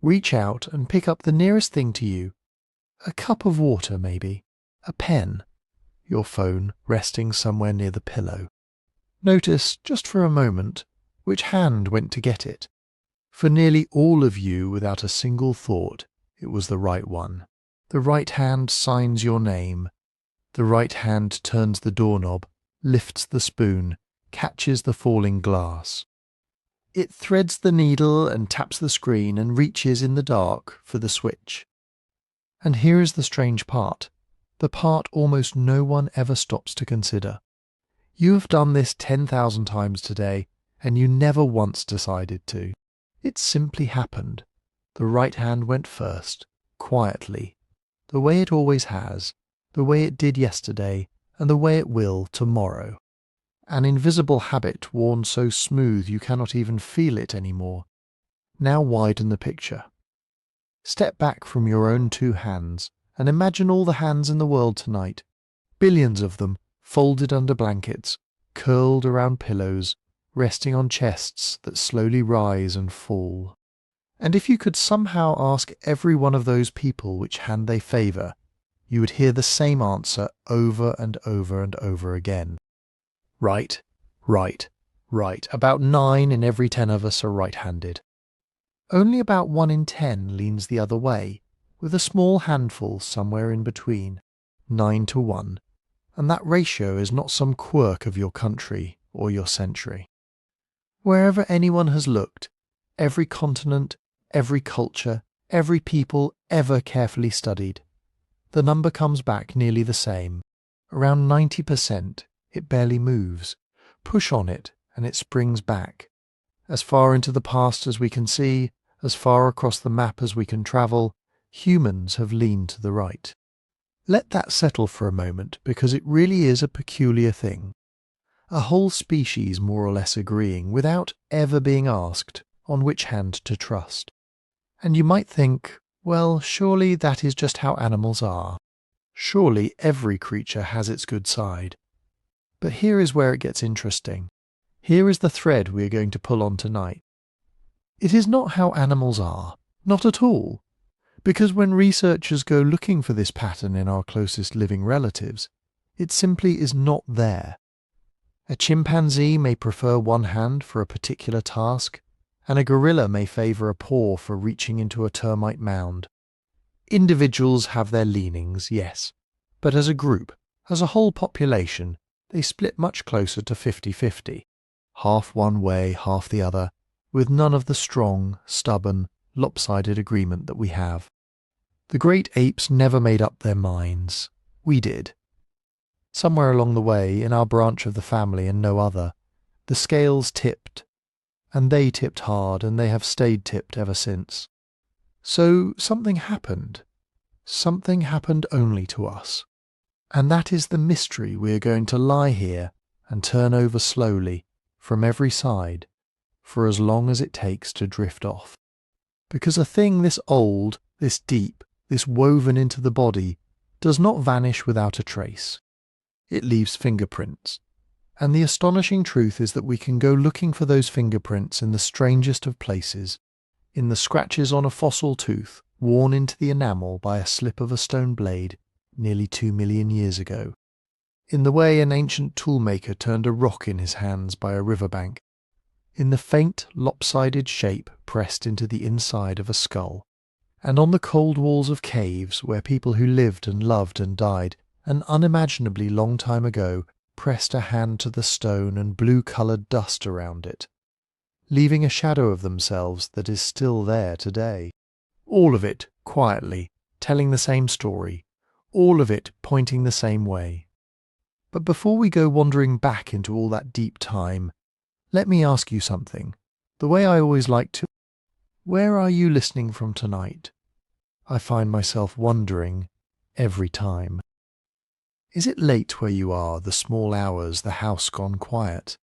Reach out and pick up the nearest thing to you. A cup of water, maybe. A pen. Your phone resting somewhere near the pillow. Notice, just for a moment, which hand went to get it. For nearly all of you, without a single thought, it was the right one. The right hand signs your name. The right hand turns the doorknob, lifts the spoon, catches the falling glass. It threads the needle and taps the screen and reaches in the dark for the switch. And here is the strange part, the part almost no one ever stops to consider. You have done this 10,000 times today, and you never once decided to. It simply happened. The right hand went first, quietly, the way it always has, the way it did yesterday, and the way it will tomorrow. An invisible habit worn so smooth you cannot even feel it anymore. Now widen the picture. Step back from your own two hands and imagine all the hands in the world tonight, billions of them, folded under blankets, curled around pillows, resting on chests that slowly rise and fall. And if you could somehow ask every one of those people which hand they favour, you would hear the same answer over and over and over again. Right, right, right. About 9 in every 10 of us are right-handed. Only about 1 in 10 leans the other way, with a small handful somewhere in between, 9 to 1. And that ratio is not some quirk of your country or your century. Wherever anyone has looked, every continent, every culture, every people ever carefully studied, the number comes back nearly the same. Around 90%, it barely moves. Push on it and it springs back. As far into the past as we can see, as far across the map as we can travel, humans have leaned to the right. Let that settle for a moment, because it really is a peculiar thing. A whole species more or less agreeing, without ever being asked, on which hand to trust. And you might think, well, surely that is just how animals are. Surely every creature has its good side. But here is where it gets interesting. Here is the thread we are going to pull on tonight. It is not how animals are, not at all. Because when researchers go looking for this pattern in our closest living relatives, it simply is not there. A chimpanzee may prefer one hand for a particular task, and a gorilla may favour a paw for reaching into a termite mound. Individuals have their leanings, yes, but as a group, as a whole population, they split much closer to 50-50, half one way, half the other, with none of the strong, stubborn, lopsided agreement that we have. The great apes never made up their minds. We did. Somewhere along the way, in our branch of the family and no other, the scales tipped, and they tipped hard, and they have stayed tipped ever since. So something happened. Something happened only to us. And that is the mystery we are going to lie here and turn over slowly, from every side, for as long as it takes to drift off. Because a thing this old, this deep, this woven into the body, does not vanish without a trace. It leaves fingerprints. And the astonishing truth is that we can go looking for those fingerprints in the strangest of places, in the scratches on a fossil tooth worn into the enamel by a slip of a stone blade nearly 2 million years ago, in the way an ancient toolmaker turned a rock in his hands by a riverbank, in the faint, lopsided shape pressed into the inside of a skull, and on the cold walls of caves where people who lived and loved and died an unimaginably long time ago pressed a hand to the stone and blue-coloured dust around it, leaving a shadow of themselves that is still there today. All of it quietly, telling the same story, all of it pointing the same way. But before we go wandering back into all that deep time, let me ask you something, the way I always like to. Where are you listening from tonight? I find myself wondering every time. Is it late where you are, the small hours, the house gone quiet?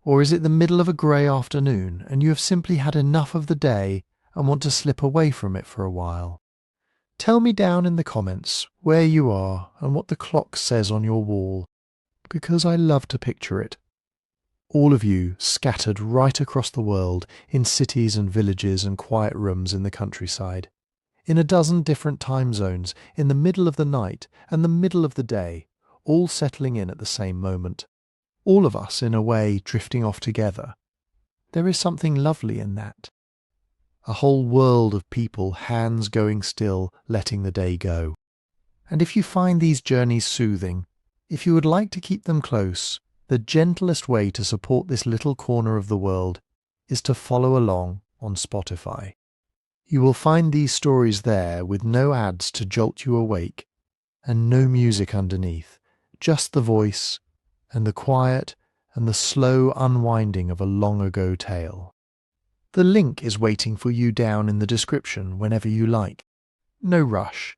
Or is it the middle of a grey afternoon and you have simply had enough of the day and want to slip away from it for a while? Tell me down in the comments where you are and what the clock says on your wall, because I love to picture it. all of you scattered right across the world in cities and villages and quiet rooms in the countryside, in a dozen different time zones, in the middle of the night and the middle of the day, all settling in at the same moment. All of us, in a way, drifting off together. There is something lovely in that. A whole world of people, hands going still, letting the day go. And if you find these journeys soothing, if you would like to keep them close, the gentlest way to support this little corner of the world is to follow along on Spotify. You will find these stories there with no ads to jolt you awake and no music underneath, just the voice and the quiet and the slow unwinding of a long ago tale. The link is waiting for you down in the description whenever you like. No rush.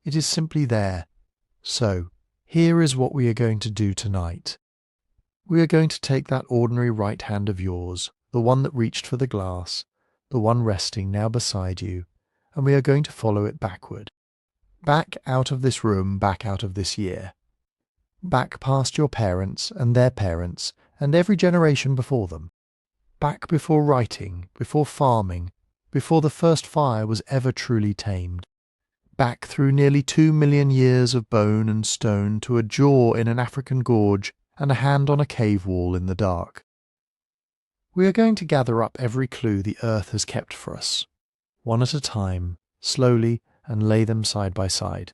It is simply there. So, here is what we are going to do tonight. We are going to take that ordinary right hand of yours, the one that reached for the glass, the one resting now beside you, and we are going to follow it backward. Back out of this room, back out of this year. Back past your parents and their parents and every generation before them. Back before writing, before farming, before the first fire was ever truly tamed. Back through nearly 2 million years of bone and stone to a jaw in an African gorge and a hand on a cave wall in the dark. We are going to gather up every clue the earth has kept for us, one at a time, slowly, and lay them side by side.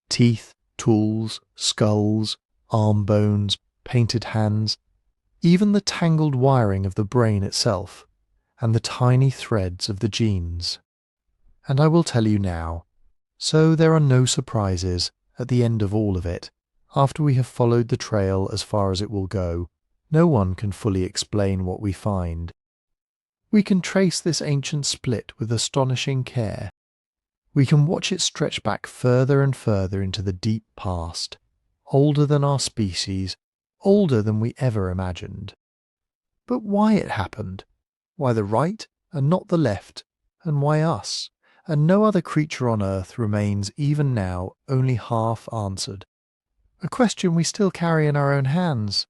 Teeth, tools, skulls, arm bones, painted hands, even the tangled wiring of the brain itself, and the tiny threads of the genes. And I will tell you now, so there are no surprises at the end of all of it. After we have followed the trail as far as it will go, no one can fully explain what we find. We can trace this ancient split with astonishing care. We can watch it stretch back further and further into the deep past, older than our species, older than we ever imagined. But why it happened, why the right and not the left, and why us, and no other creature on earth remains even now only half answered. A question we still carry in our own hands.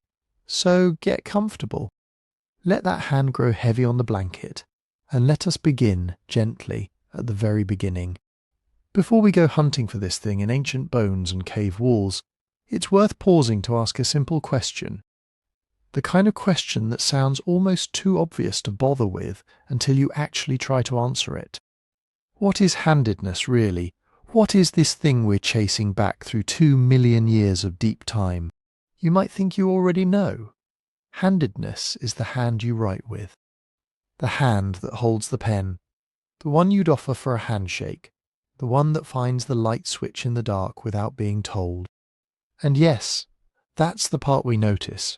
So get comfortable. Let that hand grow heavy on the blanket, and let us begin gently at the very beginning. Before we go hunting for this thing in ancient bones and cave walls, it's worth pausing to ask a simple question. The kind of question that sounds almost too obvious to bother with until you actually try to answer it. What is handedness really? What is this thing we're chasing back through 2 million years of deep time? You might think you already know. Handedness is the hand you write with. The hand that holds the pen. The one you'd offer for a handshake. The one that finds the light switch in the dark without being told. And yes, that's the part we notice.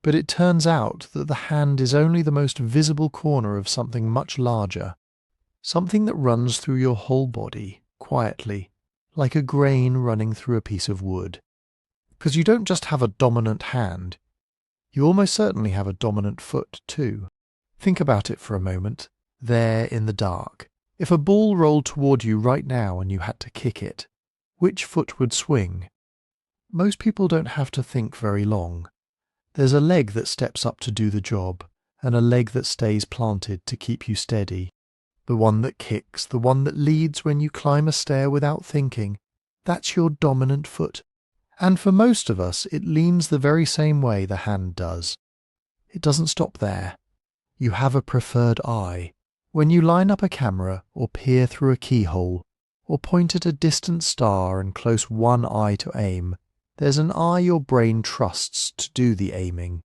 But it turns out that the hand is only the most visible corner of something much larger. Something that runs through your whole body, quietly, like a grain running through a piece of wood. Because you don't just have a dominant hand, you almost certainly have a dominant foot too. Think about it for a moment, there in the dark. If a ball rolled toward you right now and you had to kick it, which foot would swing? Most people don't have to think very long. There's a leg that steps up to do the job, and a leg that stays planted to keep you steady. The one that kicks, the one that leads when you climb a stair without thinking. That's your dominant foot. And for most of us, it leans the very same way the hand does. It doesn't stop there. You have a preferred eye. When you line up a camera or peer through a keyhole, or point at a distant star and close one eye to aim, there's an eye your brain trusts to do the aiming.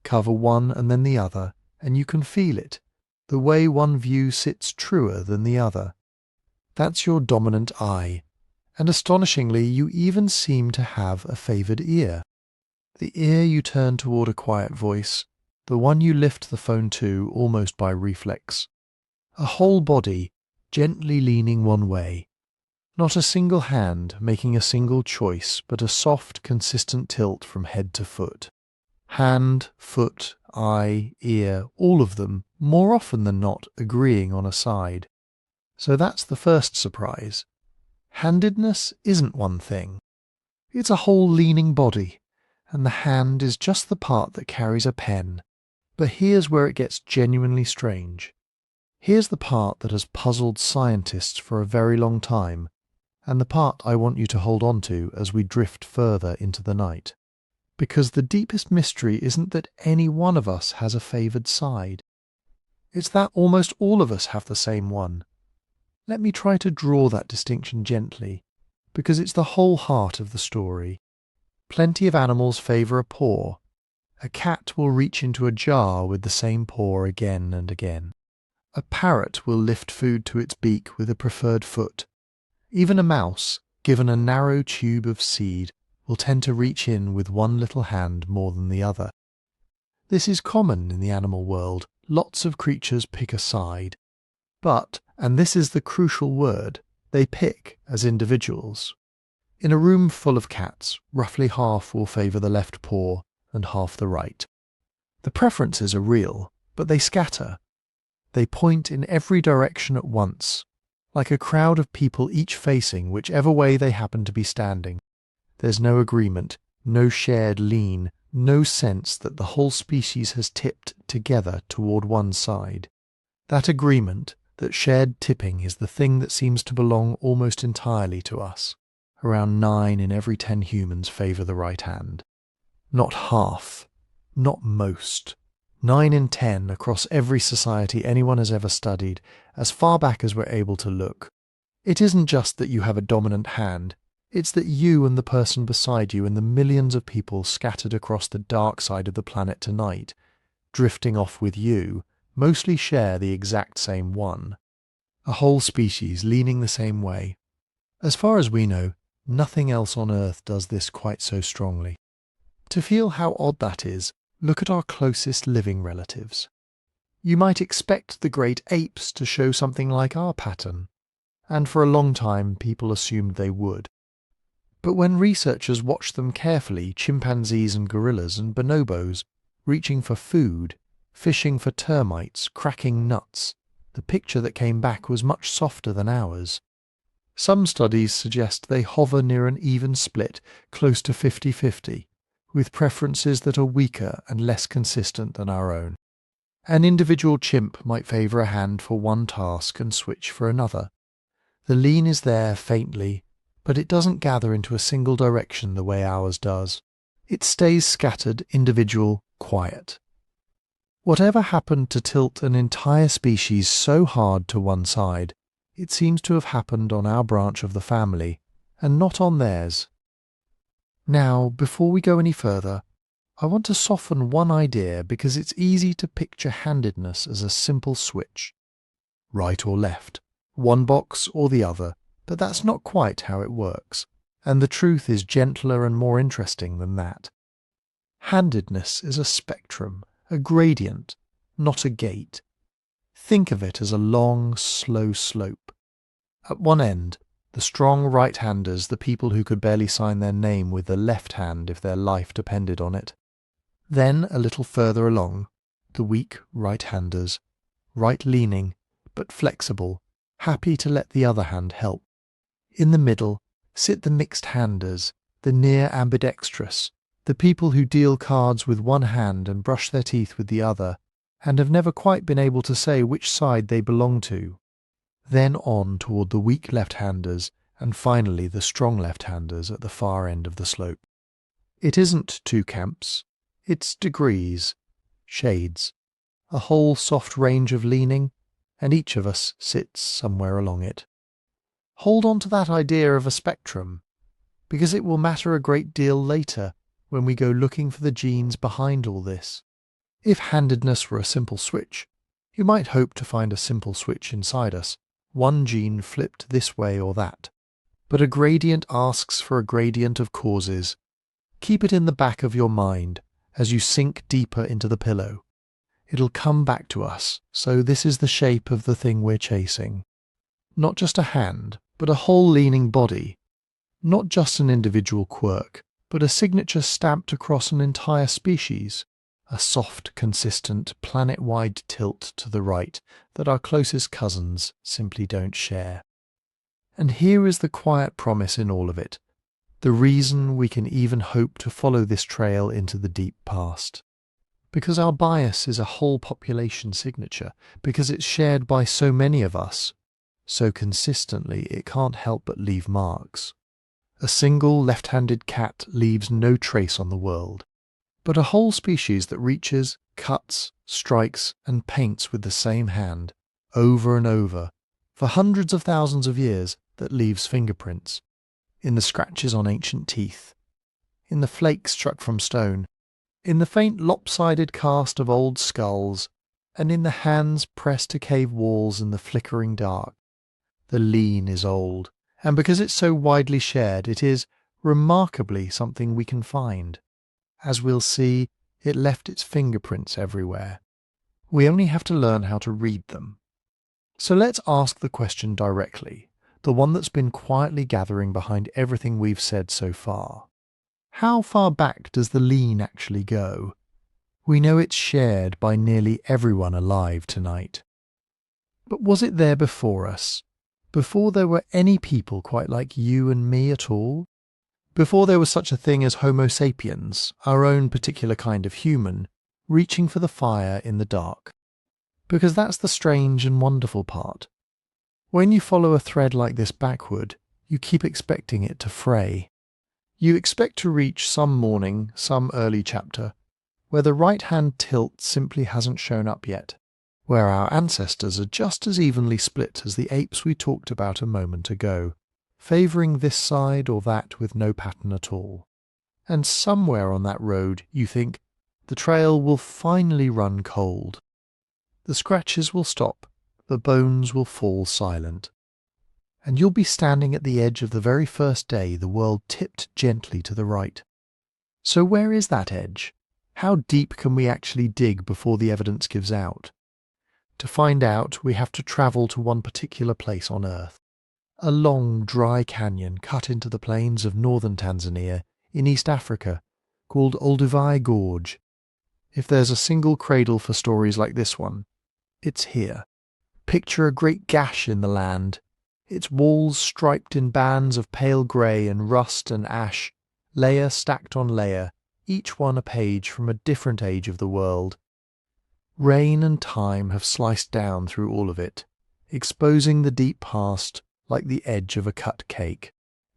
Cover one and then the other, and you can feel it. The way one view sits truer than the other. That's your dominant eye, and astonishingly you even seem to have a favoured ear. The ear you turn toward a quiet voice, the one you lift the phone to almost by reflex. A whole body, gently leaning one way. Not a single hand making a single choice, but a soft, consistent tilt from head to foot. Hand, foot, eye, ear, all of them, more often than not, agreeing on a side. So that's the first surprise. Handedness isn't one thing. It's a whole leaning body, and the hand is just the part that carries a pen. But here's where it gets genuinely strange. Here's the part that has puzzled scientists for a very long time, and the part I want you to hold on to as we drift further into the night. Because the deepest mystery isn't that any one of us has a favoured side. It's that almost all of us have the same one. Let me try to draw that distinction gently, because it's the whole heart of the story. Plenty of animals favour a paw. A cat will reach into a jar with the same paw again and again. A parrot will lift food to its beak with a preferred foot. Even a mouse, given a narrow tube of seed, will tend to reach in with one little hand more than the other. This is common in the animal world. Lots of creatures pick a side. But, and this is the crucial word, they pick as individuals. In a room full of cats, roughly half will favour the left paw and half the right. The preferences are real, but they scatter. They point in every direction at once, like a crowd of people each facing whichever way they happen to be standing. There's no agreement, no shared lean, no sense that the whole species has tipped together toward one side. That agreement, that shared tipping, is the thing that seems to belong almost entirely to us. Around 9 in every 10 humans favour the right hand. Not half, not most. 9 in 10 across every society anyone has ever studied, as far back as we're able to look. It isn't just that you have a dominant hand, it's that you and the person beside you and the millions of people scattered across the dark side of the planet tonight, drifting off with you, mostly share the exact same one. A whole species leaning the same way. As far as we know, nothing else on Earth does this quite so strongly. To feel how odd that is, look at our closest living relatives. You might expect the great apes to show something like our pattern, and for a long time people assumed they would. But when researchers watched them carefully, chimpanzees and gorillas and bonobos, reaching for food, fishing for termites, cracking nuts, the picture that came back was much softer than ours. Some studies suggest they hover near an even split, close to 50-50, with preferences that are weaker and less consistent than our own. An individual chimp might favour a hand for one task and switch for another. The lean is there faintly, but it doesn't gather into a single direction the way ours does. It stays scattered, individual, quiet. Whatever happened to tilt an entire species so hard to one side, it seems to have happened on our branch of the family, and not on theirs. Now, before we go any further, I want to soften one idea because it's easy to picture handedness as a simple switch. Right or left, one box or the other, but that's not quite how it works, and the truth is gentler and more interesting than that. Handedness is a spectrum, a gradient, not a gate. Think of it as a long, slow slope. At one end, the strong right-handers, the people who could barely sign their name with the left hand if their life depended on it. Then, a little further along, the weak right-handers, right-leaning, but flexible, happy to let the other hand help. In the middle sit the mixed-handers, the near ambidextrous, the people who deal cards with one hand and brush their teeth with the other, and have never quite been able to say which side they belong to. Then on toward the weak left-handers, and finally the strong left-handers at the far end of the slope. It isn't 2 camps, it's degrees, shades, a whole soft range of leaning, and each of us sits somewhere along it. Hold on to that idea of a spectrum, because it will matter a great deal later when we go looking for the genes behind all this. If handedness were a simple switch, you might hope to find a simple switch inside us, one gene flipped this way or that. But a gradient asks for a gradient of causes. Keep it in the back of your mind as you sink deeper into the pillow. It'll come back to us, so this is the shape of the thing we're chasing. Not just a hand, but a whole leaning body. Not just an individual quirk, but a signature stamped across an entire species. A soft, consistent, planet-wide tilt to the right that our closest cousins simply don't share. And here is the quiet promise in all of it. The reason we can even hope to follow this trail into the deep past. Because our bias is a whole population signature, because it's shared by so many of us, so consistently it can't help but leave marks. A single left-handed cat leaves no trace on the world, but a whole species that reaches, cuts, strikes, and paints with the same hand, over and over, for hundreds of thousands of years, that leaves fingerprints, in the scratches on ancient teeth, in the flakes struck from stone, in the faint lopsided cast of old skulls, and in the hands pressed to cave walls in the flickering dark. The lean is old, and because it's so widely shared, it is, remarkably, something we can find. As we'll see, it left its fingerprints everywhere. We only have to learn how to read them. So let's ask the question directly, the one that's been quietly gathering behind everything we've said so far. How far back does the lean actually go? We know it's shared by nearly everyone alive tonight. But was it there before us? Before there were any people quite like you and me at all? Before there was such a thing as Homo sapiens, our own particular kind of human, reaching for the fire in the dark? Because that's the strange and wonderful part. When you follow a thread like this backward, you keep expecting it to fray. You expect to reach some morning, some early chapter, where the right-hand tilt simply hasn't shown up yet, where our ancestors are just as evenly split as the apes we talked about a moment ago, favouring this side or that with no pattern at all. And somewhere on that road, you think, the trail will finally run cold. The scratches will stop, the bones will fall silent. And you'll be standing at the edge of the very first day the world tipped gently to the right. So where is that edge? How deep can we actually dig before the evidence gives out? To find out, we have to travel to one particular place on Earth. A long, dry canyon cut into the plains of northern Tanzania in East Africa, called Oldowan Gorge. If there's a single cradle for stories like this one, it's here. Picture a great gash in the land, its walls striped in bands of pale grey and rust and ash, layer stacked on layer, each one a page from a different age of the world. Rain and time have sliced down through all of it, exposing the deep past like the edge of a cut cake,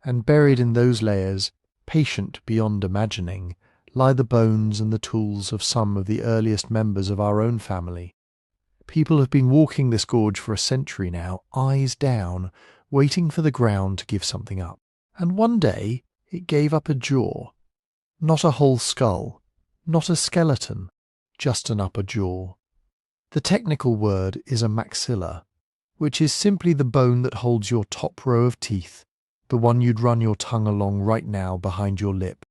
and buried in those layers, patient beyond imagining, lie the bones and the tools of some of the earliest members of our own family. People have been walking this gorge for a century now, eyes down, waiting for the ground to give something up. And one day it gave up a jaw. Not a whole skull, not a skeleton, just an upper jaw. The technical word is a maxilla, which is simply the bone that holds your top row of teeth, the one you'd run your tongue along right now behind your lip.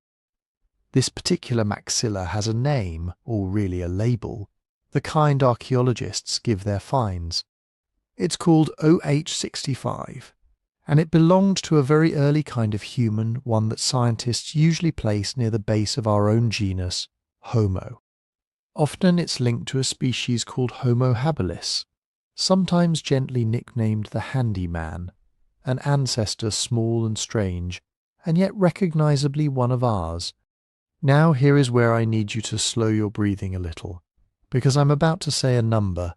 This particular maxilla has a name, or really a label, the kind archaeologists give their finds. It's called OH65, and it belonged to a very early kind of human, one that scientists usually place near the base of our own genus, Homo. Often it's linked to a species called Homo habilis, sometimes gently nicknamed the handy man, an ancestor small and strange, and yet recognizably one of ours. Now here is where I need you to slow your breathing a little, because I'm about to say a number,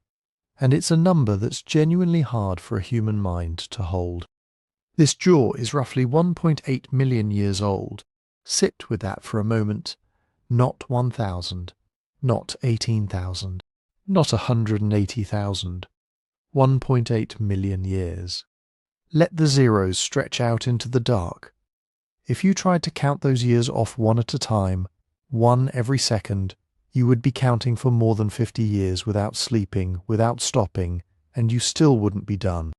and it's a number that's genuinely hard for a human mind to hold. This jaw is roughly 1.8 million years old. Sit with that for a moment. Not 1,000, not 18,000, not 180,000. 1.8 million years. Let the zeros stretch out into the dark. If you tried to count those years off one at a time, one every second, you would be counting for more than 50 years without sleeping, without stopping, and you still wouldn't be done.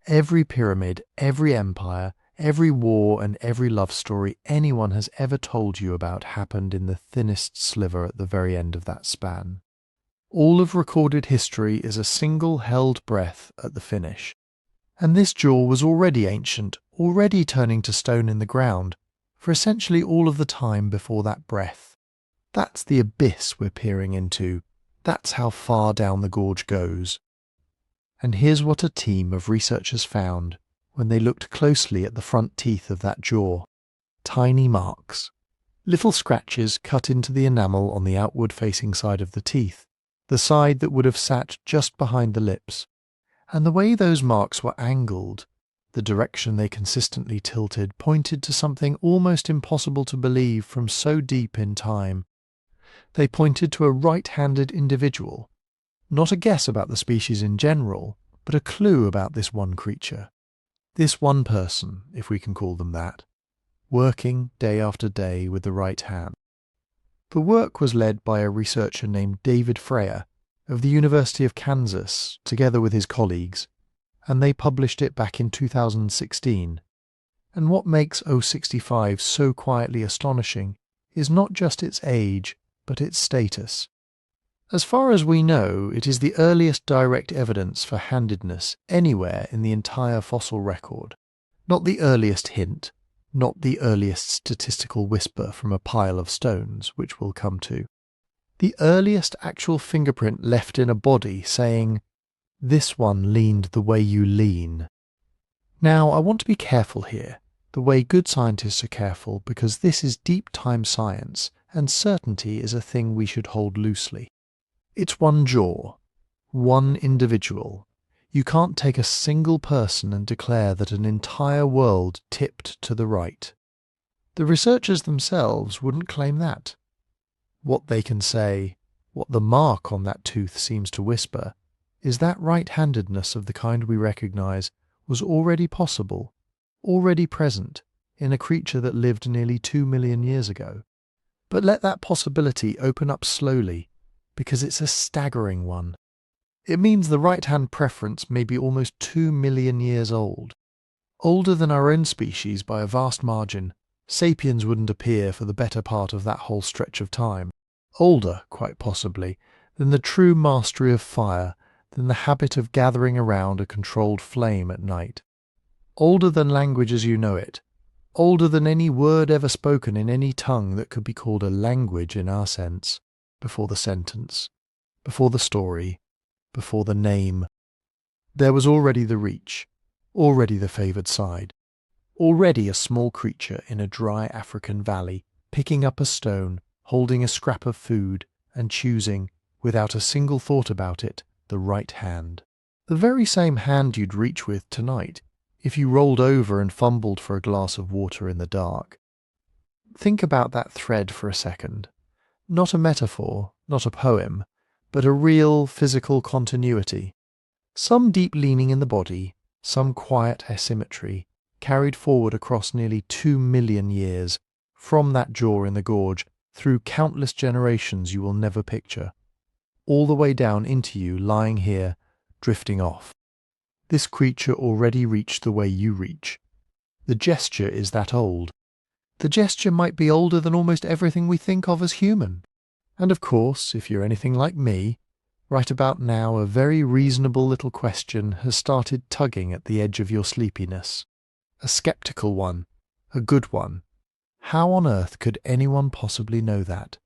Every pyramid, every empire, every war and every love story anyone has ever told you about happened in the thinnest sliver at the very end of that span. All of recorded history is a single held breath at the finish. And this jaw was already ancient, already turning to stone in the ground, for essentially all of the time before that breath. That's the abyss we're peering into. That's how far down the gorge goes. And here's what a team of researchers found when they looked closely at the front teeth of that jaw. Tiny marks. Little scratches cut into the enamel on the outward-facing side of the teeth, the side that would have sat just behind the lips. And the way those marks were angled, the direction they consistently tilted, pointed to something almost impossible to believe from so deep in time. They pointed to a right-handed individual, not a guess about the species in general, but a clue about this one creature. This one person, if we can call them that, working day after day with the right hand. The work was led by a researcher named David Freyer of the University of Kansas, together with his colleagues, and they published it back in 2016. And what makes O65 so quietly astonishing is not just its age, but its status. As far as we know, it is the earliest direct evidence for handedness anywhere in the entire fossil record. Not the earliest hint, not the earliest statistical whisper from a pile of stones, which we'll come to. The earliest actual fingerprint left in a body saying, "This one leaned the way you lean." Now, I want to be careful here, the way good scientists are careful, because this is deep time science, and certainty is a thing we should hold loosely. It's one jaw, one individual. You can't take a single person and declare that an entire world tipped to the right. The researchers themselves wouldn't claim that. What they can say, what the mark on that tooth seems to whisper, is that right-handedness of the kind we recognize was already possible, already present, in a creature that lived nearly 2 million years ago. But let that possibility open up slowly, because it's a staggering one. It means the right-hand preference may be almost 2 million years old. Older than our own species by a vast margin. Sapiens wouldn't appear for the better part of that whole stretch of time. Older, quite possibly, than the true mastery of fire, than the habit of gathering around a controlled flame at night. Older than language as you know it. Older than any word ever spoken in any tongue that could be called a language in our sense. Before the sentence, before the story, before the name. There was already the reach, already the favoured side, already a small creature in a dry African valley, picking up a stone, holding a scrap of food, and choosing, without a single thought about it, the right hand. The very same hand you'd reach with tonight, if you rolled over and fumbled for a glass of water in the dark. Think about that thread for a second. Not a metaphor, not a poem, but a real physical continuity. Some deep leaning in the body, some quiet asymmetry, carried forward across nearly 2 million years, from that jaw in the gorge, through countless generations you will never picture, all the way down into you lying here, drifting off. This creature already reached the way you reach. The gesture is that old. The gesture might be older than almost everything we think of as human. And of course, if you're anything like me, right about now a very reasonable little question has started tugging at the edge of your sleepiness. A sceptical one, a good one. How on earth could anyone possibly know that?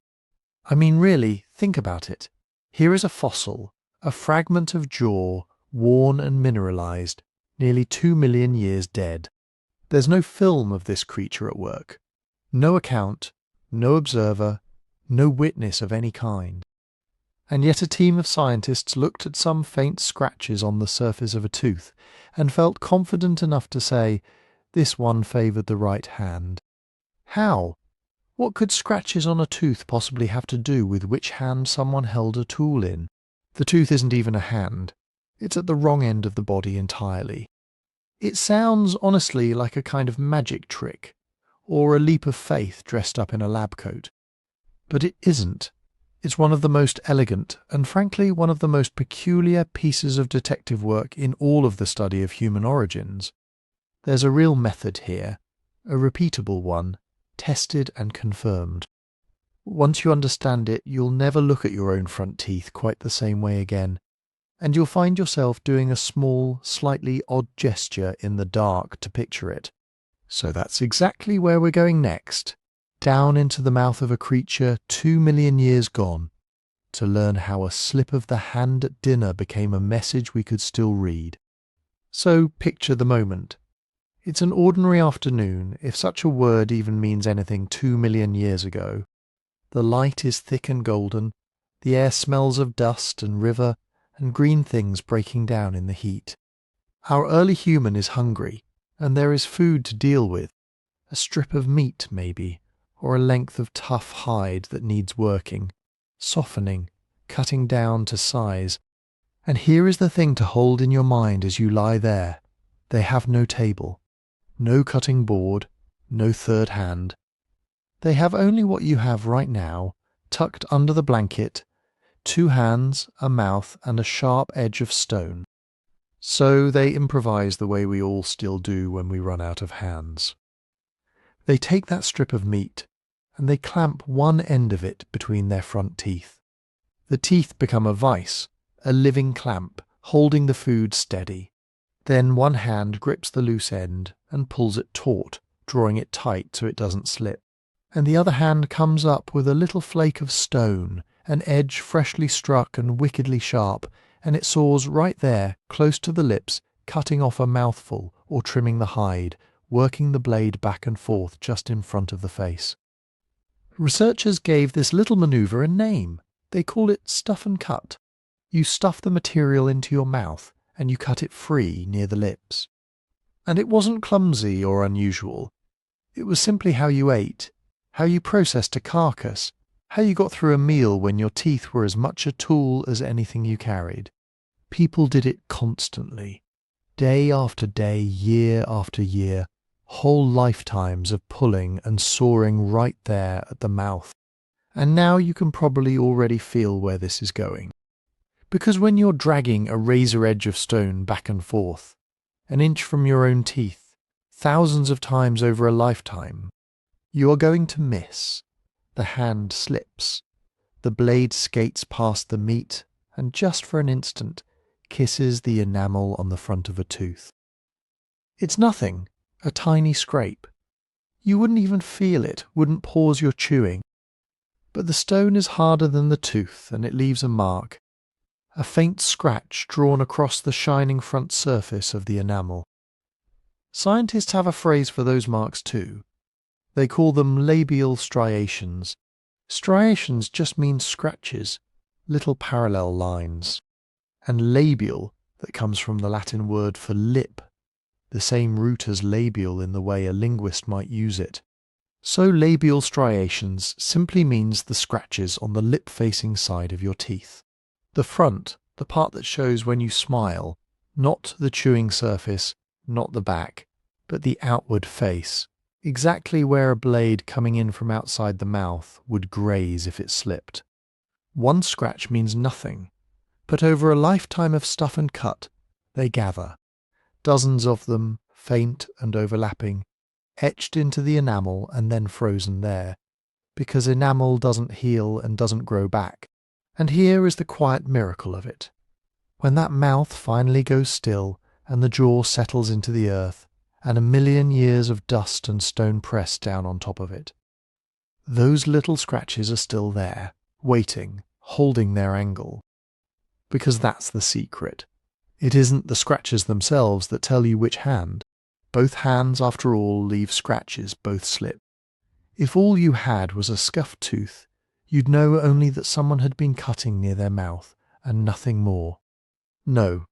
I mean, really, think about it. Here is a fossil, a fragment of jaw, worn and mineralized, nearly 2 million years dead. There's no film of this creature at work. No account, no observer, no witness of any kind. And yet a team of scientists looked at some faint scratches on the surface of a tooth and felt confident enough to say, this one favoured the right hand. How? What could scratches on a tooth possibly have to do with which hand someone held a tool in? The tooth isn't even a hand. It's at the wrong end of the body entirely. It sounds, honestly, like a kind of magic trick, or a leap of faith dressed up in a lab coat. But it isn't. It's one of the most elegant, and frankly one of the most peculiar pieces of detective work in all of the study of human origins. There's a real method here, a repeatable one, tested and confirmed. Once you understand it, you'll never look at your own front teeth quite the same way again, and you'll find yourself doing a small, slightly odd gesture in the dark to picture it. So that's exactly where we're going next, down into the mouth of a creature 2 million years gone, to learn how a slip of the hand at dinner became a message we could still read. So picture the moment. It's an ordinary afternoon, if such a word even means anything 2 million years ago. The light is thick and golden, the air smells of dust and river and green things breaking down in the heat. Our early human is hungry, and there is food to deal with. A strip of meat, maybe, or a length of tough hide that needs working, softening, cutting down to size. And here is the thing to hold in your mind as you lie there. They have no table, no cutting board, no third hand. They have only what you have right now, tucked under the blanket, 2 hands, a mouth, and a sharp edge of stone. So they improvise the way we all still do when we run out of hands. They take that strip of meat, and they clamp one end of it between their front teeth. The teeth become a vice, a living clamp, holding the food steady. Then one hand grips the loose end and pulls it taut, drawing it tight so it doesn't slip. And the other hand comes up with a little flake of stone, an edge freshly struck and wickedly sharp, and it saws right there, close to the lips, cutting off a mouthful or trimming the hide, working the blade back and forth just in front of the face. Researchers gave this little maneuver a name. They call it stuff and cut. You stuff the material into your mouth, and you cut it free near the lips. And it wasn't clumsy or unusual. It was simply how you ate, how you processed a carcass, how you got through a meal when your teeth were as much a tool as anything you carried. People did it constantly, day after day, year after year, whole lifetimes of pulling and sawing right there at the mouth. And now you can probably already feel where this is going. Because when you're dragging a razor edge of stone back and forth, an inch from your own teeth, thousands of times over a lifetime, you are going to miss. The hand slips. The blade skates past the meat and just for an instant kisses the enamel on the front of a tooth. It's nothing, a tiny scrape. You wouldn't even feel it, wouldn't pause your chewing. But the stone is harder than the tooth and it leaves a mark, a faint scratch drawn across the shining front surface of the enamel. Scientists have a phrase for those marks too. They call them labial striations. Striations just mean scratches, little parallel lines. And labial, that comes from the Latin word for lip, the same root as labial in the way a linguist might use it. So labial striations simply means the scratches on the lip-facing side of your teeth. The front, the part that shows when you smile, not the chewing surface, not the back, but the outward face, exactly where a blade coming in from outside the mouth would graze if it slipped. One scratch means nothing, but over a lifetime of stuff and cut, they gather. Dozens of them, faint and overlapping, etched into the enamel and then frozen there, because enamel doesn't heal and doesn't grow back. And here is the quiet miracle of it. When that mouth finally goes still and the jaw settles into the earth, and 1,000,000 years of dust and stone pressed down on top of it, those little scratches are still there, waiting, holding their angle. Because that's the secret. It isn't the scratches themselves that tell you which hand. Both hands, after all, leave scratches, both slip. If all you had was a scuffed tooth, you'd know only that someone had been cutting near their mouth, and nothing more. No,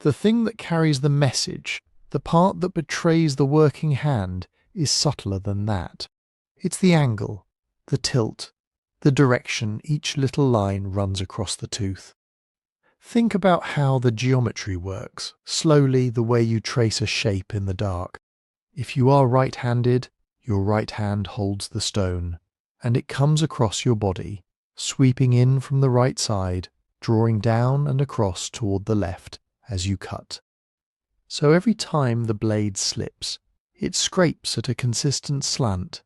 the thing that carries the message, the part that betrays the working hand, is subtler than that. It's the angle, the tilt, the direction each little line runs across the tooth. Think about how the geometry works, slowly the way you trace a shape in the dark. If you are right-handed, your right hand holds the stone, and it comes across your body, sweeping in from the right side, drawing down and across toward the left as you cut. So every time the blade slips, it scrapes at a consistent slant,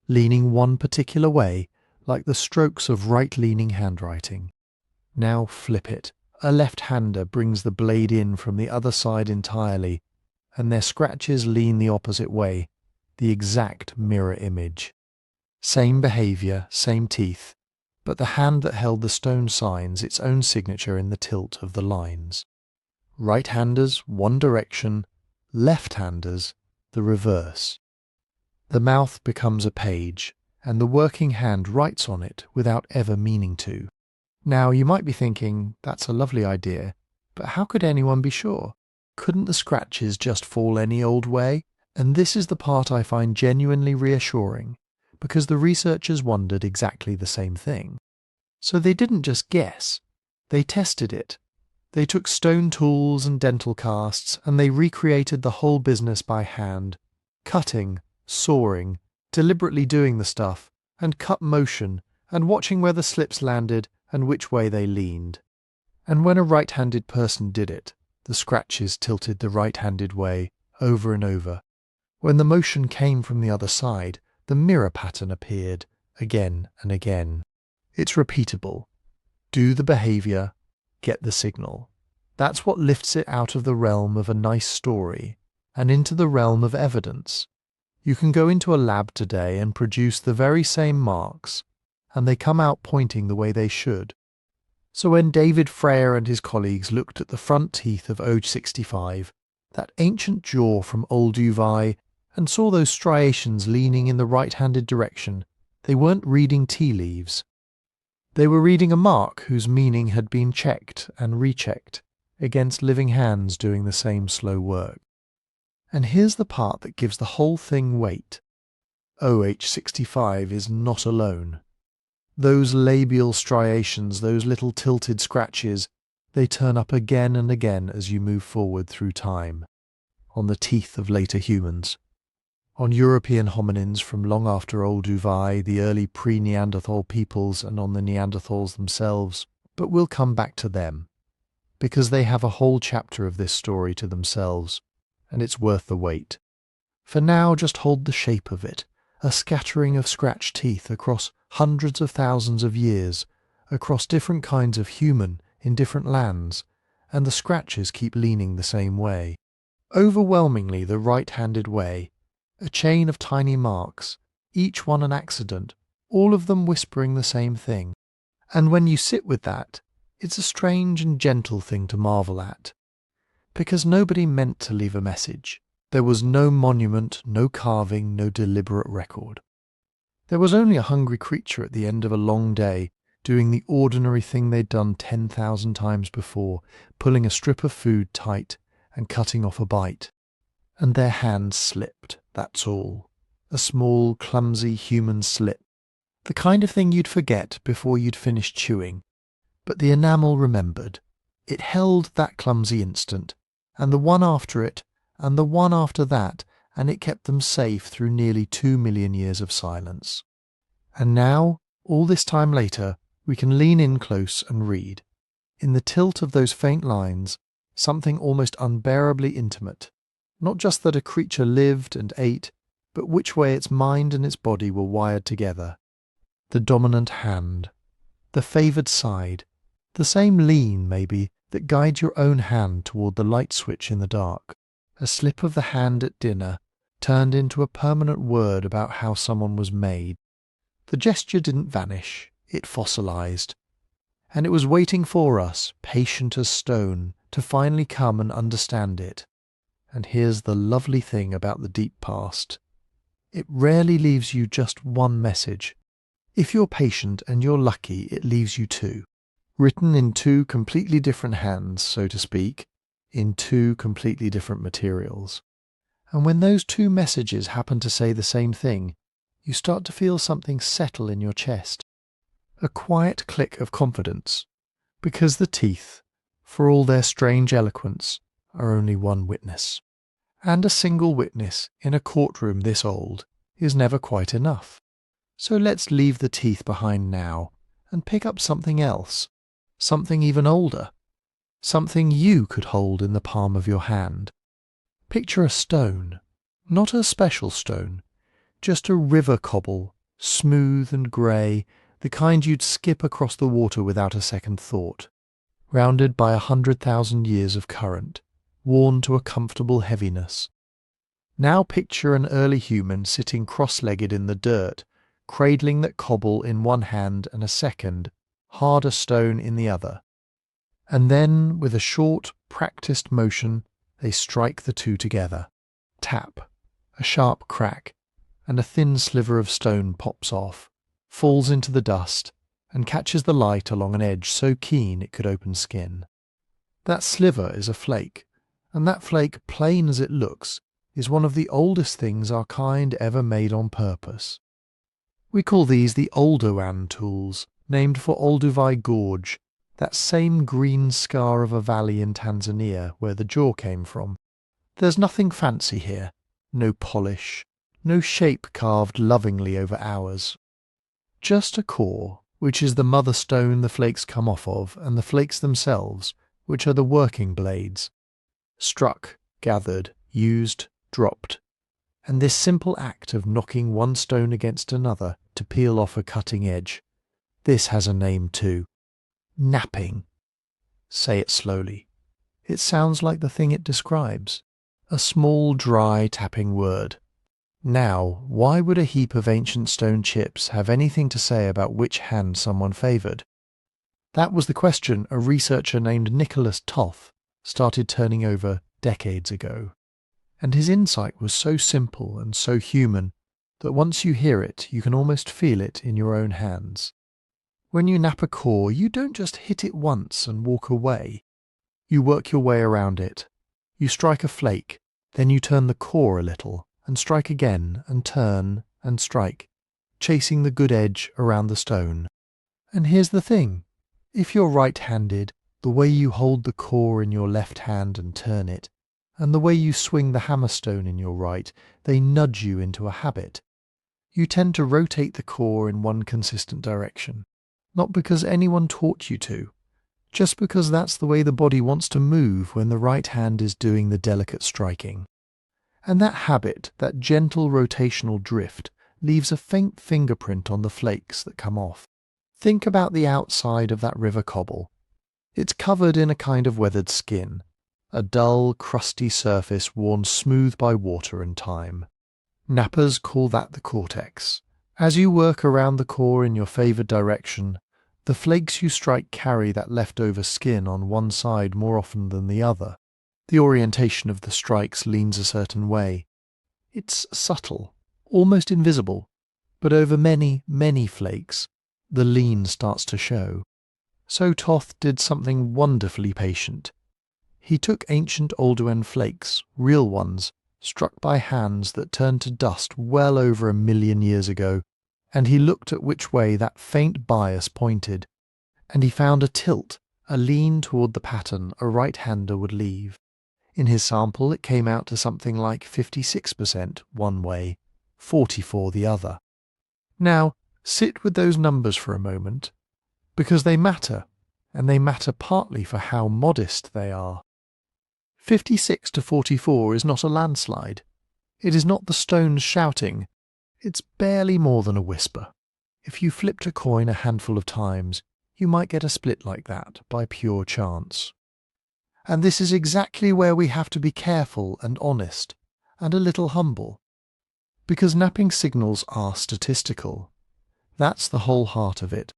leaning one particular way, like the strokes of right-leaning handwriting. Now flip it. A left-hander brings the blade in from the other side entirely, and their scratches lean the opposite way, the exact mirror image. Same behaviour, same teeth, but the hand that held the stone signs its own signature in the tilt of the lines. Right-handers, one direction, left-handers, the reverse. The mouth becomes a page, and the working hand writes on it without ever meaning to. Now, you might be thinking, that's a lovely idea, but how could anyone be sure? Couldn't the scratches just fall any old way? And this is the part I find genuinely reassuring, because the researchers wondered exactly the same thing. So they didn't just guess, they tested it. They took stone tools and dental casts, and they recreated the whole business by hand, cutting, sawing, deliberately doing the stuff, and cut motion, and watching where the slips landed and which way they leaned. And when a right-handed person did it, the scratches tilted the right-handed way over and over. When the motion came from the other side, the mirror pattern appeared again and again. It's repeatable. Do the behavior, get the signal. That's what lifts it out of the realm of a nice story and into the realm of evidence. You can go into a lab today and produce the very same marks, and they come out pointing the way they should. So when David Freyer and his colleagues looked at the front teeth of O65, that ancient jaw from Oldowan, and saw those striations leaning in the right-handed direction, they weren't reading tea leaves. They were reading a mark whose meaning had been checked and rechecked against living hands doing the same slow work. And here's the part that gives the whole thing weight. OH65 is not alone. Those labial striations, those little tilted scratches, they turn up again and again as you move forward through time. On the teeth of later humans. On European hominins from long after Oldowan, the early pre-Neanderthal peoples, and on the Neanderthals themselves. But we'll come back to them, because they have a whole chapter of this story to themselves, and it's worth the wait. For now, just hold the shape of it, a scattering of scratched teeth across hundreds of thousands of years, across different kinds of human in different lands, and the scratches keep leaning the same way. Overwhelmingly the right-handed way, a chain of tiny marks, each one an accident, all of them whispering the same thing. And when you sit with that, it's a strange and gentle thing to marvel at. Because nobody meant to leave a message. There was no monument, no carving, no deliberate record. There was only a hungry creature at the end of a long day, doing the ordinary thing they'd done 10,000 times before, pulling a strip of food tight and cutting off a bite. And their hand slipped, that's all. A small, clumsy human slip. The kind of thing you'd forget before you'd finished chewing. But the enamel remembered. It held that clumsy instant, and the one after it, and the one after that, and it kept them safe through nearly 2 million years of silence. And now, all this time later, we can lean in close and read. In the tilt of those faint lines, something almost unbearably intimate. Not just that a creature lived and ate, but which way its mind and its body were wired together. The dominant hand. The favoured side. The same lean, maybe, that guides your own hand toward the light switch in the dark. A slip of the hand at dinner turned into a permanent word about how someone was made. The gesture didn't vanish, it fossilized. And it was waiting for us, patient as stone, to finally come and understand it. And here's the lovely thing about the deep past. It rarely leaves you just one message. If you're patient and you're lucky, it leaves you two. Written in two completely different hands, so to speak, in two completely different materials. And when those two messages happen to say the same thing, you start to feel something settle in your chest. A quiet click of confidence, because the teeth, for all their strange eloquence, are only one witness. And a single witness in a courtroom this old is never quite enough. So let's leave the teeth behind now and pick up something else, something even older, something you could hold in the palm of your hand. Picture a stone, not a special stone, just a river cobble, smooth and grey, the kind you'd skip across the water without a second thought, rounded by 100,000 years of current, worn to a comfortable heaviness. Now picture an early human sitting cross-legged in the dirt, cradling that cobble in one hand and a second, harder stone in the other. And then, with a short, practised motion, they strike the two together. Tap. A sharp crack, and a thin sliver of stone pops off, falls into the dust, and catches the light along an edge so keen it could open skin. That sliver is a flake, and that flake, plain as it looks, is one of the oldest things our kind ever made on purpose. We call these the Oldowan tools, named for Olduvai Gorge, that same green scar of a valley in Tanzania where the jaw came from. There's nothing fancy here, no polish, no shape carved lovingly over hours. Just a core, which is the mother stone the flakes come off of, and the flakes themselves, which are the working blades. Struck, gathered, used, dropped. And this simple act of knocking one stone against another to peel off a cutting edge, this has a name too. Napping. Say it slowly. It sounds like the thing it describes. A small, dry, tapping word. Now, why would a heap of ancient stone chips have anything to say about which hand someone favoured? That was the question a researcher named Nicholas Toth started turning over decades ago. And his insight was so simple and so human that once you hear it, you can almost feel it in your own hands. When you nap a core, you don't just hit it once and walk away. You work your way around it. You strike a flake, then you turn the core a little, and strike again, and turn, and strike, chasing the good edge around the stone. And here's the thing. If you're right-handed, the way you hold the core in your left hand and turn it, and the way you swing the hammerstone in your right, they nudge you into a habit. You tend to rotate the core in one consistent direction, not because anyone taught you to, just because that's the way the body wants to move when the right hand is doing the delicate striking. And that habit, that gentle rotational drift, leaves a faint fingerprint on the flakes that come off. Think about the outside of that river cobble. It's covered in a kind of weathered skin, a dull, crusty surface worn smooth by water and time. Nappers call that the cortex. As you work around the core in your favoured direction, the flakes you strike carry that leftover skin on one side more often than the other. The orientation of the strikes leans a certain way. It's subtle, almost invisible, but over many, many flakes, the lean starts to show. So Toth did something wonderfully patient. He took ancient Oldowan flakes, real ones, struck by hands that turned to dust well over 1 million years ago, and he looked at which way that faint bias pointed, and he found a tilt, a lean toward the pattern a right-hander would leave. In his sample it came out to something like 56% one way, 44% the other. Now, sit with those numbers for a moment, because they matter, and they matter partly for how modest they are. 56 to 44 is not a landslide. It is not the stones shouting. It's barely more than a whisper. If you flipped a coin a handful of times, you might get a split like that by pure chance. And this is exactly where we have to be careful and honest, and a little humble. Because napping signals are statistical. That's the whole heart of it.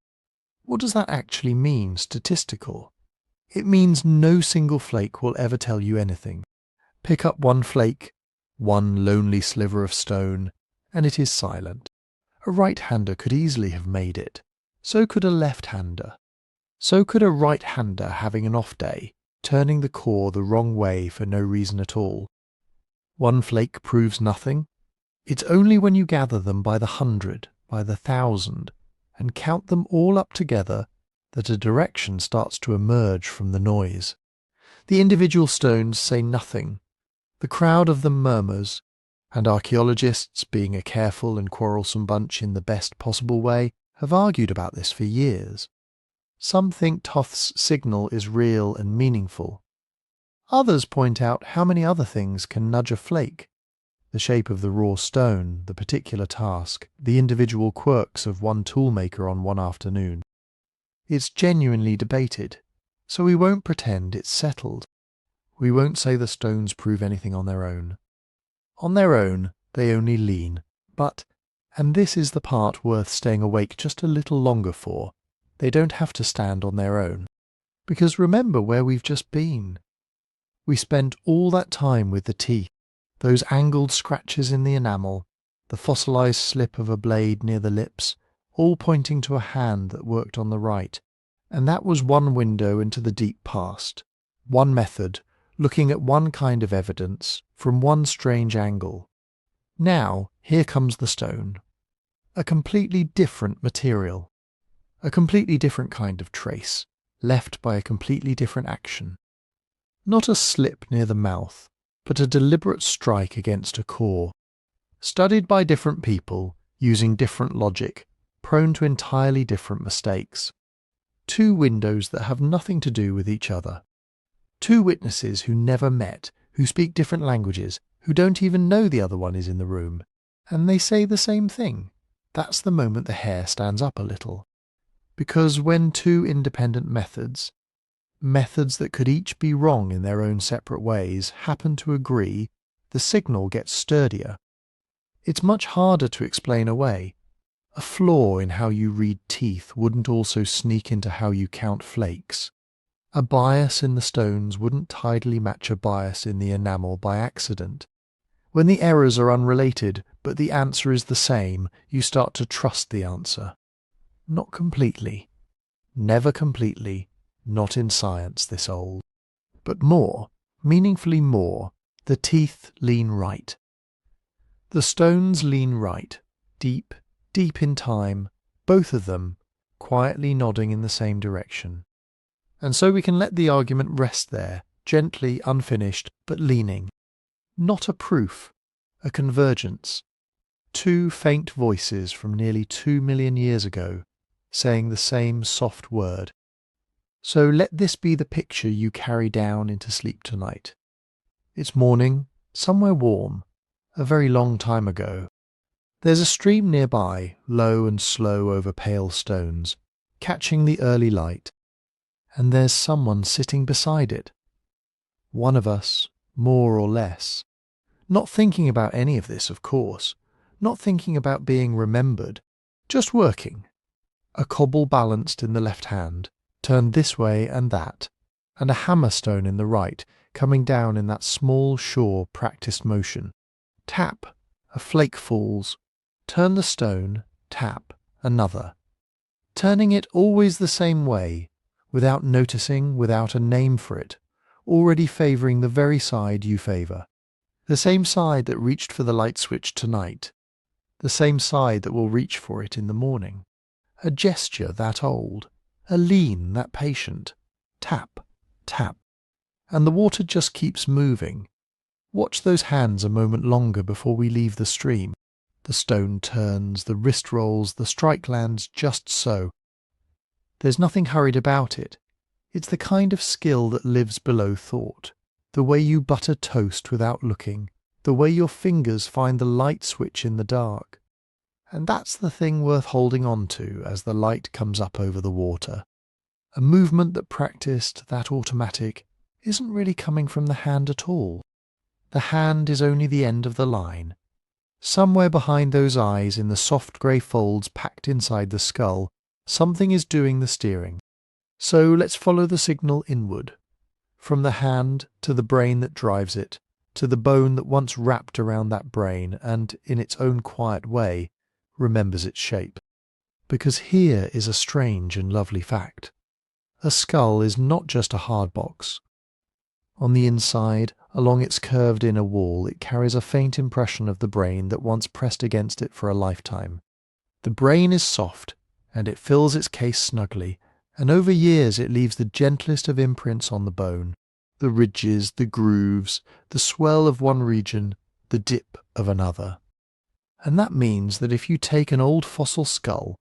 What does that actually mean, statistical? It means no single flake will ever tell you anything. Pick up one flake, one lonely sliver of stone, and it is silent. A right-hander could easily have made it. So could a left-hander. So could a right-hander having an off day, turning the core the wrong way for no reason at all. One flake proves nothing. It's only when you gather them by the 100, by the 1,000, and count them all up together that a direction starts to emerge from the noise. The individual stones say nothing. The crowd of them murmurs, and archaeologists, being a careful and quarrelsome bunch in the best possible way, have argued about this for years. Some think Toth's signal is real and meaningful. Others point out how many other things can nudge a flake. The shape of the raw stone, the particular task, the individual quirks of one toolmaker on one afternoon. It's genuinely debated, so we won't pretend it's settled. We won't say the stones prove anything on their own. On their own, they only lean. But, and this is the part worth staying awake just a little longer for, they don't have to stand on their own. Because remember where we've just been. We spent all that time with the teeth, Those angled scratches in the enamel, the fossilized slip of a blade near the lips, all pointing to a hand that worked on the right. And that was one window into the deep past, one method, looking at one kind of evidence from one strange angle. Now, here comes the stone. A completely different material. A completely different kind of trace, left by a completely different action. Not a slip near the mouth, but a deliberate strike against a core. Studied by different people, using different logic, prone to entirely different mistakes. Two windows that have nothing to do with each other. Two witnesses who never met, who speak different languages, who don't even know the other one is in the room, and they say the same thing. That's the moment the hair stands up a little. Because when two independent methods that could each be wrong in their own separate ways, happen to agree, the signal gets sturdier. It's much harder to explain away. A flaw in how you read teeth wouldn't also sneak into how you count flakes. A bias in the stones wouldn't tidily match a bias in the enamel by accident. When the errors are unrelated, but the answer is the same, you start to trust the answer. Not completely. Never completely. Not in science this old. But more, meaningfully more, the teeth lean right. The stones lean right, deep, deep in time, both of them, quietly nodding in the same direction. And so we can let the argument rest there, gently unfinished, but leaning. Not a proof, a convergence. Two faint voices from nearly 2 million years ago, saying the same soft word. So let this be the picture you carry down into sleep tonight. It's morning, somewhere warm, a very long time ago. There's a stream nearby, low and slow over pale stones, catching the early light. And there's someone sitting beside it. One of us, more or less. Not thinking about any of this, of course. Not thinking about being remembered. Just working. A cobble balanced in the left hand, turned this way and that, and a hammerstone in the right, coming down in that small, sure, practiced motion. Tap, a flake falls. Turn the stone, tap, another. Turning it always the same way, without noticing, without a name for it, already favouring the very side you favour. The same side that reached for the light switch tonight. The same side that will reach for it in the morning. A gesture that old. A lean that patient. Tap, tap. And the water just keeps moving. Watch those hands a moment longer before we leave the stream. The stone turns, the wrist rolls, the strike lands just so. There's nothing hurried about it. It's the kind of skill that lives below thought. The way you butter toast without looking. The way your fingers find the light switch in the dark. And that's the thing worth holding on to as the light comes up over the water. A movement that practiced, that automatic, isn't really coming from the hand at all. The hand is only the end of the line. Somewhere behind those eyes in the soft grey folds packed inside the skull, something is doing the steering. So let's follow the signal inward. From the hand to the brain that drives it, to the bone that once wrapped around that brain and, in its own quiet way, remembers its shape. Because here is a strange and lovely fact. A skull is not just a hard box. On the inside, along its curved inner wall, it carries a faint impression of the brain that once pressed against it for a lifetime. The brain is soft, and it fills its case snugly, and over years it leaves the gentlest of imprints on the bone, the ridges, the grooves, the swell of one region, the dip of another. And that means that if you take an old fossil skull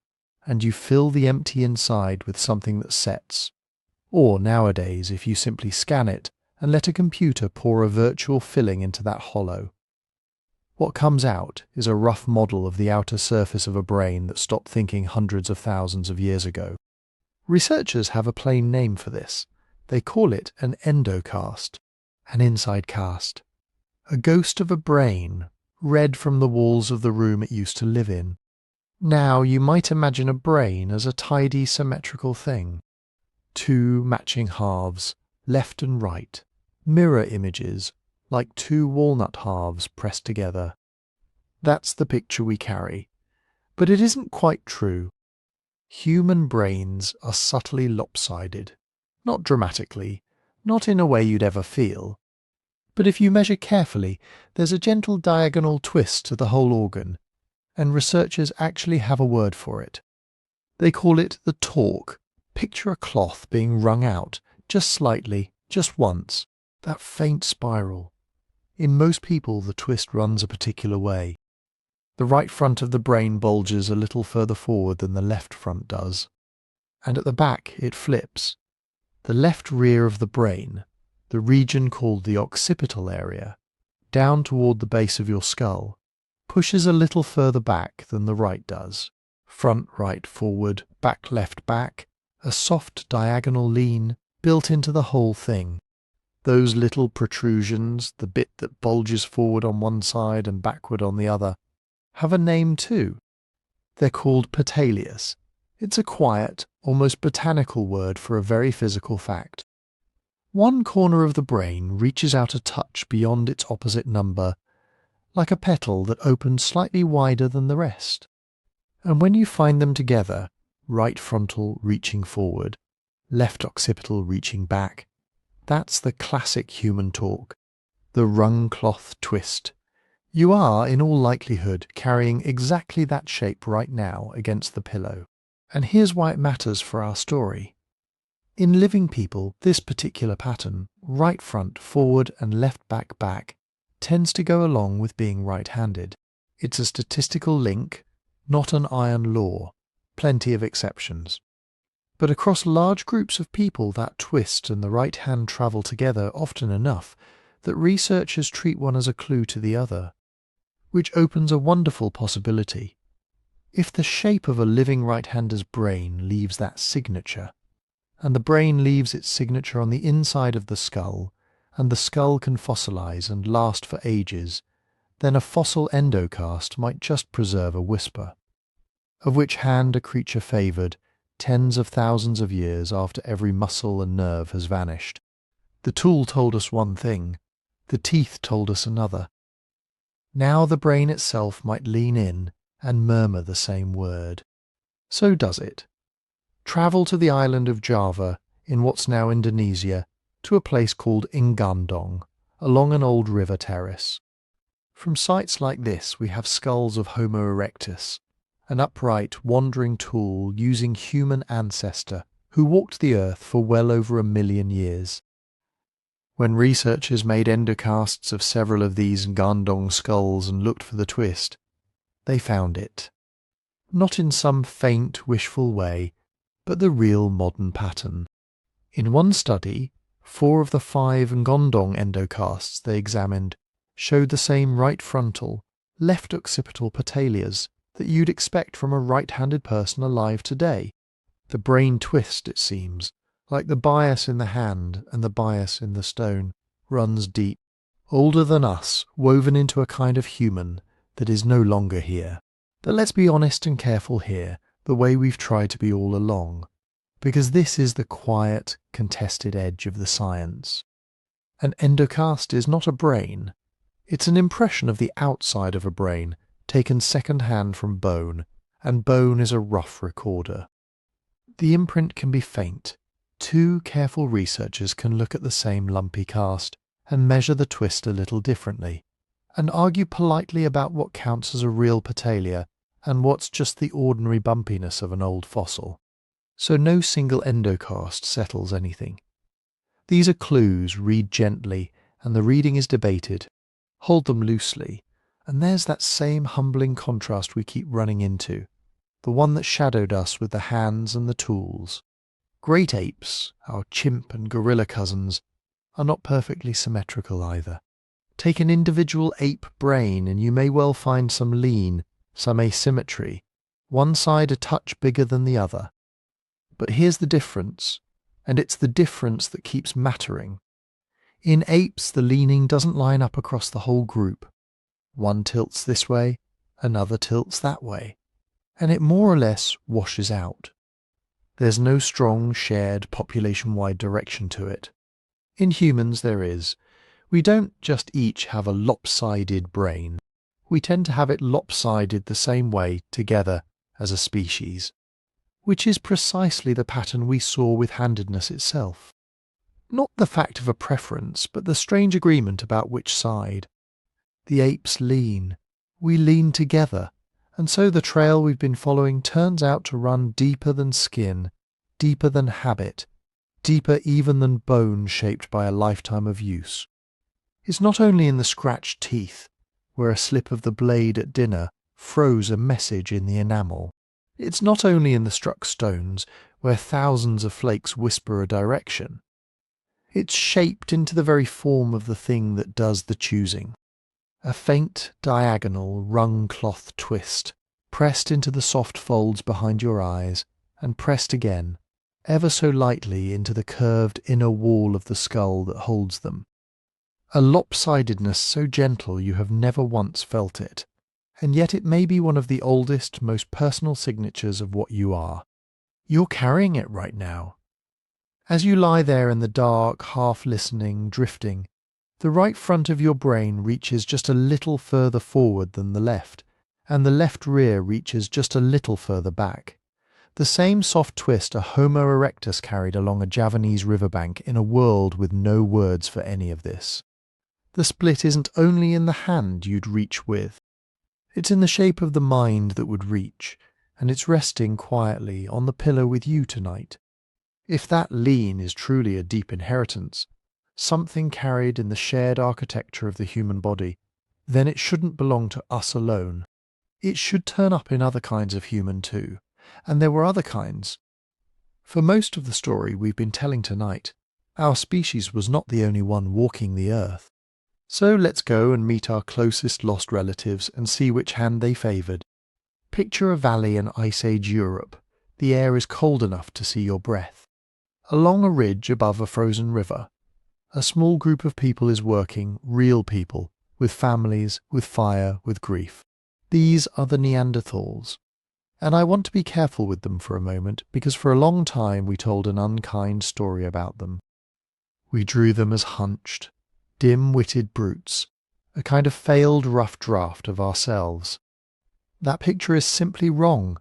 and you fill the empty inside with something that sets, or nowadays if you simply scan it and let a computer pour a virtual filling into that hollow, what comes out is a rough model of the outer surface of a brain that stopped thinking hundreds of thousands of years ago. Researchers have a plain name for this. They call it an endocast, an inside cast, a ghost of a brain read from the walls of the room it used to live in. Now you might imagine a brain as a tidy, symmetrical thing. Two matching halves, left and right, mirror images, like two walnut halves pressed together. That's the picture we carry. But it isn't quite true. Human brains are subtly lopsided. Not dramatically, not in a way you'd ever feel. But if you measure carefully, there's a gentle diagonal twist to the whole organ, and researchers actually have a word for it. They call it the torque. Picture a cloth being wrung out, just slightly, just once, that faint spiral. In most people, the twist runs a particular way. The right front of the brain bulges a little further forward than the left front does, and at the back it flips. The left rear of the brain, the region called the occipital area, down toward the base of your skull, pushes a little further back than the right does. Front right forward, back left back, a soft diagonal lean built into the whole thing. Those little protrusions, the bit that bulges forward on one side and backward on the other, have a name too. They're called patelias. It's a quiet, almost botanical word for a very physical fact. One corner of the brain reaches out a touch beyond its opposite number, like a petal that opens slightly wider than the rest. And when you find them together, right frontal reaching forward, left occipital reaching back, that's the classic human torque, the wrung cloth twist. You are, in all likelihood, carrying exactly that shape right now against the pillow. And here's why it matters for our story. In living people, this particular pattern, right front forward and left back back, tends to go along with being right-handed. It's a statistical link, not an iron law. Plenty of exceptions. But across large groups of people, that twist and the right hand travel together often enough that researchers treat one as a clue to the other, which opens a wonderful possibility. If the shape of a living right-hander's brain leaves that signature, and the brain leaves its signature on the inside of the skull, and the skull can fossilize and last for ages, then a fossil endocast might just preserve a whisper. Of which hand a creature favoured, tens of thousands of years after every muscle and nerve has vanished. The tool told us one thing, the teeth told us another. Now the brain itself might lean in and murmur the same word. So does it. Travel to the island of Java, in what's now Indonesia, to a place called Ingandong, along an old river terrace. From sites like this we have skulls of Homo erectus, an upright, wandering tool using human ancestor who walked the earth for well over 1 million years. When researchers made endocasts of several of these Ngandong skulls and looked for the twist, they found it. Not in some faint, wishful way, but the real modern pattern. In one study, 4 of the 5 Ngandong endocasts they examined showed the same right frontal, left occipital patelias that you'd expect from a right-handed person alive today. The brain twist, it seems, like the bias in the hand and the bias in the stone, runs deep, older than us, woven into a kind of human that is no longer here. But let's be honest and careful here, the way we've tried to be all along, because this is the quiet, contested edge of the science. An endocast is not a brain. It's an impression of the outside of a brain, taken second-hand from bone, and bone is a rough recorder. The imprint can be faint. 2 careful researchers can look at the same lumpy cast and measure the twist a little differently, and argue politely about what counts as a real patelia and what's just the ordinary bumpiness of an old fossil. So no single endocast settles anything. These are clues, read gently, and the reading is debated. Hold them loosely, and there's that same humbling contrast we keep running into, the one that shadowed us with the hands and the tools. Great apes, our chimp and gorilla cousins, are not perfectly symmetrical either. Take an individual ape brain and you may well find some lean, some asymmetry, one side a touch bigger than the other. But here's the difference, and it's the difference that keeps mattering. In apes, the leaning doesn't line up across the whole group. One tilts this way, another tilts that way, and it more or less washes out. There's no strong, shared, population-wide direction to it. In humans there is, We don't just each have a lopsided brain. We tend to have it lopsided the same way together as a species, which is precisely the pattern we saw with handedness itself. Not the fact of a preference, but the strange agreement about which side. The apes lean. We lean together, and so the trail we've been following turns out to run deeper than skin, deeper than habit, deeper even than bone shaped by a lifetime of use. It's not only in the scratched teeth, where a slip of the blade at dinner froze a message in the enamel. It's not only in the struck stones, where thousands of flakes whisper a direction. It's shaped into the very form of the thing that does the choosing. A faint, diagonal, wrung cloth twist, pressed into the soft folds behind your eyes, and pressed again, ever so lightly into the curved inner wall of the skull that holds them. A lopsidedness so gentle you have never once felt it, and yet it may be one of the oldest, most personal signatures of what you are. You're carrying it right now. As you lie there in the dark, half-listening, drifting, the right front of your brain reaches just a little further forward than the left, and the left rear reaches just a little further back. The same soft twist a Homo erectus carried along a Javanese riverbank in a world with no words for any of this. The split isn't only in the hand you'd reach with. It's in the shape of the mind that would reach, and it's resting quietly on the pillow with you tonight. If that lean is truly a deep inheritance, something carried in the shared architecture of the human body, then it shouldn't belong to us alone. It should turn up in other kinds of human too, and there were other kinds. For most of the story we've been telling tonight, our species was not the only one walking the earth. So let's go and meet our closest lost relatives and see which hand they favoured. Picture a valley in Ice Age Europe. The air is cold enough to see your breath. Along a ridge above a frozen river, a small group of people is working, real people, with families, with fire, with grief. These are the Neanderthals. And I want to be careful with them for a moment, because for a long time we told an unkind story about them. We drew them as hunched, dim-witted brutes, a kind of failed rough draft of ourselves. That picture is simply wrong.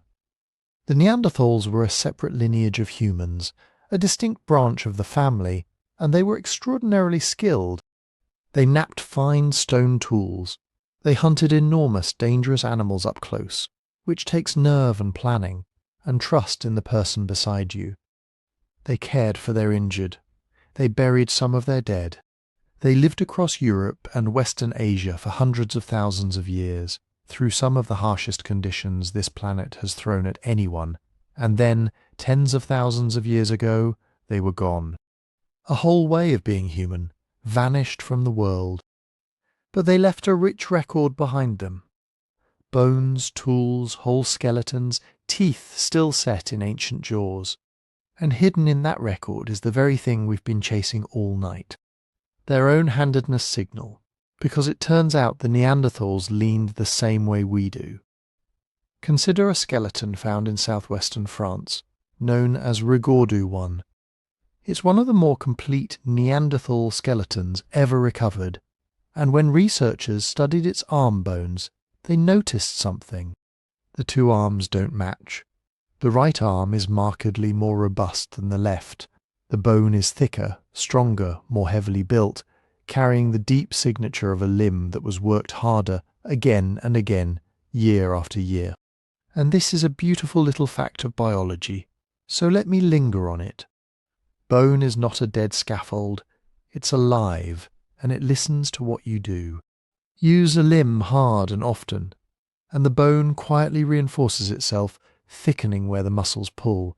The Neanderthals were a separate lineage of humans, a distinct branch of the family, and they were extraordinarily skilled. They knapped fine stone tools. They hunted enormous, dangerous animals up close, which takes nerve and planning, and trust in the person beside you. They cared for their injured. They buried some of their dead. They lived across Europe and Western Asia for hundreds of thousands of years, through some of the harshest conditions this planet has thrown at anyone, and then, tens of thousands of years ago, they were gone. A whole way of being human, vanished from the world. But they left a rich record behind them. Bones, tools, whole skeletons, teeth still set in ancient jaws. And hidden in that record is the very thing we've been chasing all night. Their own handedness signal, because it turns out the Neanderthals leaned the same way we do. Consider a skeleton found in southwestern France, known as Oldowan. It's one of the more complete Neanderthal skeletons ever recovered, and when researchers studied its arm bones, they noticed something. The two arms don't match. The right arm is markedly more robust than the left. The bone is thicker, stronger, more heavily built, carrying the deep signature of a limb that was worked harder again and again, year after year. And this is a beautiful little fact of biology, so let me linger on it. Bone is not a dead scaffold, it's alive, and it listens to what you do. Use a limb hard and often, and the bone quietly reinforces itself, thickening where the muscles pull.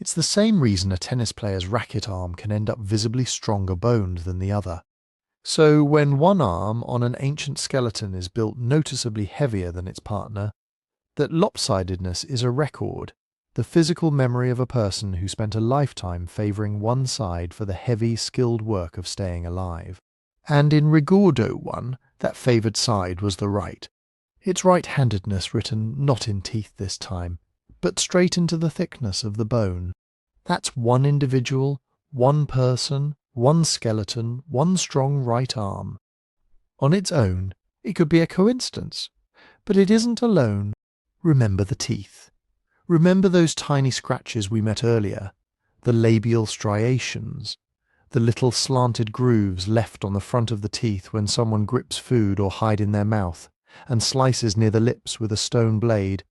It's the same reason a tennis player's racket arm can end up visibly stronger boned than the other. So when one arm on an ancient skeleton is built noticeably heavier than its partner, that lopsidedness is a record, the physical memory of a person who spent a lifetime favouring one side for the heavy, skilled work of staying alive. And in Oldowan, that favoured side was the right. Its right-handedness written not in teeth this time, but straight into the thickness of the bone. That's one individual, one person, one skeleton, one strong right arm. On its own, it could be a coincidence, but it isn't alone. Remember the teeth. Remember those tiny scratches we met earlier, the labial striations, the little slanted grooves left on the front of the teeth when someone grips food or hide in their mouth, and slices near the lips with a stone blade,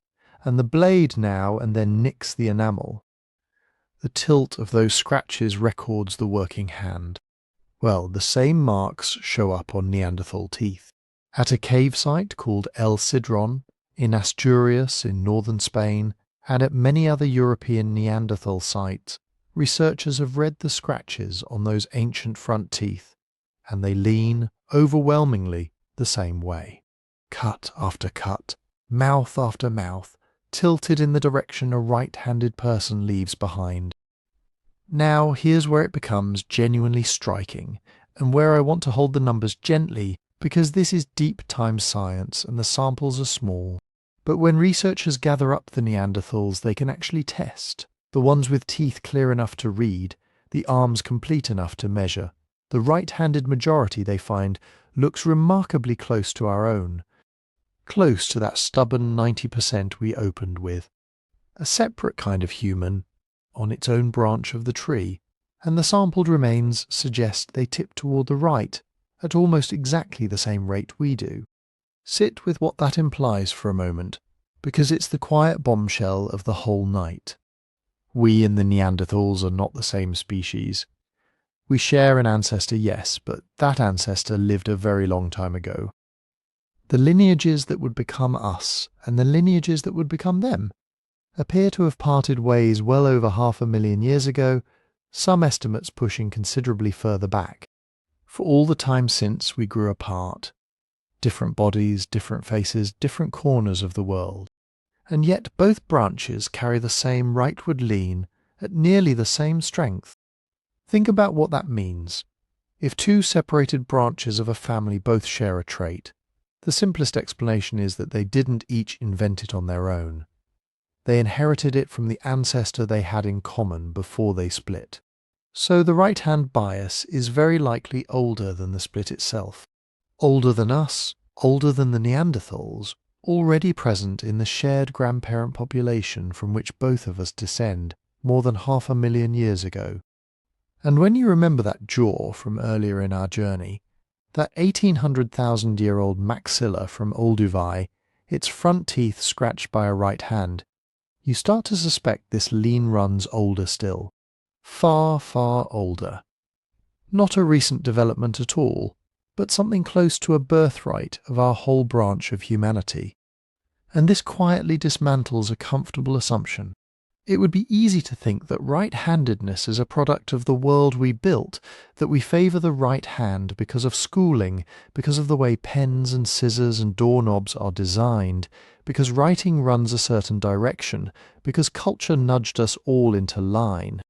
and the blade now and then nicks the enamel. The tilt of those scratches records the working hand. Well, the same marks show up on Neanderthal teeth. At a cave site called El Sidron, in Asturias in northern Spain, and at many other European Neanderthal sites, researchers have read the scratches on those ancient front teeth, and they lean, overwhelmingly, the same way. Cut after cut, mouth after mouth, tilted in the direction a right-handed person leaves behind. Now here's where it becomes genuinely striking, and where I want to hold the numbers gently, because this is deep time science and the samples are small. But when researchers gather up the Neanderthals they can actually test, the ones with teeth clear enough to read, the arms complete enough to measure, the right-handed majority they find looks remarkably close to our own, close to that stubborn 90% we opened with. A separate kind of human, on its own branch of the tree, and the sampled remains suggest they tip toward the right at almost exactly the same rate we do. Sit with what that implies for a moment, because it's the quiet bombshell of the whole night. We and the Neanderthals are not the same species. We share an ancestor, yes, but that ancestor lived a very long time ago. The lineages that would become us, and the lineages that would become them, appear to have parted ways well over 500,000 years ago, some estimates pushing considerably further back. For all the time since we grew apart, different bodies, different faces, different corners of the world, and yet both branches carry the same rightward lean at nearly the same strength. Think about what that means. If two separated branches of a family both share a trait, the simplest explanation is that they didn't each invent it on their own. They inherited it from the ancestor they had in common before they split. So the right-hand bias is very likely older than the split itself. Older than us, older than the Neanderthals, already present in the shared grandparent population from which both of us descend more than 500,000 years ago. And when you remember that jaw from earlier in our journey, that 1800,000-year-old maxilla from Oldowan, its front teeth scratched by a right hand, you start to suspect this lean run's older still. Far, far older. Not a recent development at all, but something close to a birthright of our whole branch of humanity. And this quietly dismantles a comfortable assumption. It would be easy to think that right-handedness is a product of the world we built, that we favour the right hand because of schooling, because of the way pens and scissors and doorknobs are designed, because writing runs a certain direction, because culture nudged us all into line.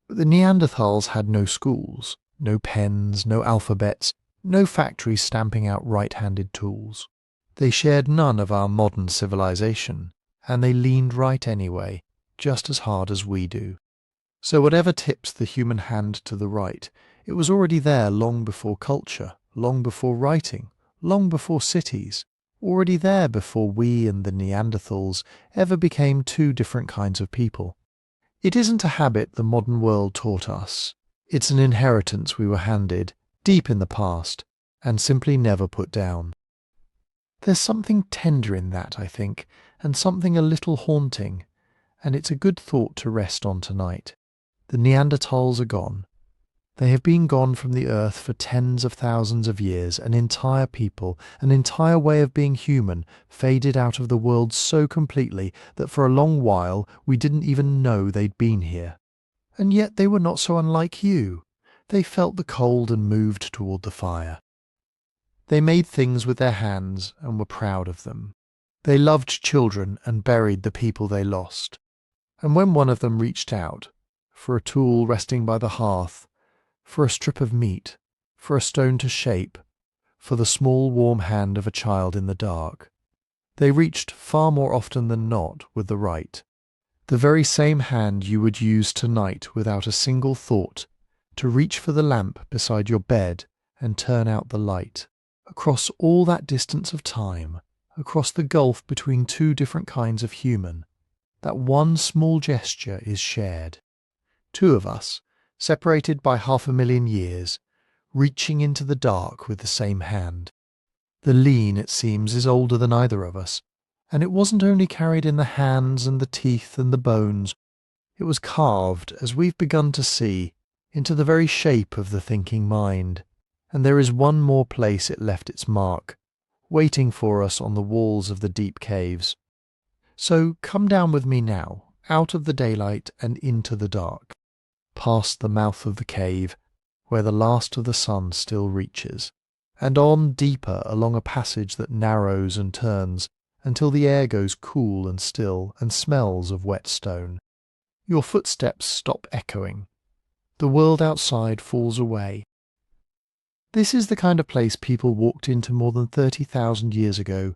But the Neanderthals had no schools, no pens, no alphabets, no factories stamping out right-handed tools. They shared none of our modern civilization, and they leaned right anyway, just as hard as we do. So whatever tips the human hand to the right, it was already there long before culture, long before writing, long before cities, already there before we and the Neanderthals ever became two different kinds of people. It isn't a habit the modern world taught us. It's an inheritance we were handed, deep in the past, and simply never put down. There's something tender in that, I think, and something a little haunting, and it's a good thought to rest on tonight. The Neanderthals are gone. They have been gone from the earth for tens of thousands of years, an entire people, an entire way of being human, faded out of the world so completely that for a long while we didn't even know they'd been here. And yet they were not so unlike you. They felt the cold and moved toward the fire. They made things with their hands and were proud of them. They loved children and buried the people they lost. And when one of them reached out, for a tool resting by the hearth, for a strip of meat, for a stone to shape, for the small warm hand of a child in the dark, they reached far more often than not with the right, the very same hand you would use tonight without a single thought, to reach for the lamp beside your bed and turn out the light. Across all that distance of time, across the gulf between two different kinds of human, that one small gesture is shared. Two of us, separated by 500,000 years, reaching into the dark with the same hand. The lean, it seems, is older than either of us, and it wasn't only carried in the hands and the teeth and the bones, it was carved, as we've begun to see, into the very shape of the thinking mind, and there is one more place it left its mark, waiting for us on the walls of the deep caves. So come down with me now, out of the daylight and into the dark, past the mouth of the cave, where the last of the sun still reaches, and on deeper along a passage that narrows and turns until the air goes cool and still and smells of wet stone. Your footsteps stop echoing. The world outside falls away. This is the kind of place people walked into more than 30,000 years ago,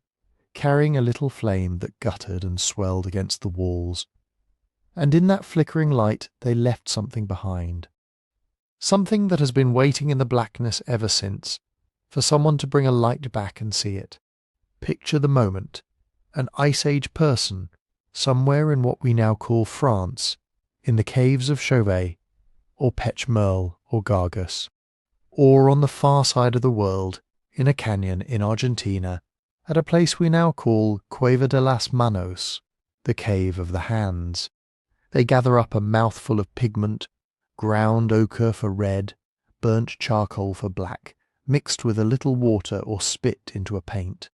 carrying a little flame that guttered and swelled against the walls. And in that flickering light they left something behind. Something that has been waiting in the blackness ever since, for someone to bring a light back and see it. Picture the moment. An Ice Age person, somewhere in what we now call France, in the caves of Chauvet, or Pechmerle or Gargus, or on the far side of the world, in a canyon in Argentina, at a place we now call Cueva de las Manos, the Cave of the Hands. They gather up a mouthful of pigment, ground ochre for red, burnt charcoal for black, mixed with a little water or spit into a paint.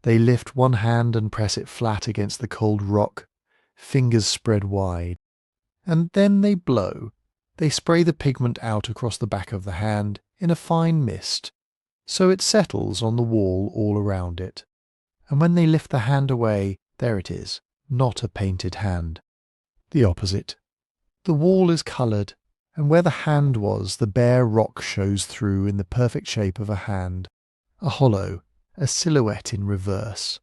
They lift one hand and press it flat against the cold rock, fingers spread wide. And then they blow. They spray the pigment out across the back of the hand in a fine mist, so it settles on the wall all around it. And when they lift the hand away, there it is, not a painted hand. The opposite. The wall is coloured, and where the hand was, the bare rock shows through in the perfect shape of a hand, a hollow, a silhouette in reverse.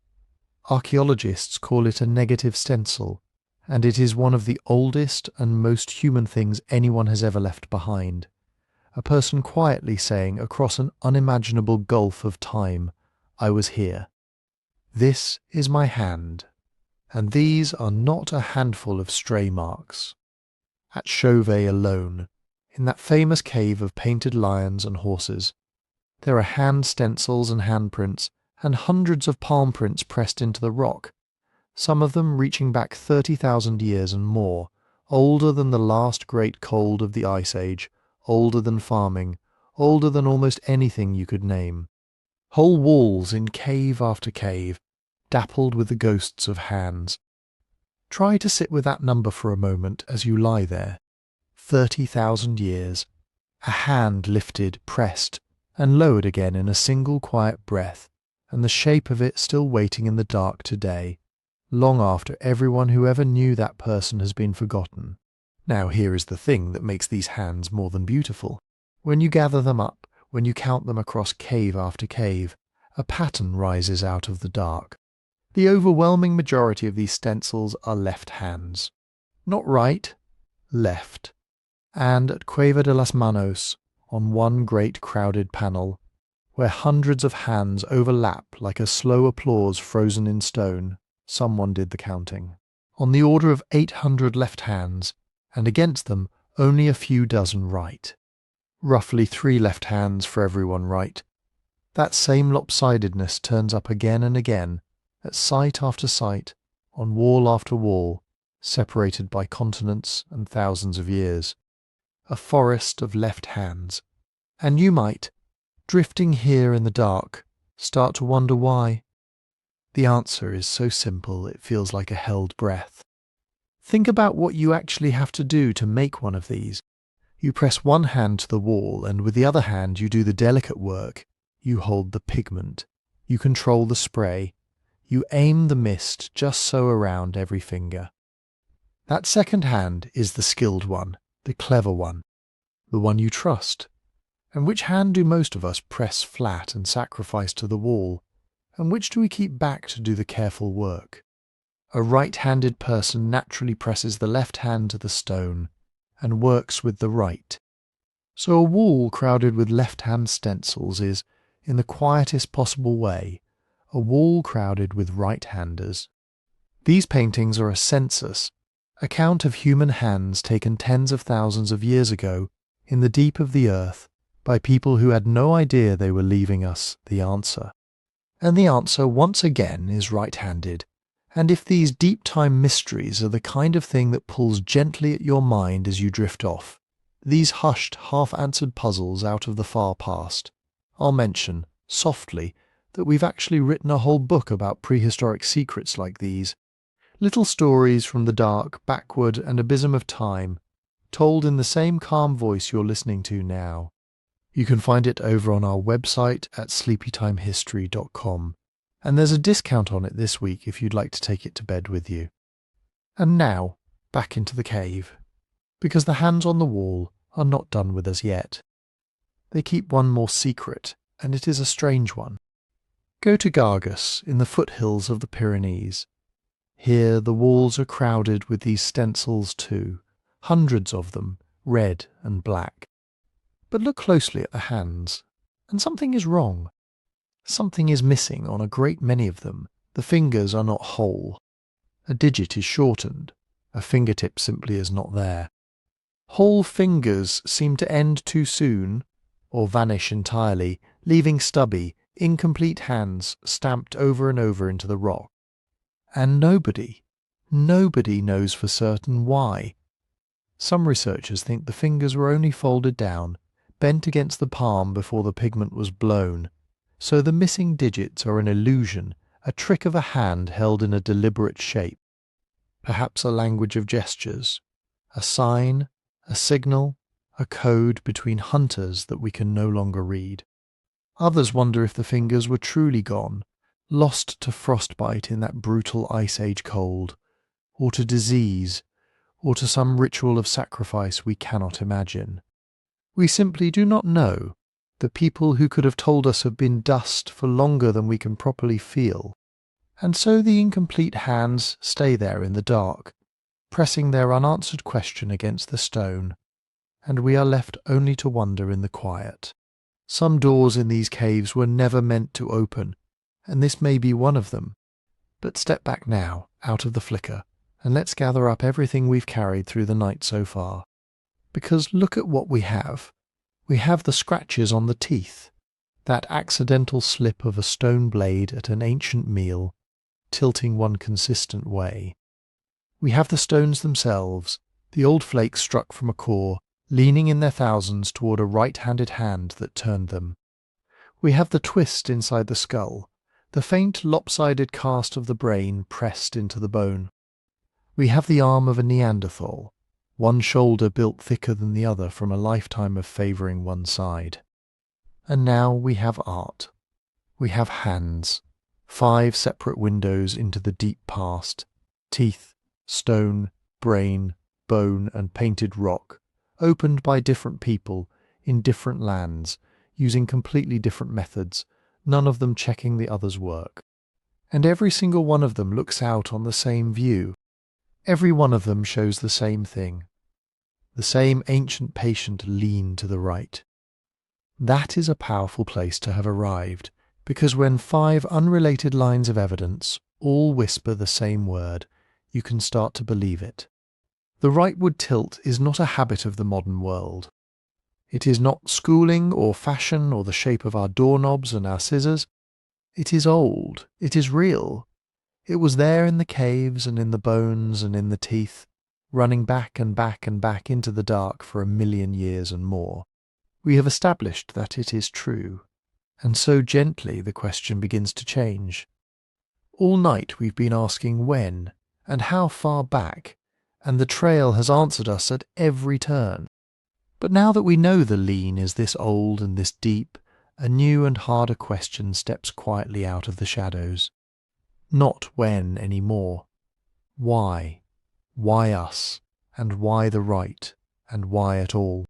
Archaeologists call it a negative stencil, and it is one of the oldest and most human things anyone has ever left behind. A person quietly saying across an unimaginable gulf of time, I was here. This is my hand, and these are not a handful of stray marks. At Chauvet alone, in that famous cave of painted lions and horses, there are hand stencils and handprints and hundreds of palm prints pressed into the rock, some of them reaching back 30,000 years and more, older than the last great cold of the Ice Age, older than farming, older than almost anything you could name. Whole walls in cave after cave, dappled with the ghosts of hands. Try to sit with that number for a moment as you lie there. 30,000 years. A hand lifted, pressed, and lowered again in a single quiet breath, and the shape of it still waiting in the dark today, long after everyone who ever knew that person has been forgotten. Now here is the thing that makes these hands more than beautiful. When you gather them up, when you count them across cave after cave, a pattern rises out of the dark. The overwhelming majority of these stencils are left hands. Not right, left. And at Cueva de las Manos, on one great crowded panel, where hundreds of hands overlap like a slow applause frozen in stone, someone did the counting. On the order of 800 left hands, and against them only a few dozen right. Roughly 3 left hands for everyone right. That same lopsidedness turns up again and again, at site after site, on wall after wall, separated by continents and thousands of years. A forest of left hands. And you might, drifting here in the dark, start to wonder why. The answer is so simple it feels like a held breath. Think about what you actually have to do to make one of these. You press one hand to the wall, and with the other hand you do the delicate work. You hold the pigment. You control the spray. You aim the mist just so around every finger. That second hand is the skilled one, the clever one, the one you trust. And which hand do most of us press flat and sacrifice to the wall, and which do we keep back to do the careful work? A right-handed person naturally presses the left hand to the stone and works with the right. So a wall crowded with left-hand stencils is, in the quietest possible way, a wall crowded with right-handers. These paintings are a census, a count of human hands taken tens of thousands of years ago in the deep of the earth by people who had no idea they were leaving us the answer. And the answer once again is right-handed. And if these deep-time mysteries are the kind of thing that pulls gently at your mind as you drift off, these hushed, half-answered puzzles out of the far past, I'll mention, softly, that we've actually written a whole book about prehistoric secrets like these. Little stories from the dark, backward, and abysm of time, told in the same calm voice you're listening to now. You can find it over on our website at sleepytimehistory.com, and there's a discount on it this week if you'd like to take it to bed with you. And now, back into the cave, because the hands on the wall are not done with us yet. They keep one more secret, and it is a strange one. Go to Gargus in the foothills of the Pyrenees. Here the walls are crowded with these stencils too, hundreds of them, red and black. But look closely at the hands, and something is wrong. Something is missing on a great many of them. The fingers are not whole. A digit is shortened. A fingertip simply is not there. Whole fingers seem to end too soon, or vanish entirely, leaving stubby, incomplete hands stamped over and over into the rock. And nobody knows for certain why. Some researchers think the fingers were only folded down, bent against the palm before the pigment was blown, so the missing digits are an illusion, a trick of a hand held in a deliberate shape. Perhaps a language of gestures, a sign, a signal, a code between hunters that we can no longer read. Others wonder if the fingers were truly gone, lost to frostbite in that brutal ice age cold, or to disease, or to some ritual of sacrifice we cannot imagine. We simply do not know. The people who could have told us have been dust for longer than we can properly feel. And so the incomplete hands stay there in the dark, pressing their unanswered question against the stone, and we are left only to wonder in the quiet. Some doors in these caves were never meant to open, and this may be one of them. But step back now, out of the flicker, and let's gather up everything we've carried through the night so far. Because look at what we have. We have the scratches on the teeth, that accidental slip of a stone blade at an ancient meal, tilting one consistent way. We have the stones themselves, the old flakes struck from a core, leaning in their thousands toward a right-handed hand that turned them. We have the twist inside the skull, the faint lopsided cast of the brain pressed into the bone. We have the arm of a Neanderthal, one shoulder built thicker than the other from a lifetime of favouring one side. And now we have art. We have hands, 5 separate windows into the deep past, teeth, stone, brain, bone and painted rock, opened by different people, in different lands, using completely different methods, none of them checking the other's work. And every single one of them looks out on the same view. Every one of them shows the same thing. The same ancient patient lean to the right. That is a powerful place to have arrived, because when 5 unrelated lines of evidence all whisper the same word, you can start to believe it. The rightward tilt is not a habit of the modern world. It is not schooling or fashion or the shape of our doorknobs and our scissors. It is old. It is real. It was there in the caves and in the bones and in the teeth, running back and back and back into the dark for 1,000,000 years and more. We have established that it is true, and so gently the question begins to change. All night we've been asking when and how far back, and the trail has answered us at every turn. But now that we know the lean is this old and this deep, a new and harder question steps quietly out of the shadows. Not when any more. Why? Why us? And why the right? And why at all?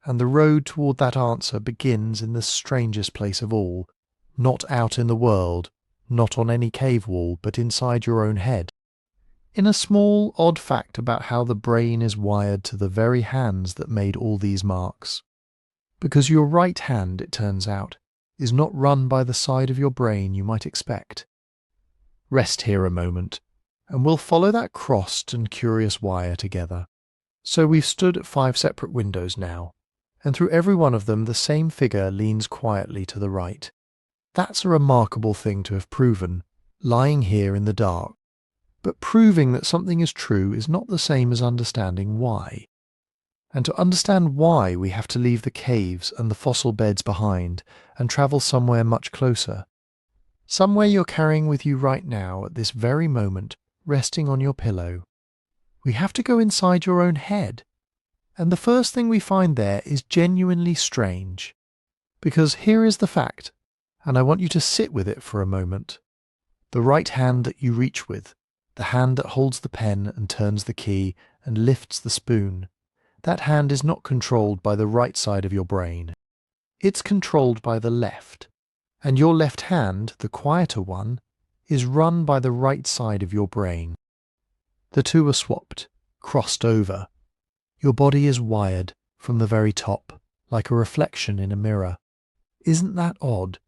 And the road toward that answer begins in the strangest place of all, not out in the world, not on any cave wall, but inside your own head. In a small, odd fact about how the brain is wired to the very hands that made all these marks. Because your right hand, it turns out, is not run by the side of your brain you might expect. Rest here a moment, and we'll follow that crossed and curious wire together. So we've stood at 5 separate windows now, and through every one of them the same figure leans quietly to the right. That's a remarkable thing to have proven, lying here in the dark. But proving that something is true is not the same as understanding why. And to understand why, we have to leave the caves and the fossil beds behind and travel somewhere much closer. Somewhere you're carrying with you right now at this very moment, resting on your pillow. We have to go inside your own head. And the first thing we find there is genuinely strange. Because here is the fact, and I want you to sit with it for a moment. The right hand that you reach with, the hand that holds the pen and turns the key and lifts the spoon, that hand is not controlled by the right side of your brain. It's controlled by the left. And your left hand, the quieter one, is run by the right side of your brain. The two are swapped, crossed over. Your body is wired from the very top, like a reflection in a mirror. Isn't that odd?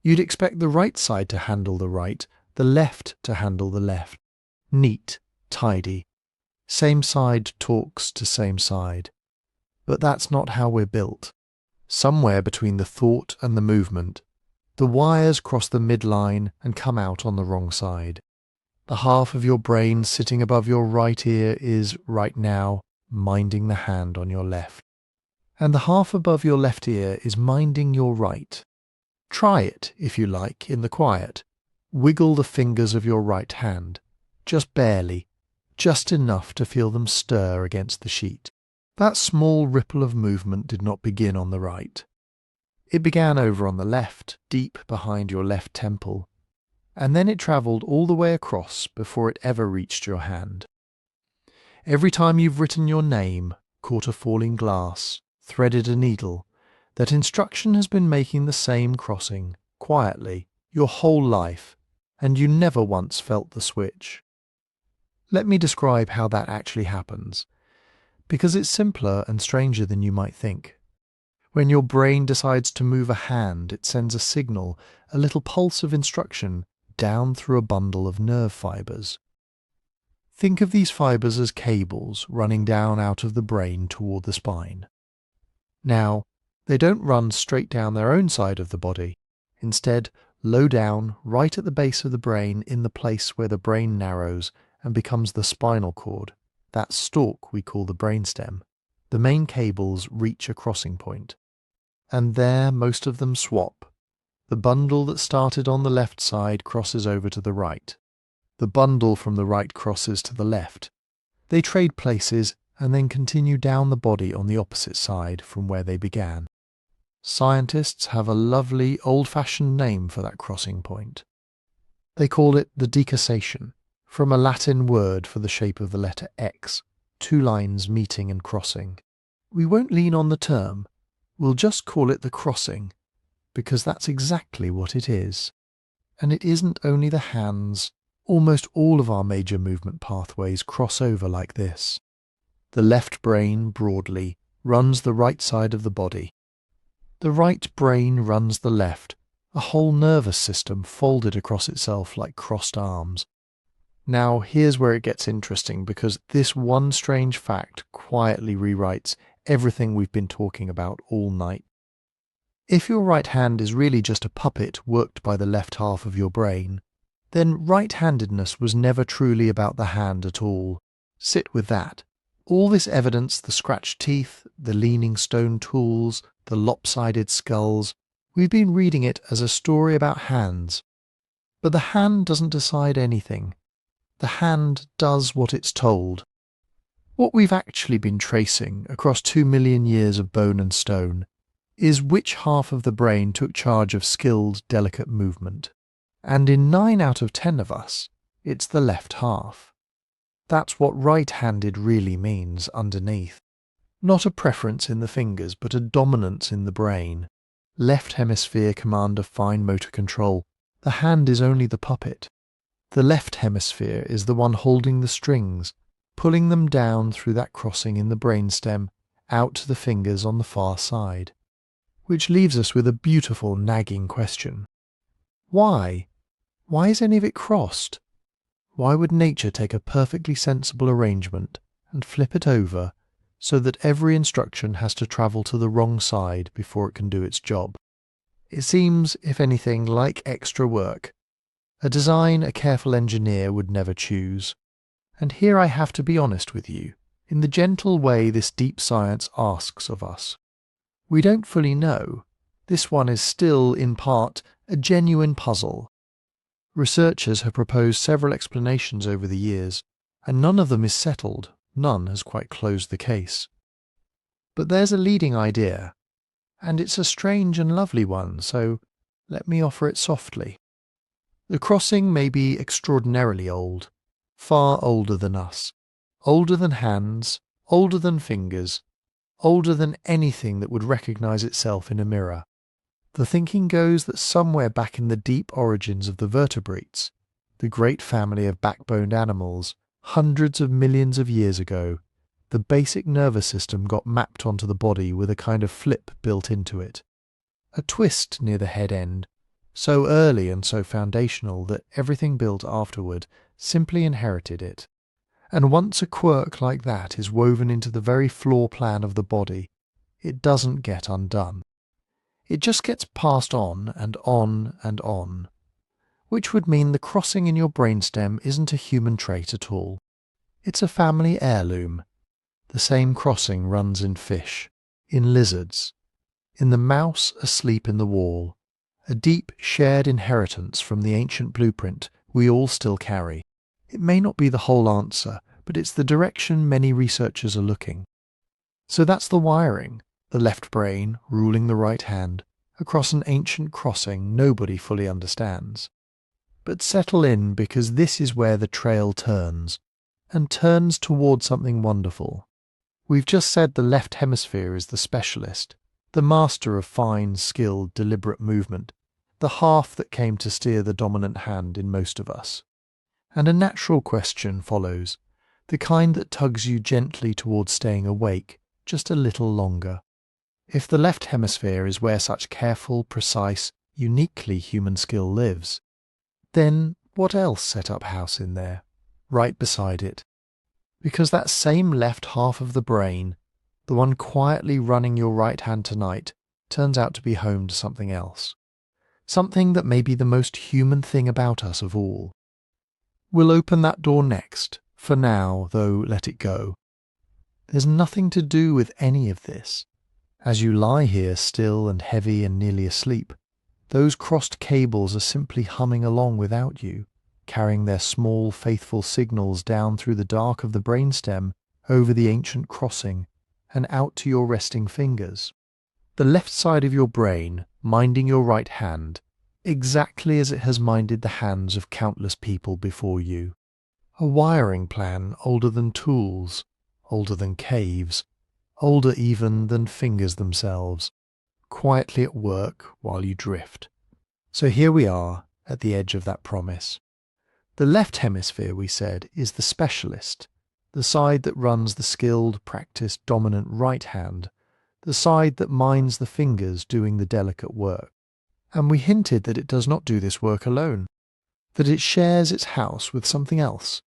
You'd expect the right side to handle the right, the left to handle the left. Neat, tidy. Same side talks to same side. But that's not how we're built. Somewhere between the thought and the movement, the wires cross the midline and come out on the wrong side. The half of your brain sitting above your right ear is, right now, minding the hand on your left. And the half above your left ear is minding your right. Try it, if you like, in the quiet. Wiggle the fingers of your right hand, just barely, just enough to feel them stir against the sheet. That small ripple of movement did not begin on the right. It began over on the left, deep behind your left temple, and then it travelled all the way across before it ever reached your hand. Every time you've written your name, caught a falling glass, threaded a needle, that instruction has been making the same crossing, quietly, your whole life, and you never once felt the switch. Let me describe how that actually happens, because it's simpler and stranger than you might think. When your brain decides to move a hand, it sends a signal, a little pulse of instruction, down through a bundle of nerve fibres. Think of these fibres as cables running down out of the brain toward the spine. Now, they don't run straight down their own side of the body. Instead, low down, right at the base of the brain, in the place where the brain narrows and becomes the spinal cord, that stalk we call the brainstem, the main cables reach a crossing point. And there most of them swap. The bundle that started on the left side crosses over to the right. The bundle from the right crosses to the left. They trade places and then continue down the body on the opposite side from where they began. Scientists have a lovely old-fashioned name for that crossing point. They call it the decussation, from a Latin word for the shape of the letter X, 2 lines meeting and crossing. We won't lean on the term, we'll just call it the crossing, because that's exactly what it is. And it isn't only the hands. Almost all of our major movement pathways cross over like this. The left brain, broadly, runs the right side of the body. The right brain runs the left, a whole nervous system folded across itself like crossed arms. Now here's where it gets interesting, because this one strange fact quietly rewrites everything we've been talking about all night. If your right hand is really just a puppet worked by the left half of your brain, then right-handedness was never truly about the hand at all. Sit with that. All this evidence, the scratched teeth, the leaning stone tools, the lopsided skulls, we've been reading it as a story about hands. But the hand doesn't decide anything. The hand does what it's told. What we've actually been tracing across 2 million years of bone and stone is which half of the brain took charge of skilled, delicate movement. And in 9 out of 10 of us, it's the left half. That's what right-handed really means underneath. Not a preference in the fingers, but a dominance in the brain. Left hemisphere command of fine motor control. The hand is only the puppet. The left hemisphere is the one holding the strings, pulling them down through that crossing in the brainstem, out to the fingers on the far side. Which leaves us with a beautiful nagging question. Why? Why is any of it crossed? Why would nature take a perfectly sensible arrangement and flip it over so that every instruction has to travel to the wrong side before it can do its job? It seems, if anything, like extra work, a design a careful engineer would never choose. And here I have to be honest with you, in the gentle way this deep science asks of us. We don't fully know. This one is still, in part, a genuine puzzle. Researchers have proposed several explanations over the years, and none of them is settled, none has quite closed the case. But there's a leading idea, and it's a strange and lovely one, so let me offer it softly. The crossing may be extraordinarily old, far older than us, older than hands, older than fingers, older than anything that would recognize itself in a mirror. The thinking goes that somewhere back in the deep origins of the vertebrates, the great family of backboned animals, hundreds of millions of years ago, the basic nervous system got mapped onto the body with a kind of flip built into it. A twist near the head end, so early and so foundational that everything built afterward simply inherited it. And once a quirk like that is woven into the very floor plan of the body, it doesn't get undone. It just gets passed on and on and on, which would mean the crossing in your brainstem isn't a human trait at all. It's a family heirloom. The same crossing runs in fish, in lizards, in the mouse asleep in the wall, a deep shared inheritance from the ancient blueprint we all still carry. It may not be the whole answer, but it's the direction many researchers are looking. So that's the wiring. The left brain ruling the right hand, across an ancient crossing nobody fully understands. But settle in, because this is where the trail turns, and turns toward something wonderful. We've just said the left hemisphere is the specialist, the master of fine, skilled, deliberate movement, the half that came to steer the dominant hand in most of us. And a natural question follows, the kind that tugs you gently towards staying awake just a little longer. If the left hemisphere is where such careful, precise, uniquely human skill lives, then what else set up house in there, right beside it? Because that same left half of the brain, the one quietly running your right hand tonight, turns out to be home to something else. Something that may be the most human thing about us of all. We'll open that door next. For now, though, let it go. There's nothing to do with any of this. As you lie here still and heavy and nearly asleep, those crossed cables are simply humming along without you, carrying their small, faithful signals down through the dark of the brainstem, over the ancient crossing, and out to your resting fingers. The left side of your brain minding your right hand, exactly as it has minded the hands of countless people before you. A wiring plan older than tools, older than caves, older even than fingers themselves, quietly at work while you drift. So here we are at the edge of that promise. The left hemisphere, we said, is the specialist, the side that runs the skilled, practiced, dominant right hand, the side that minds the fingers doing the delicate work. And we hinted that it does not do this work alone, that it shares its house with something else,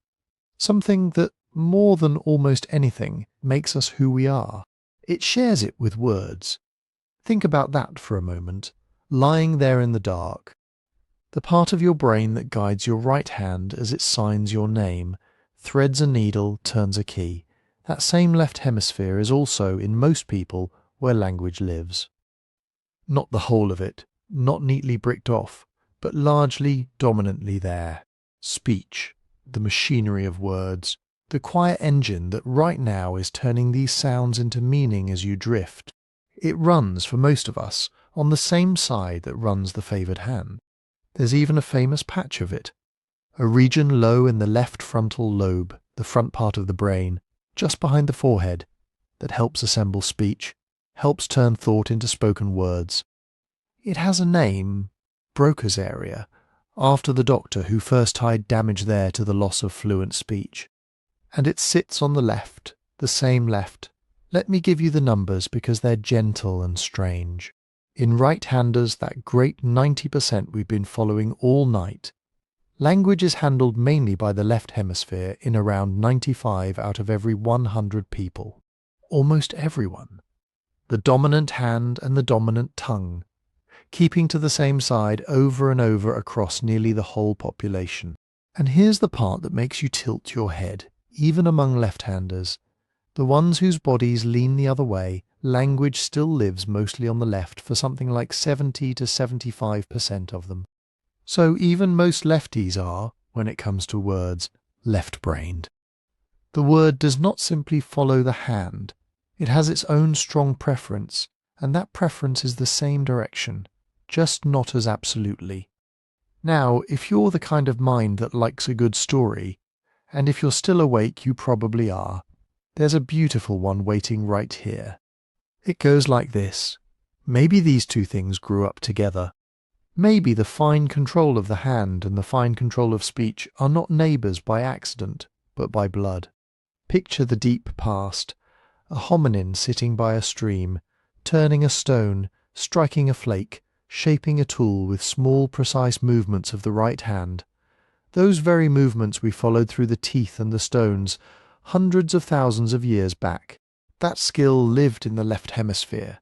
something that, more than almost anything, makes us who we are. It shares it with words. Think about that for a moment, lying there in the dark. The part of your brain that guides your right hand as it signs your name, threads a needle, turns a key. That same left hemisphere is also, in most people, where language lives. Not the whole of it, not neatly bricked off, but largely, dominantly there. Speech, the machinery of words, the quiet engine that right now is turning these sounds into meaning as you drift. It runs, for most of us, on the same side that runs the favoured hand. There's even a famous patch of it, a region low in the left frontal lobe, the front part of the brain, just behind the forehead, that helps assemble speech, helps turn thought into spoken words. It has a name, Broca's area, after the doctor who first tied damage there to the loss of fluent speech. And it sits on the left, the same left. Let me give you the numbers because they're gentle and strange. In right-handers, that great 90% we've been following all night, language is handled mainly by the left hemisphere in around 95 out of every 100 people. Almost everyone. The dominant hand and the dominant tongue, keeping to the same side over and over across nearly the whole population. And here's the part that makes you tilt your head, even among left-handers. The ones whose bodies lean the other way, language still lives mostly on the left for something like 70 to 75% of them. So even most lefties are, when it comes to words, left-brained. The word does not simply follow the hand. It has its own strong preference, and that preference is the same direction, just not as absolutely. Now, if you're the kind of mind that likes a good story, and if you're still awake, you probably are, there's a beautiful one waiting right here. It goes like this. Maybe these two things grew up together. Maybe the fine control of the hand and the fine control of speech are not neighbours by accident, but by blood. Picture the deep past, a hominin sitting by a stream, turning a stone, striking a flake, shaping a tool with small precise movements of the right hand. Those very movements we followed through the teeth and the stones hundreds of thousands of years back. That skill lived in the left hemisphere.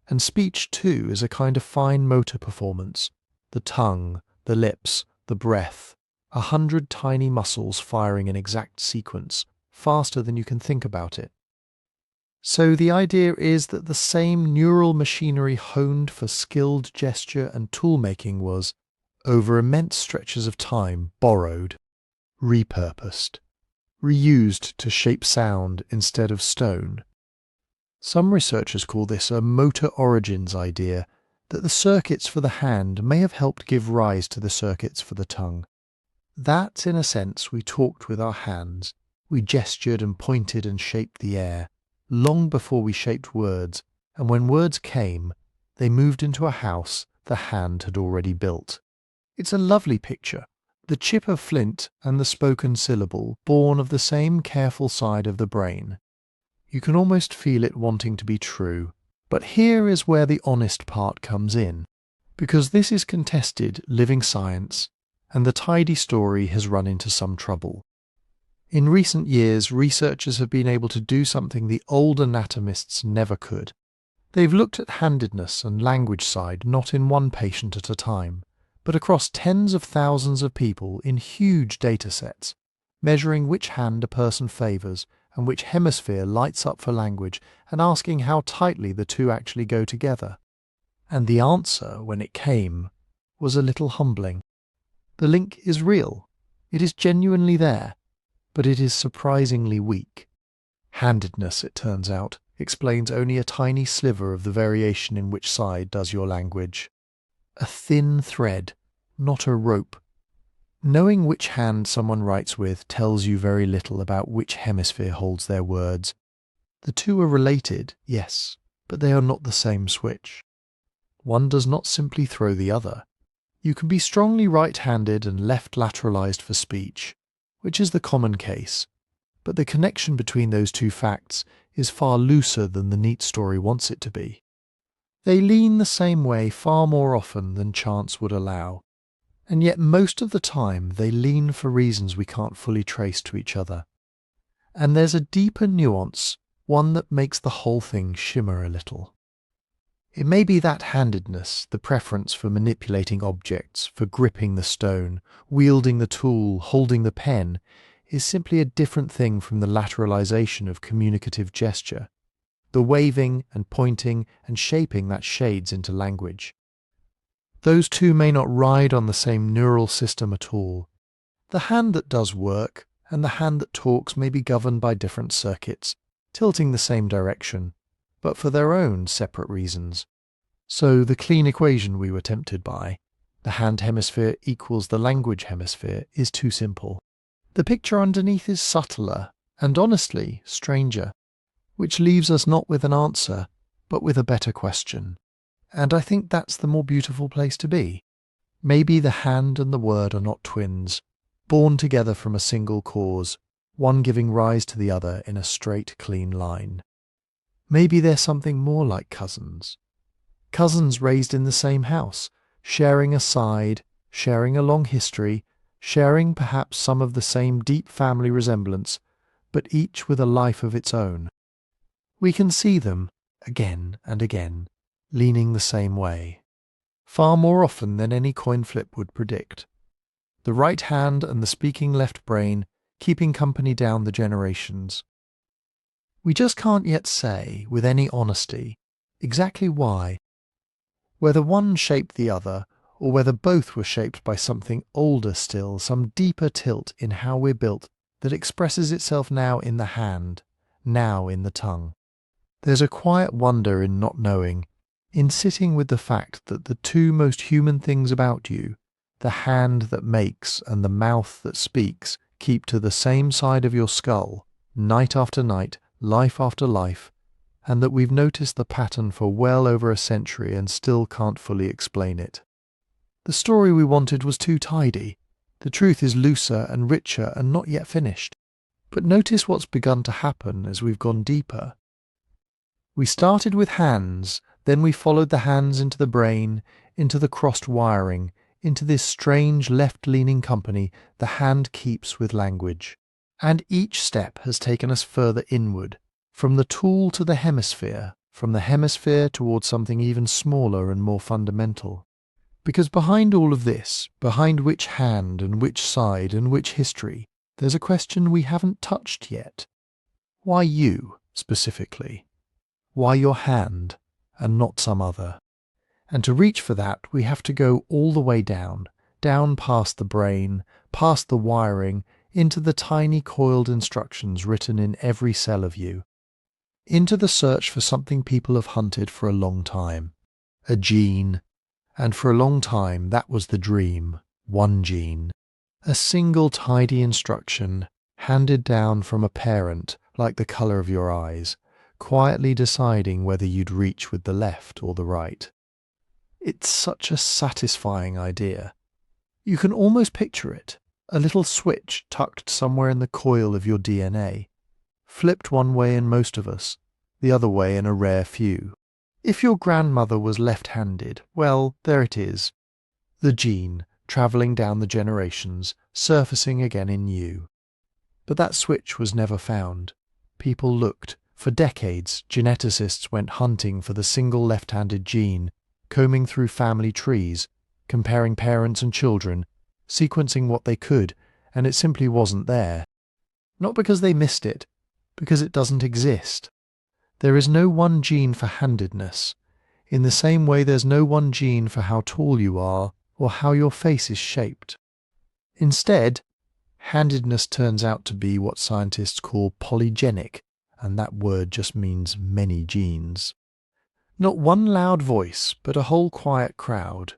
And speech too is a kind of fine motor performance. The tongue, the lips, the breath, 100 tiny muscles firing in exact sequence, faster than you can think about it. So the idea is that the same neural machinery honed for skilled gesture and tool-making was, over immense stretches of time, borrowed, repurposed, reused to shape sound instead of stone. Some researchers call this a motor origins idea, that the circuits for the hand may have helped give rise to the circuits for the tongue. That, in a sense, we talked with our hands, we gestured and pointed and shaped the air, long before we shaped words, and when words came, they moved into a house the hand had already built. It's a lovely picture, the chip of flint and the spoken syllable born of the same careful side of the brain. You can almost feel it wanting to be true. But here is where the honest part comes in, because this is contested living science, and the tidy story has run into some trouble. In recent years, researchers have been able to do something the old anatomists never could. They've looked at handedness and language side not in one patient at a time, but across tens of thousands of people in huge data sets, measuring which hand a person favours and which hemisphere lights up for language, and asking how tightly the two actually go together. And the answer, when it came, was a little humbling. The link is real. It is genuinely there, but it is surprisingly weak. Handedness, it turns out, explains only a tiny sliver of the variation in which side does your language. A thin thread, not a rope. Knowing which hand someone writes with tells you very little about which hemisphere holds their words. The two are related, yes, but they are not the same switch. One does not simply throw the other. You can be strongly right-handed and left-lateralized for speech, which is the common case, but the connection between those two facts is far looser than the neat story wants it to be. They lean the same way far more often than chance would allow. And yet most of the time they lean for reasons we can't fully trace to each other. And there's a deeper nuance, one that makes the whole thing shimmer a little. It may be that handedness, the preference for manipulating objects, for gripping the stone, wielding the tool, holding the pen, is simply a different thing from the lateralization of communicative gesture, the waving and pointing and shaping that shades into language. Those two may not ride on the same neural system at all. The hand that does work and the hand that talks may be governed by different circuits, tilting the same direction, but for their own separate reasons. So the clean equation we were tempted by, the hand hemisphere equals the language hemisphere, is too simple. The picture underneath is subtler and honestly stranger, which leaves us not with an answer, but with a better question. And I think that's the more beautiful place to be. Maybe the hand and the word are not twins, born together from a single cause, one giving rise to the other in a straight, clean line. Maybe they're something more like cousins. Cousins raised in the same house, sharing a side, sharing a long history, sharing perhaps some of the same deep family resemblance, but each with a life of its own. We can see them, again and again, leaning the same way, far more often than any coin flip would predict. The right hand and the speaking left brain keeping company down the generations. We just can't yet say, with any honesty, exactly why, whether one shaped the other, or whether both were shaped by something older still, some deeper tilt in how we're built that expresses itself now in the hand, now in the tongue. There's a quiet wonder in not knowing, in sitting with the fact that the two most human things about you, the hand that makes and the mouth that speaks, keep to the same side of your skull, night after night, life after life, and that we've noticed the pattern for well over a century and still can't fully explain it. The story we wanted was too tidy. The truth is looser and richer and not yet finished. But notice what's begun to happen as we've gone deeper. We started with hands, then we followed the hands into the brain, into the crossed wiring, into this strange left-leaning company the hand keeps with language. And each step has taken us further inward, from the tool to the hemisphere, from the hemisphere towards something even smaller and more fundamental. Because behind all of this, behind which hand and which side and which history, there's a question we haven't touched yet. Why you, specifically? Why your hand, and not some other? And to reach for that, we have to go all the way down, down past the brain, past the wiring, into the tiny coiled instructions written in every cell of you, into the search for something people have hunted for a long time, a gene, and for a long time that was the dream, one gene, a single tidy instruction handed down from a parent like the colour of your eyes, quietly deciding whether you'd reach with the left or the right. It's such a satisfying idea. You can almost picture it, a little switch tucked somewhere in the coil of your DNA, flipped one way in most of us, the other way in a rare few. If your grandmother was left-handed, well, there it is. The gene, travelling down the generations, surfacing again in you. But that switch was never found. People looked. For decades, geneticists went hunting for the single left-handed gene, combing through family trees, comparing parents and children, sequencing what they could, and it simply wasn't there. Not because they missed it, because it doesn't exist. There is no one gene for handedness, in the same way there's no one gene for how tall you are or how your face is shaped. Instead, handedness turns out to be what scientists call polygenic, and that word just means many genes. Not one loud voice, but a whole quiet crowd.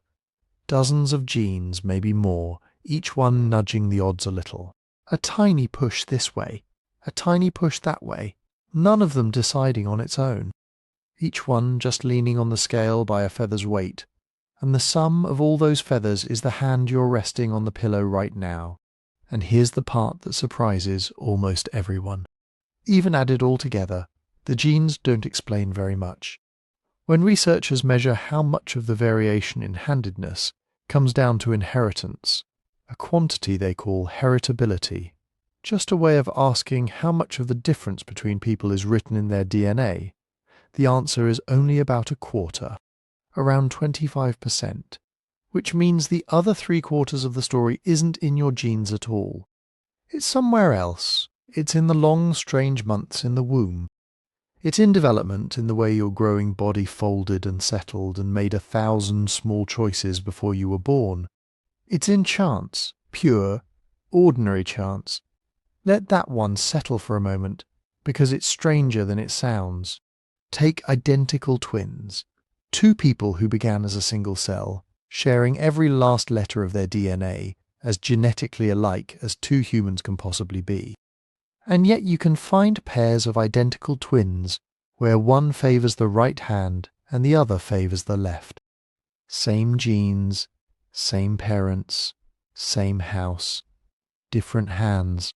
Dozens of genes, maybe more, each one nudging the odds a little. A tiny push this way, a tiny push that way, none of them deciding on its own. Each one just leaning on the scale by a feather's weight, and the sum of all those feathers is the hand you're resting on the pillow right now. And here's the part that surprises almost everyone. Even added all together, the genes don't explain very much. When researchers measure how much of the variation in handedness comes down to inheritance, a quantity they call heritability, just a way of asking how much of the difference between people is written in their DNA, the answer is only about a quarter, around 25%, which means the other 3/4 of the story isn't in your genes at all. It's somewhere else. It's in the long, strange months in the womb. It's in development, in the way your growing body folded and settled and made 1,000 small choices before you were born. It's in chance, pure, ordinary chance. Let that one settle for a moment, because it's stranger than it sounds. Take identical twins, two people who began as a single cell, sharing every last letter of their DNA, as genetically alike as two humans can possibly be. And yet you can find pairs of identical twins where one favours the right hand and the other favours the left. Same genes, same parents, same house, different hands.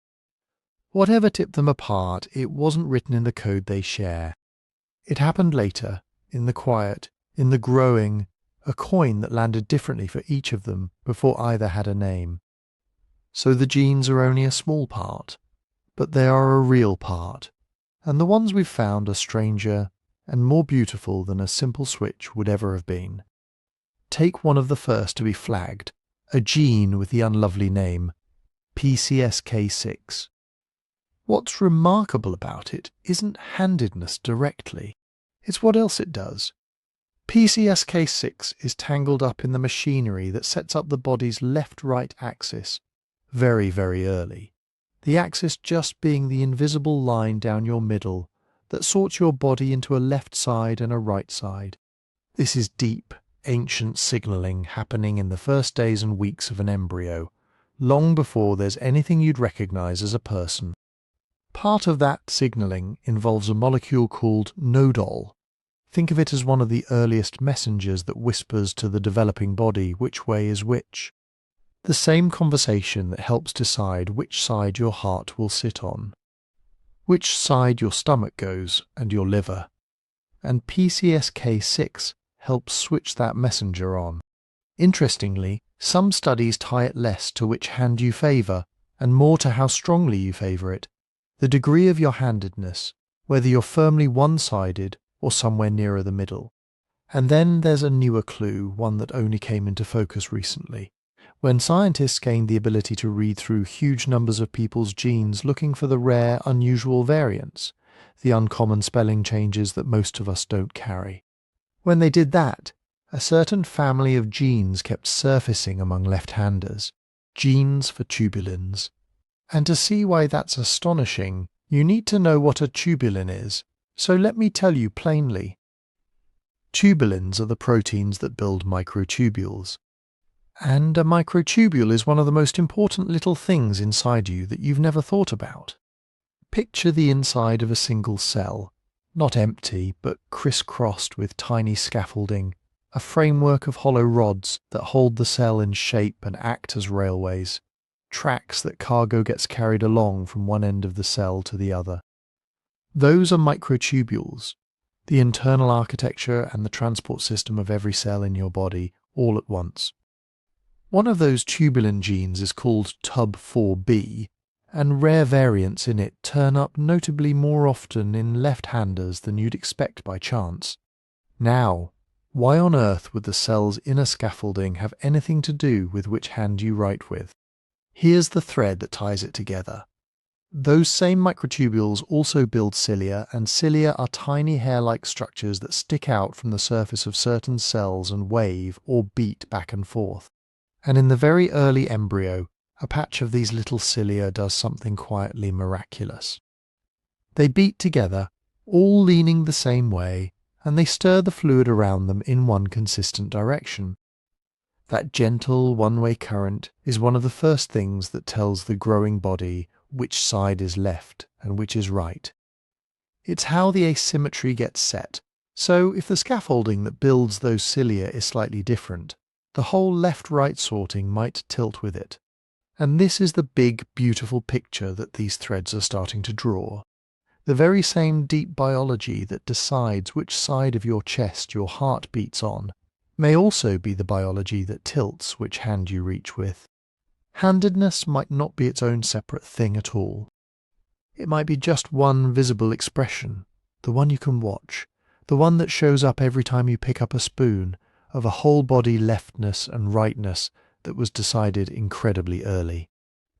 Whatever tipped them apart, it wasn't written in the code they share. It happened later, in the quiet, in the growing, a coin that landed differently for each of them before either had a name. So the genes are only a small part, but they are a real part, and the ones we've found are stranger and more beautiful than a simple switch would ever have been. Take one of the first to be flagged, a gene with the unlovely name, PCSK6. What's remarkable about it isn't handedness directly, it's what else it does. PCSK6 is tangled up in the machinery that sets up the body's left-right axis very, very early. The axis just being the invisible line down your middle that sorts your body into a left side and a right side. This is deep, ancient signalling happening in the first days and weeks of an embryo, long before there's anything you'd recognize as a person. Part of that signalling involves a molecule called nodal. Think of it as one of the earliest messengers that whispers to the developing body which way is which. The same conversation that helps decide which side your heart will sit on, which side your stomach goes and your liver. And PCSK6 helps switch that messenger on. Interestingly, some studies tie it less to which hand you favour and more to how strongly you favour it, the degree of your handedness, whether you're firmly one-sided or somewhere nearer the middle. And then there's a newer clue, one that only came into focus recently, when scientists gained the ability to read through huge numbers of people's genes looking for the rare, unusual variants, the uncommon spelling changes that most of us don't carry. When they did that, a certain family of genes kept surfacing among left-handers, genes for tubulins. And to see why that's astonishing, you need to know what a tubulin is, so let me tell you plainly. Tubulins are the proteins that build microtubules. And a microtubule is one of the most important little things inside you that you've never thought about. Picture the inside of a single cell, not empty, but crisscrossed with tiny scaffolding, a framework of hollow rods that hold the cell in shape and act as railways, tracks that cargo gets carried along from one end of the cell to the other. Those are microtubules, the internal architecture and the transport system of every cell in your body, all at once. One of those tubulin genes is called TUB4B, and rare variants in it turn up notably more often in left-handers than you'd expect by chance. Now, why on earth would the cell's inner scaffolding have anything to do with which hand you write with? Here's the thread that ties it together. Those same microtubules also build cilia, and cilia are tiny hair-like structures that stick out from the surface of certain cells and wave or beat back and forth. And in the very early embryo, a patch of these little cilia does something quietly miraculous. They beat together, all leaning the same way, and they stir the fluid around them in one consistent direction. That gentle one-way current is one of the first things that tells the growing body which side is left and which is right. It's how the asymmetry gets set, so if the scaffolding that builds those cilia is slightly different, the whole left-right sorting might tilt with it. And this is the big, beautiful picture that these threads are starting to draw. The very same deep biology that decides which side of your chest your heart beats on may also be the biology that tilts which hand you reach with. Handedness might not be its own separate thing at all. It might be just one visible expression, the one you can watch, the one that shows up every time you pick up a spoon, of a whole-body leftness and rightness that was decided incredibly early.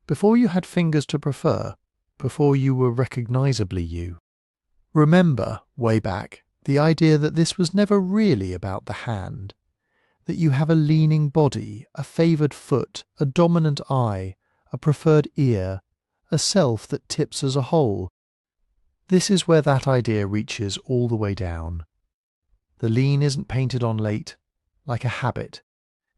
Before you had fingers to prefer, before you were recognizably you. Remember, way back, the idea that this was never really about the hand, that you have a leaning body, a favoured foot, a dominant eye, a preferred ear, a self that tips as a whole. This is where that idea reaches all the way down. The lean isn't painted on late, like a habit.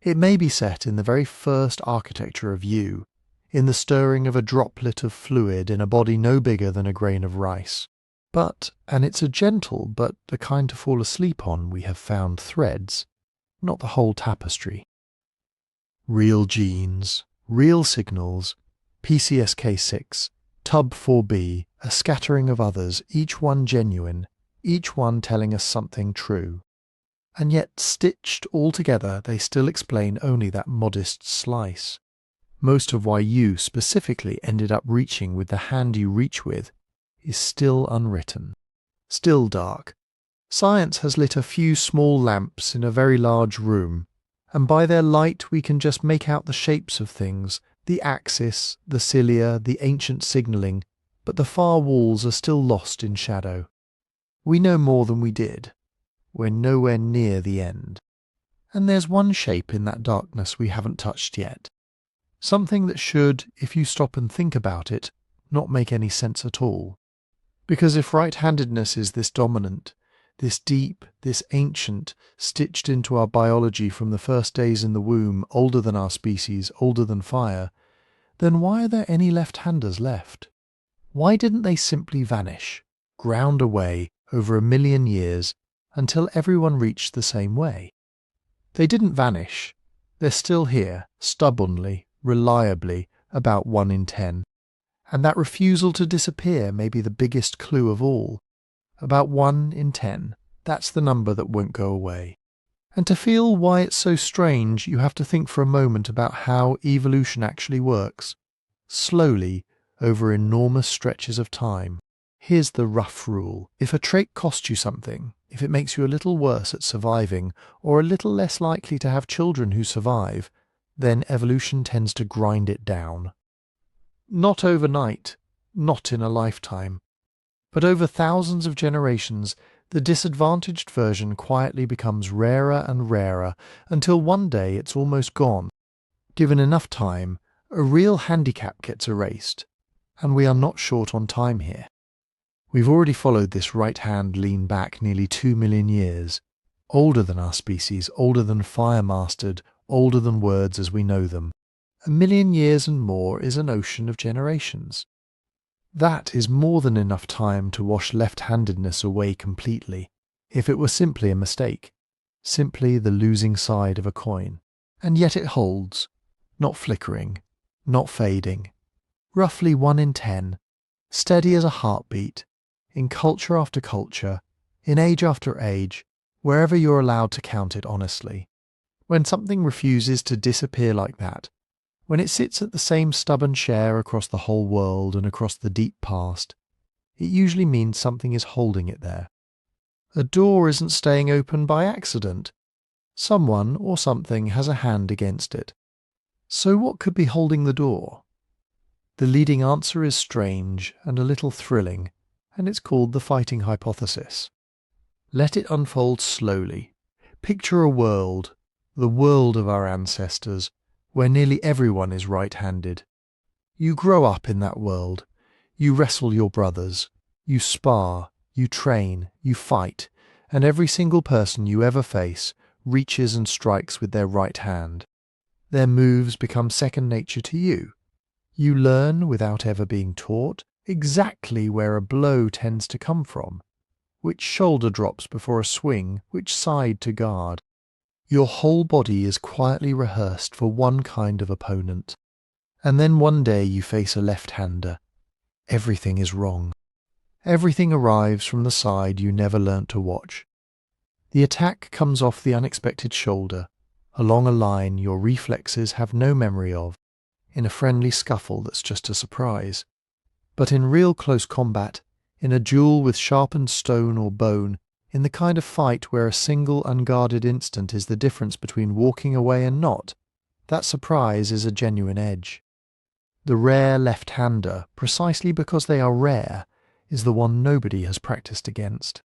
It may be set in the very first architecture of you, in the stirring of a droplet of fluid in a body no bigger than a grain of rice. But, and it's a gentle but a kind to fall asleep on, we have found threads, not the whole tapestry. Real genes, real signals, PCSK6, TUB4B, a scattering of others, each one genuine, each one telling us something true. And yet, stitched all together, they still explain only that modest slice. Most of why you specifically ended up reaching with the hand you reach with is still unwritten, still dark. Science has lit a few small lamps in a very large room, and by their light we can just make out the shapes of things, the axis, the cilia, the ancient signalling, but the far walls are still lost in shadow. We know more than we did. We're nowhere near the end. And there's one shape in that darkness we haven't touched yet. Something that should, if you stop and think about it, not make any sense at all. Because if right-handedness is this dominant, this deep, this ancient, stitched into our biology from the first days in the womb, older than our species, older than fire, then why are there any left-handers left? Why didn't they simply vanish, ground away over 1,000,000 years until everyone reached the same way? They didn't vanish. They're still here, stubbornly, reliably, about 1 in 10. And that refusal to disappear may be the biggest clue of all. About 1 in 10, that's the number that won't go away. And to feel why it's so strange, you have to think for a moment about how evolution actually works. Slowly, over enormous stretches of time. Here's the rough rule. If a trait costs you something, if it makes you a little worse at surviving, or a little less likely to have children who survive, then evolution tends to grind it down. Not overnight, not in a lifetime, but over thousands of generations, the disadvantaged version quietly becomes rarer and rarer until one day it's almost gone. Given enough time, a real handicap gets erased, and we are not short on time here. We've already followed this right hand lean back nearly 2 million years, older than our species, older than fire mastered, older than words as we know them. 1,000,000 years and more is an ocean of generations. That is more than enough time to wash left-handedness away completely, if it were simply a mistake, simply the losing side of a coin. And yet it holds, not flickering, not fading, roughly 1 in 10, steady as a heartbeat, in culture after culture, in age after age, wherever you're allowed to count it honestly. When something refuses to disappear like that, when it sits at the same stubborn share across the whole world and across the deep past, it usually means something is holding it there. A door isn't staying open by accident. Someone or something has a hand against it. So what could be holding the door? The leading answer is strange and a little thrilling, and it's called the fighting hypothesis. Let it unfold slowly. Picture a world, the world of our ancestors, where nearly everyone is right-handed. You grow up in that world. You wrestle your brothers. You spar. You train. You fight. And every single person you ever face reaches and strikes with their right hand. Their moves become second nature to you. You learn, without ever being taught, exactly where a blow tends to come from, which shoulder drops before a swing, which side to guard. Your whole body is quietly rehearsed for one kind of opponent. And then one day you face a left-hander. Everything is wrong. Everything arrives from the side you never learnt to watch. The attack comes off the unexpected shoulder, along a line your reflexes have no memory of, in a friendly scuffle that's just a surprise. But in real close combat, in a duel with sharpened stone or bone, in the kind of fight where a single unguarded instant is the difference between walking away and not, that surprise is a genuine edge. The rare left-hander, precisely because they are rare, is the one nobody has practiced against.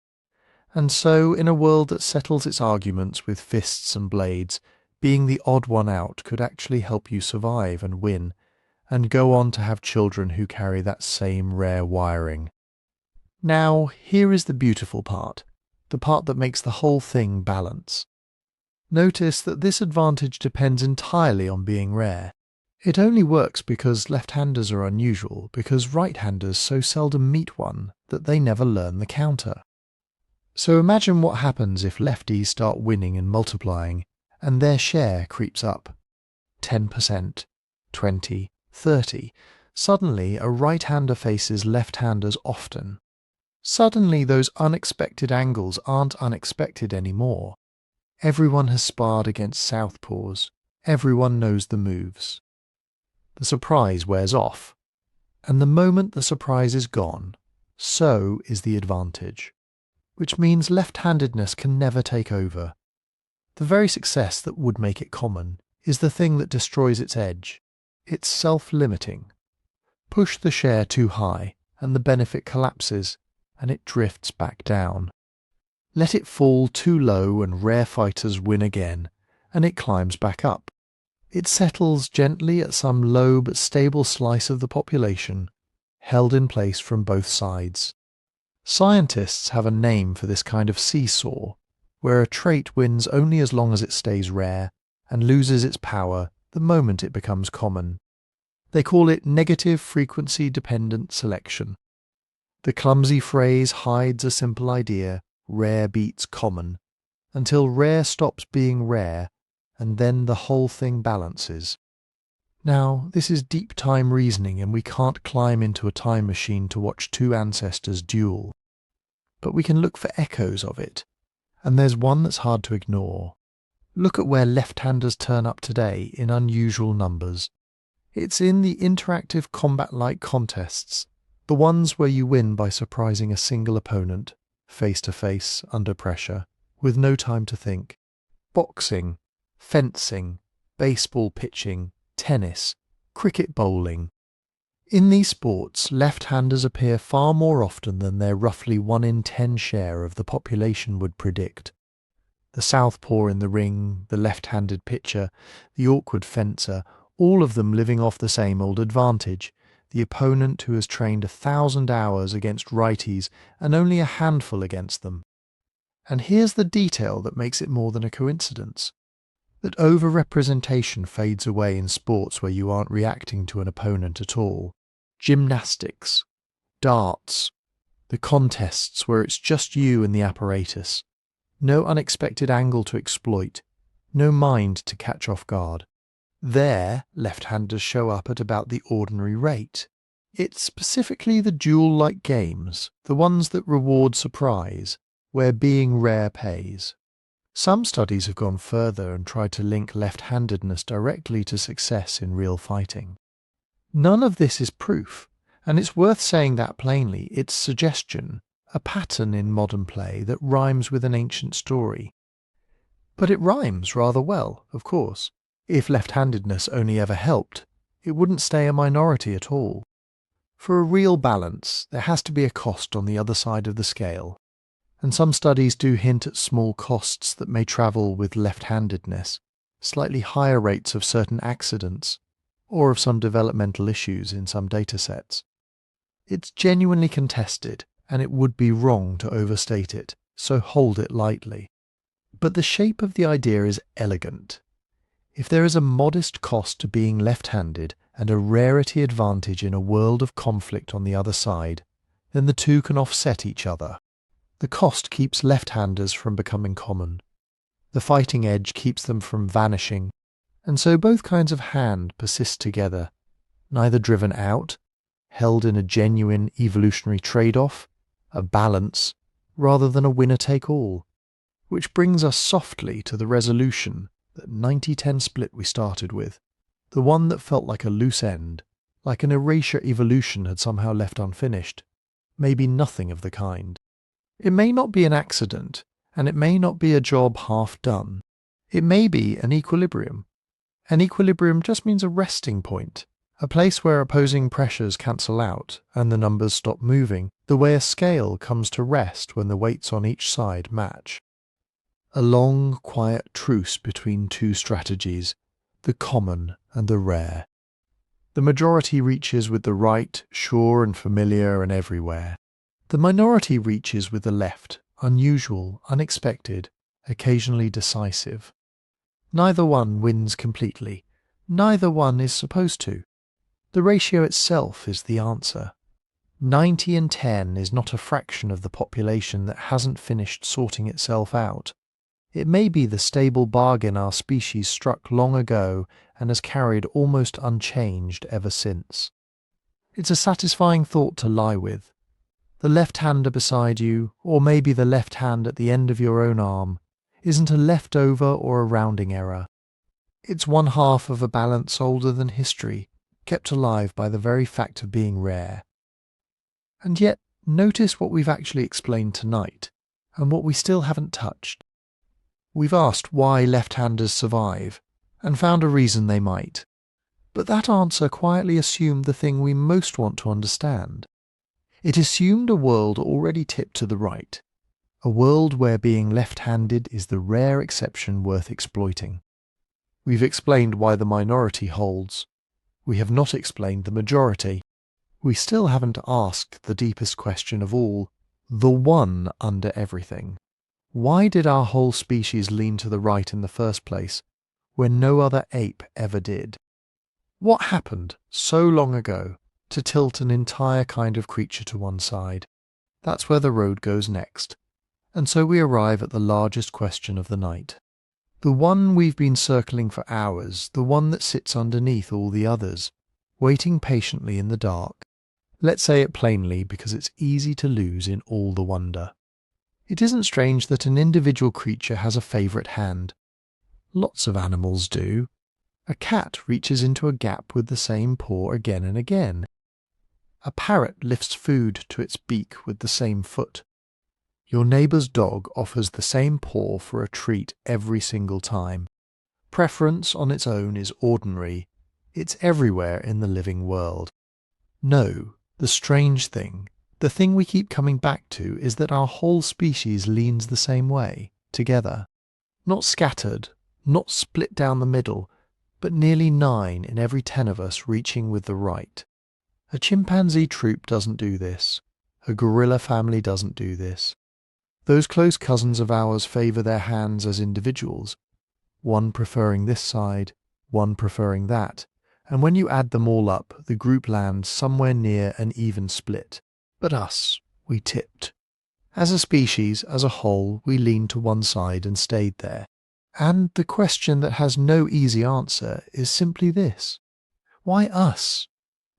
And so, in a world that settles its arguments with fists and blades, being the odd one out could actually help you survive and win, and go on to have children who carry that same rare wiring. Now, here is the beautiful part, the part that makes the whole thing balance. Notice that this advantage depends entirely on being rare. It only works because left-handers are unusual, because right-handers so seldom meet one that they never learn the counter. So imagine what happens if lefties start winning and multiplying, and their share creeps up. 10%, 20, 30. Suddenly, a right-hander faces left-handers often. Suddenly, those unexpected angles aren't unexpected anymore. Everyone has sparred against southpaws. Everyone knows the moves. The surprise wears off, and the moment the surprise is gone, so is the advantage, which means left-handedness can never take over. The very success that would make it common is the thing that destroys its edge. It's self-limiting. Push the share too high, and the benefit collapses, and it drifts back down. Let it fall too low and rare fighters win again, and it climbs back up. It settles gently at some low but stable slice of the population, held in place from both sides. Scientists have a name for this kind of seesaw, where a trait wins only as long as it stays rare, and loses its power the moment it becomes common. They call it negative frequency dependent selection. The clumsy phrase hides a simple idea: rare beats common, until rare stops being rare, and then the whole thing balances. Now, this is deep time reasoning, and we can't climb into a time machine to watch two ancestors duel. But we can look for echoes of it, and there's one that's hard to ignore. Look at where left-handers turn up today in unusual numbers. It's in the interactive combat-like contests, the ones where you win by surprising a single opponent, face-to-face, under pressure, with no time to think. Boxing, fencing, baseball pitching, tennis, cricket bowling. In these sports, left-handers appear far more often than their roughly 1 in 10 share of the population would predict. The southpaw in the ring, the left-handed pitcher, the awkward fencer, all of them living off the same old advantage, the opponent who has trained 1,000 hours against righties and only a handful against them. And here's the detail that makes it more than a coincidence: that over-representation fades away in sports where you aren't reacting to an opponent at all. Gymnastics, darts, the contests where it's just you and the apparatus. No unexpected angle to exploit, no mind to catch off guard. There, left-handers show up at about the ordinary rate. It's specifically the duel-like games, the ones that reward surprise, where being rare pays. Some studies have gone further and tried to link left-handedness directly to success in real fighting. None of this is proof, and it's worth saying that plainly. It's suggestion, a pattern in modern play that rhymes with an ancient story. But it rhymes rather well, of course. If left-handedness only ever helped, it wouldn't stay a minority at all. For a real balance, there has to be a cost on the other side of the scale. And some studies do hint at small costs that may travel with left-handedness, slightly higher rates of certain accidents, or of some developmental issues in some datasets. It's genuinely contested, and it would be wrong to overstate it, so hold it lightly. But the shape of the idea is elegant. If there is a modest cost to being left-handed and a rarity advantage in a world of conflict on the other side, then the two can offset each other. The cost keeps left-handers from becoming common. The fighting edge keeps them from vanishing, and so both kinds of hand persist together, neither driven out, held in a genuine evolutionary trade-off, a balance, rather than a winner-take-all. Which brings us softly to the resolution, that 90-10 split we started with, the one that felt like a loose end, like an erasure evolution had somehow left unfinished. Maybe nothing of the kind. It may not be an accident, and it may not be a job half done. It may be an equilibrium. An equilibrium just means a resting point, a place where opposing pressures cancel out and the numbers stop moving, the way a scale comes to rest when the weights on each side match. A long, quiet truce between two strategies, the common and the rare. The majority reaches with the right, sure and familiar and everywhere. The minority reaches with the left, unusual, unexpected, occasionally decisive. Neither one wins completely. Neither one is supposed to. The ratio itself is the answer. 90-10 is not a fraction of the population that hasn't finished sorting itself out. It may be the stable bargain our species struck long ago and has carried almost unchanged ever since. It's a satisfying thought to lie with. The left-hander beside you, or maybe the left hand at the end of your own arm, isn't a leftover or a rounding error. It's one half of a balance older than history, kept alive by the very fact of being rare. And yet, notice what we've actually explained tonight, and what we still haven't touched. We've asked why left-handers survive, and found a reason they might. But that answer quietly assumed the thing we most want to understand. It assumed a world already tipped to the right, a world where being left-handed is the rare exception worth exploiting. We've explained why the minority holds. We have not explained the majority. We still haven't asked the deepest question of all, the one under everything. Why did our whole species lean to the right in the first place, when no other ape ever did? What happened so long ago to tilt an entire kind of creature to one side? That's where the road goes next, and so we arrive at the largest question of the night. The one we've been circling for hours, the one that sits underneath all the others, waiting patiently in the dark. Let's say it plainly because it's easy to lose in all the wonder. It isn't strange that an individual creature has a favourite hand. Lots of animals do. A cat reaches into a gap with the same paw again and again. A parrot lifts food to its beak with the same foot. Your neighbour's dog offers the same paw for a treat every single time. Preference on its own is ordinary. It's everywhere in the living world. No, the strange thing, the thing we keep coming back to, is that our whole species leans the same way, together. Not scattered, not split down the middle, but nearly 9 in every 10 of us reaching with the right. A chimpanzee troop doesn't do this. A gorilla family doesn't do this. Those close cousins of ours favour their hands as individuals, one preferring this side, one preferring that, and when you add them all up, the group lands somewhere near an even split. But us, we tipped. As a species, as a whole, we leaned to one side and stayed there. And the question that has no easy answer is simply this. Why us?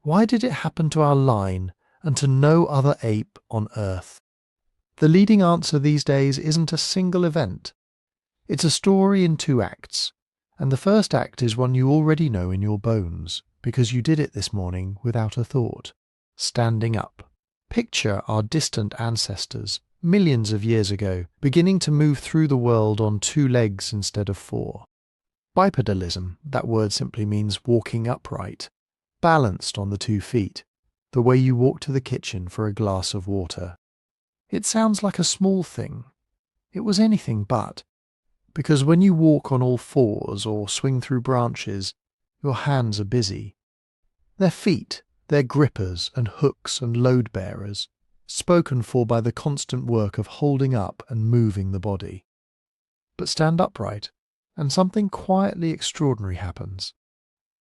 Why did it happen to our line and to no other ape on Earth? The leading answer these days isn't a single event. It's a story in 2 acts, and the first act is one you already know in your bones, because you did it this morning without a thought. Standing up. Picture our distant ancestors, millions of years ago, beginning to move through the world on 2 legs instead of 4. Bipedalism, that word simply means walking upright, balanced on the 2 feet, the way you walk to the kitchen for a glass of water. It sounds like a small thing. It was anything but. Because when you walk on all 4s or swing through branches, your hands are busy. They're feet, they're grippers and hooks and load bearers, spoken for by the constant work of holding up and moving the body. But stand upright, and something quietly extraordinary happens.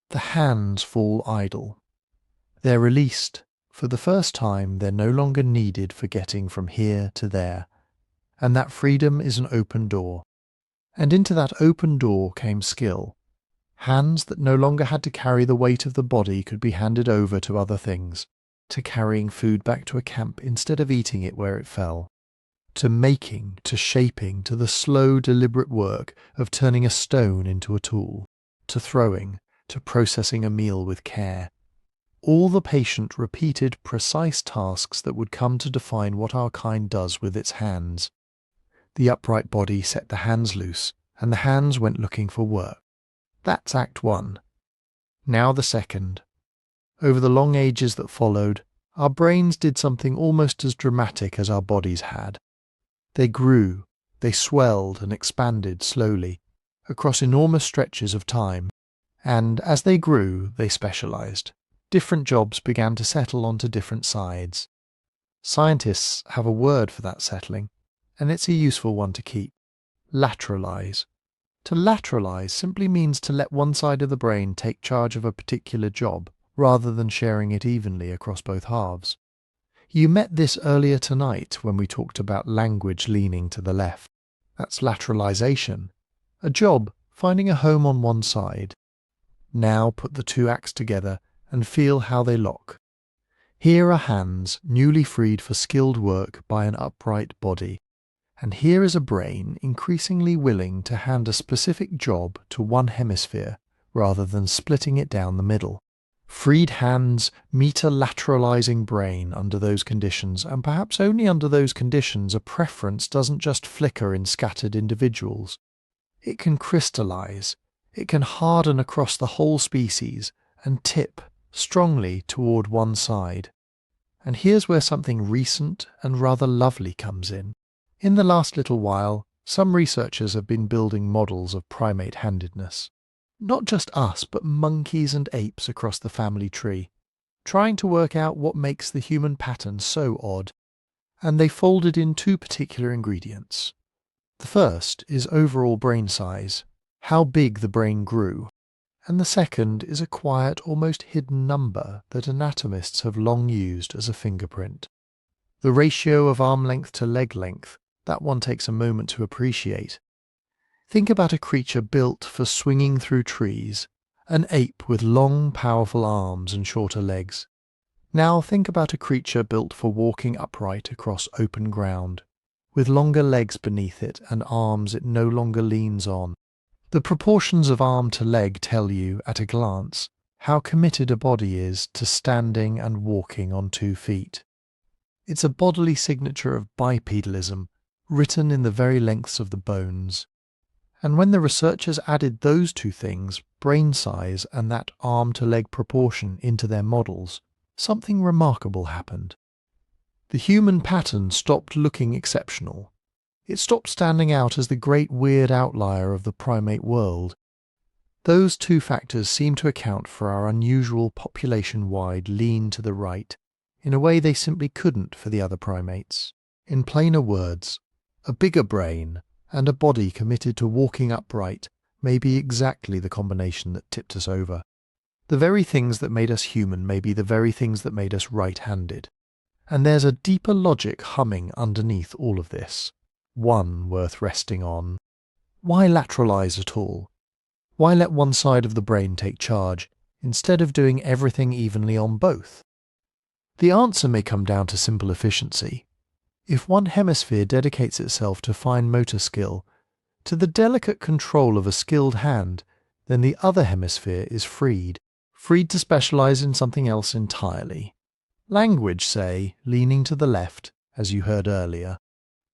The hands fall idle. They're released. For the first time, they're no longer needed for getting from here to there. And that freedom is an open door. And into that open door came skill. Hands that no longer had to carry the weight of the body could be handed over to other things, to carrying food back to a camp instead of eating it where it fell, to making, to shaping, to the slow, deliberate work of turning a stone into a tool, to throwing, to processing a meal with care. All the patient, repeated, precise tasks that would come to define what our kind does with its hands. The upright body set the hands loose, and the hands went looking for work. That's Act 1. Now the second. Over the long ages that followed, our brains did something almost as dramatic as our bodies had. They grew, they swelled and expanded slowly, across enormous stretches of time, and as they grew, they specialized. Different jobs began to settle onto different sides. Scientists have a word for that settling, and it's a useful one to keep. Lateralize. To lateralize simply means to let one side of the brain take charge of a particular job, rather than sharing it evenly across both halves. You met this earlier tonight when we talked about language leaning to the left. That's lateralization. A job finding a home on one side. Now put the 2 acts together and feel how they lock. Here are hands newly freed for skilled work by an upright body, And here is a brain increasingly willing to hand a specific job to one hemisphere rather than splitting it down the middle. Freed hands meet a lateralizing brain under those conditions, and perhaps only under those conditions a preference doesn't just flicker in scattered individuals. It can crystallize, it can harden across the whole species and tip strongly toward one side. And here's where something recent and rather lovely comes in. In the last little while, some researchers have been building models of primate-handedness. Not just us, but monkeys and apes across the family tree, trying to work out what makes the human pattern so odd. And they folded in two particular ingredients. The first is overall brain size, how big the brain grew. And the second is a quiet, almost hidden number that anatomists have long used as a fingerprint. The ratio of arm length to leg length, that one takes a moment to appreciate. Think about a creature built for swinging through trees, an ape with long, powerful arms and shorter legs. Now think about a creature built for walking upright across open ground, with longer legs beneath it and arms it no longer leans on. The proportions of arm to leg tell you, at a glance, how committed a body is to standing and walking on 2 feet. It's a bodily signature of bipedalism, written in the very lengths of the bones. And when the researchers added those two things, brain size and that arm-to-leg proportion, into their models, something remarkable happened. The human pattern stopped looking exceptional. It stopped standing out as the great weird outlier of the primate world. Those two factors seem to account for our unusual population-wide lean to the right, in a way they simply couldn't for the other primates. In plainer words, a bigger brain and a body committed to walking upright may be exactly the combination that tipped us over. The very things that made us human may be the very things that made us right-handed. And there's a deeper logic humming underneath all of this, one worth resting on. Why lateralize at all? Why let one side of the brain take charge, instead of doing everything evenly on both? The answer may come down to simple efficiency. If one hemisphere dedicates itself to fine motor skill, to the delicate control of a skilled hand, then the other hemisphere is freed to specialize in something else entirely. Language, say, leaning to the left, as you heard earlier.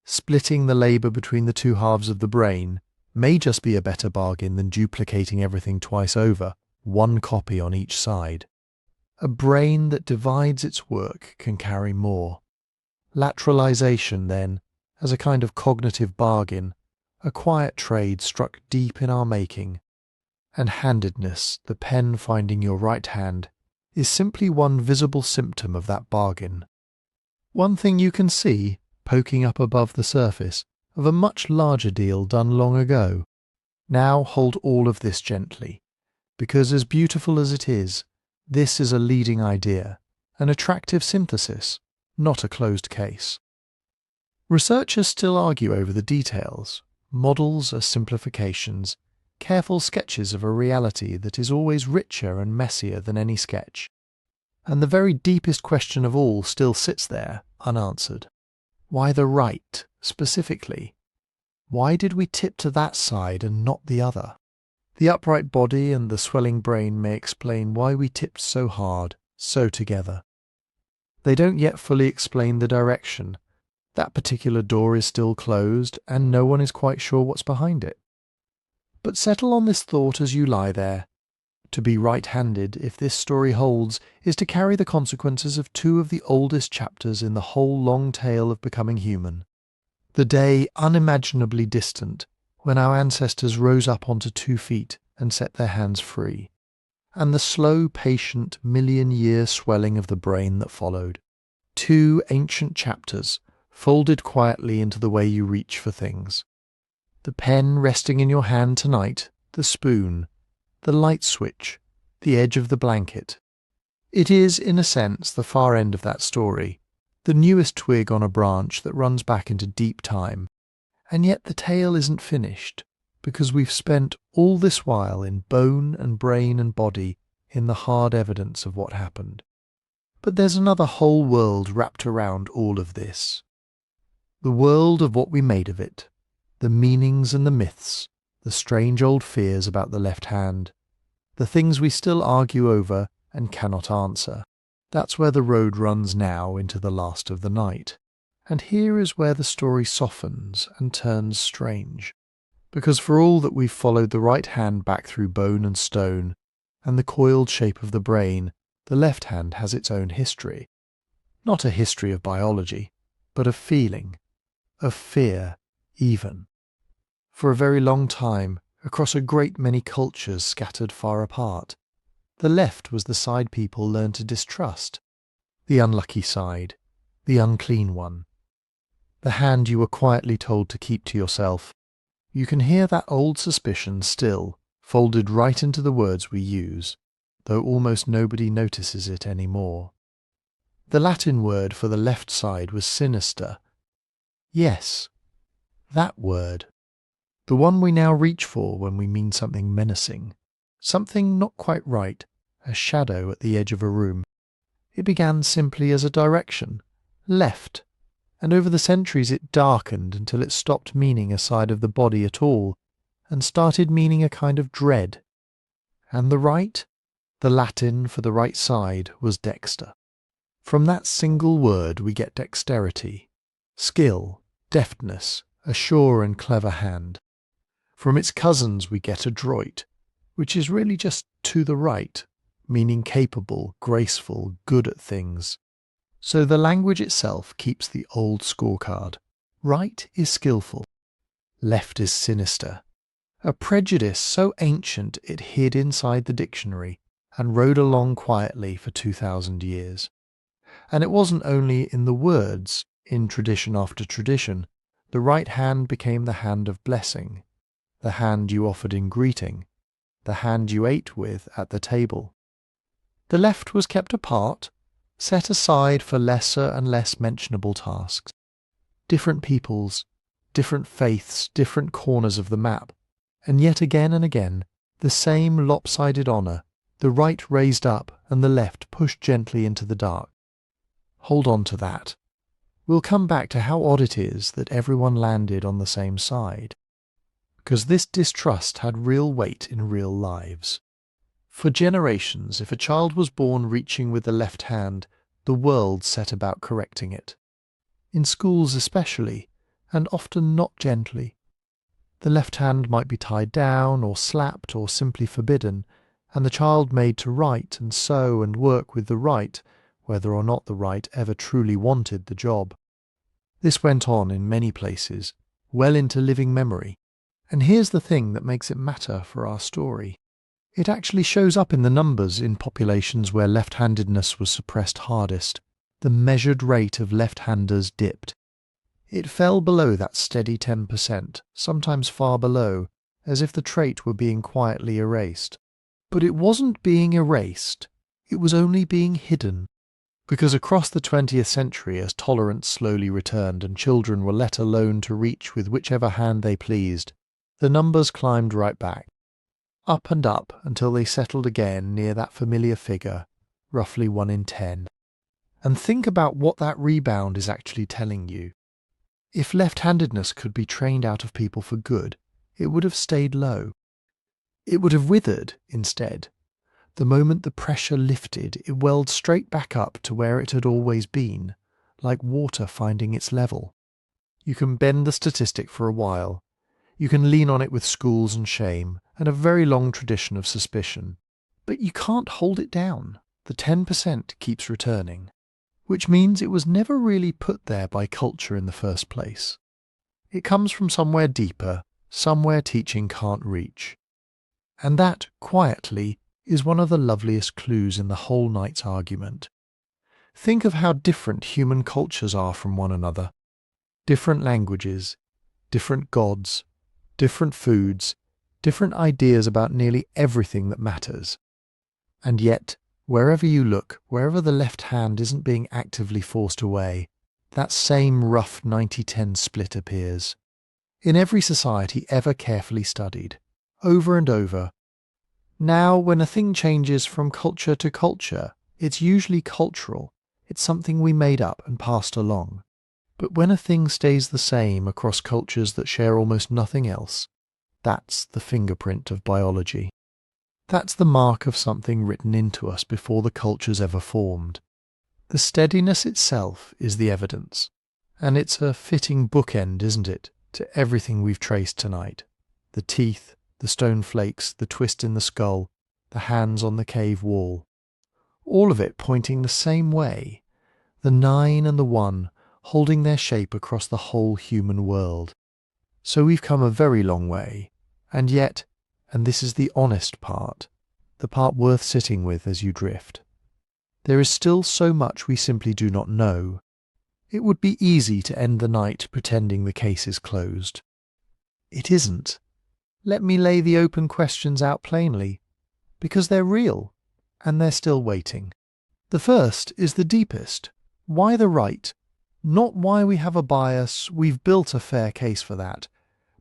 Splitting the labor between the two halves of the brain may just be a better bargain than duplicating everything twice over, one copy on each side. A brain that divides its work can carry more. Lateralization, then, as a kind of cognitive bargain, a quiet trade struck deep in our making. And handedness, the pen finding your right hand, is simply one visible symptom of that bargain. One thing you can see, poking up above the surface, of a much larger deal done long ago. Now hold all of this gently, because as beautiful as it is, this is a leading idea, an attractive synthesis, not a closed case. Researchers still argue over the details. Models are simplifications, careful sketches of a reality that is always richer and messier than any sketch. And the very deepest question of all still sits there, unanswered. Why the right, specifically? Why did we tip to that side and not the other? The upright body and the swelling brain may explain why we tipped so hard, so together. They don't yet fully explain the direction. That particular door is still closed, and no one is quite sure what's behind it. But settle on this thought as you lie there. To be right-handed, if this story holds, is to carry the consequences of two of the oldest chapters in the whole long tale of becoming human. The day unimaginably distant, when our ancestors rose up onto 2 feet and set their hands free. And the slow, patient, million-year swelling of the brain that followed. 2 ancient chapters, folded quietly into the way you reach for things. The pen resting in your hand tonight, the spoon, the light switch, the edge of the blanket. It is, in a sense, the far end of that story, the newest twig on a branch that runs back into deep time. And yet the tale isn't finished, because we've spent all this while in bone and brain and body in the hard evidence of what happened. But there's another whole world wrapped around all of this. The world of what we made of it, the meanings and the myths, the strange old fears about the left hand, the things we still argue over and cannot answer. That's where the road runs now into the last of the night. And here is where the story softens and turns strange. Because for all that we've followed the right hand back through bone and stone, and the coiled shape of the brain, the left hand has its own history. Not a history of biology, but of feeling, of fear, even. For a very long time, across a great many cultures scattered far apart, the left was the side people learned to distrust, the unlucky side, the unclean one, the hand you were quietly told to keep to yourself. You can hear that old suspicion still, folded right into the words we use, though almost nobody notices it anymore. The Latin word for the left side was sinister. Yes, that word. The one we now reach for when we mean something menacing, something not quite right, a shadow at the edge of a room. It began simply as a direction, left, and over the centuries it darkened until it stopped meaning a side of the body at all, and started meaning a kind of dread. And the right, the Latin for the right side, was dexter. From that single word we get dexterity, skill, deftness, a sure and clever hand. From its cousins we get adroit, which is really just to the right, meaning capable, graceful, good at things. So the language itself keeps the old scorecard. Right is skillful, left is sinister. A prejudice so ancient it hid inside the dictionary and rode along quietly for 2,000 years. And it wasn't only in the words, in tradition after tradition. The right hand became the hand of blessing, the hand you offered in greeting, the hand you ate with at the table. The left was kept apart, set aside for lesser and less mentionable tasks. Different peoples, different faiths, different corners of the map, and yet again and again, the same lopsided honour, the right raised up and the left pushed gently into the dark. Hold on to that. We'll come back to how odd it is that everyone landed on the same side, because this distrust had real weight in real lives. For generations, if a child was born reaching with the left hand, the world set about correcting it. In schools especially, and often not gently. The left hand might be tied down, or slapped, or simply forbidden, and the child made to write and sew and work with the right, whether or not the right ever truly wanted the job. This went on in many places, well into living memory. And here's the thing that makes it matter for our story. It actually shows up in the numbers in populations where left-handedness was suppressed hardest. The measured rate of left-handers dipped. It fell below that steady 10%, sometimes far below, as if the trait were being quietly erased. But it wasn't being erased, it was only being hidden. Because across the 20th century, as tolerance slowly returned and children were let alone to reach with whichever hand they pleased, the numbers climbed right back. Up and up until they settled again near that familiar figure, roughly 1 in 10. And think about what that rebound is actually telling you. If left-handedness could be trained out of people for good, it would have stayed low. It would have withered instead. The moment the pressure lifted, it welled straight back up to where it had always been, like water finding its level. You can bend the statistic for a while. You can lean on it with schools and shame, and a very long tradition of suspicion. But you can't hold it down. The 10% keeps returning. Which means it was never really put there by culture in the first place. It comes from somewhere deeper, somewhere teaching can't reach. And that, quietly, is one of the loveliest clues in the whole night's argument. Think of how different human cultures are from one another. Different languages, different gods, different foods, different ideas about nearly everything that matters. And yet, wherever you look, wherever the left hand isn't being actively forced away, that same rough 90-10 split appears. In every society ever carefully studied, over and over. Now, when a thing changes from culture to culture, it's usually cultural. It's something we made up and passed along. But when a thing stays the same across cultures that share almost nothing else, that's the fingerprint of biology. That's the mark of something written into us before the culture's ever formed. The steadiness itself is the evidence, and it's a fitting bookend, isn't it, to everything we've traced tonight. The teeth, the stone flakes, the twist in the skull, the hands on the cave wall. All of it pointing the same way, the 9 and the 1 holding their shape across the whole human world. So we've come a very long way, and yet, and this is the honest part, the part worth sitting with as you drift, there is still so much we simply do not know. It would be easy to end the night pretending the case is closed. It isn't. Let me lay the open questions out plainly, because they're real, and they're still waiting. The first is the deepest. Why the right? Not why we have a bias, we've built a fair case for that,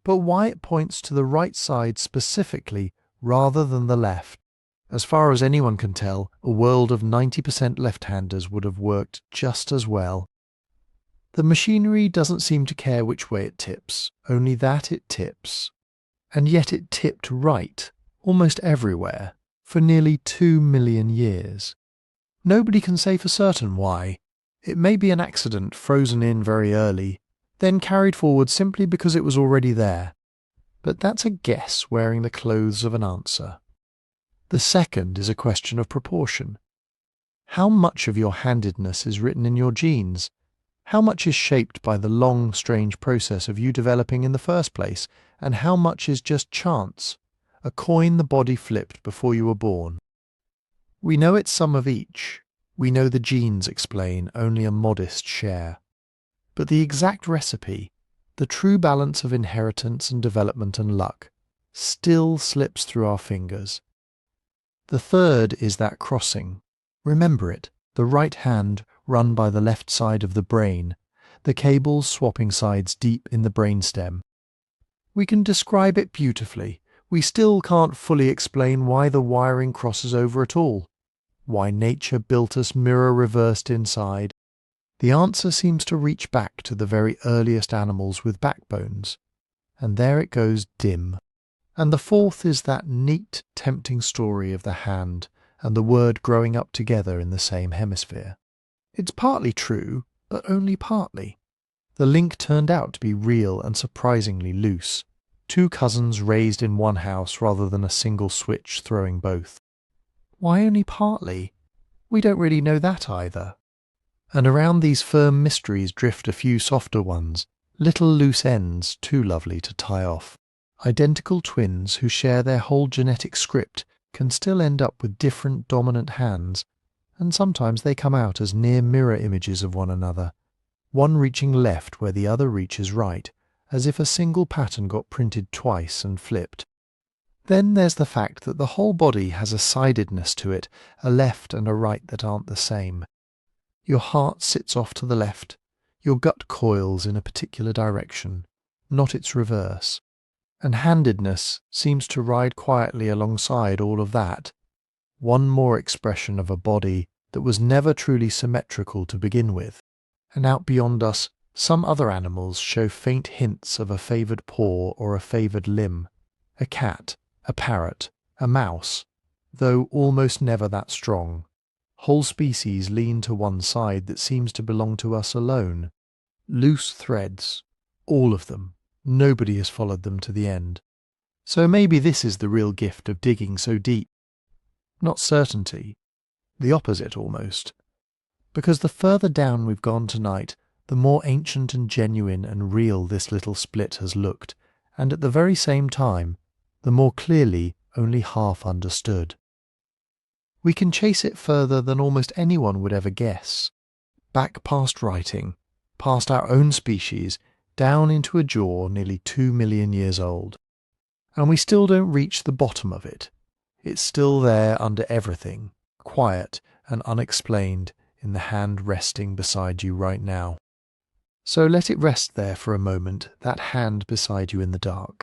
but why it points to the right side specifically rather than the left. As far as anyone can tell, a world of 90% left-handers would have worked just as well. The machinery doesn't seem to care which way it tips, only that it tips. And yet it tipped right, almost everywhere, for nearly 2 million years. Nobody can say for certain why. It may be an accident frozen in very early, then carried forward simply because it was already there. But that's a guess wearing the clothes of an answer. The second is a question of proportion. How much of your handedness is written in your genes? How much is shaped by the long, strange process of you developing in the first place, and how much is just chance, a coin the body flipped before you were born? We know it's some of each. We know the genes explain only a modest share. But the exact recipe, the true balance of inheritance and development and luck, still slips through our fingers. The third is that crossing. Remember it, the right hand run by the left side of the brain, the cables swapping sides deep in the brainstem. We can describe it beautifully. We still can't fully explain why the wiring crosses over at all, why nature built us mirror reversed inside. The answer seems to reach back to the very earliest animals with backbones, and there it goes dim. And the fourth is that neat, tempting story of the hand and the word growing up together in the same hemisphere. It's partly true, but only partly. The link turned out to be real and surprisingly loose. 2 cousins raised in one house rather than a single switch throwing both. Why only partly? We don't really know that either. And around these firm mysteries drift a few softer ones, little loose ends too lovely to tie off. Identical twins who share their whole genetic script can still end up with different dominant hands, and sometimes they come out as near mirror images of one another, one reaching left where the other reaches right, as if a single pattern got printed twice and flipped. Then there's the fact that the whole body has a sidedness to it, a left and a right that aren't the same. Your heart sits off to the left, your gut coils in a particular direction, not its reverse. And handedness seems to ride quietly alongside all of that. One more expression of a body that was never truly symmetrical to begin with. And out beyond us, some other animals show faint hints of a favoured paw or a favoured limb. A cat, a parrot, a mouse, though almost never that strong. Whole species lean to one side that seems to belong to us alone. Loose threads, all of them. Nobody has followed them to the end. So maybe this is the real gift of digging so deep. Not certainty. The opposite almost. Because the further down we've gone tonight, the more ancient and genuine and real this little split has looked, and at the very same time, the more clearly only half understood. We can chase it further than almost anyone would ever guess. Back past writing, past our own species, down into a jaw nearly 2 million years old. And we still don't reach the bottom of it. It's still there under everything, quiet and unexplained in the hand resting beside you right now. So let it rest there for a moment, that hand beside you in the dark.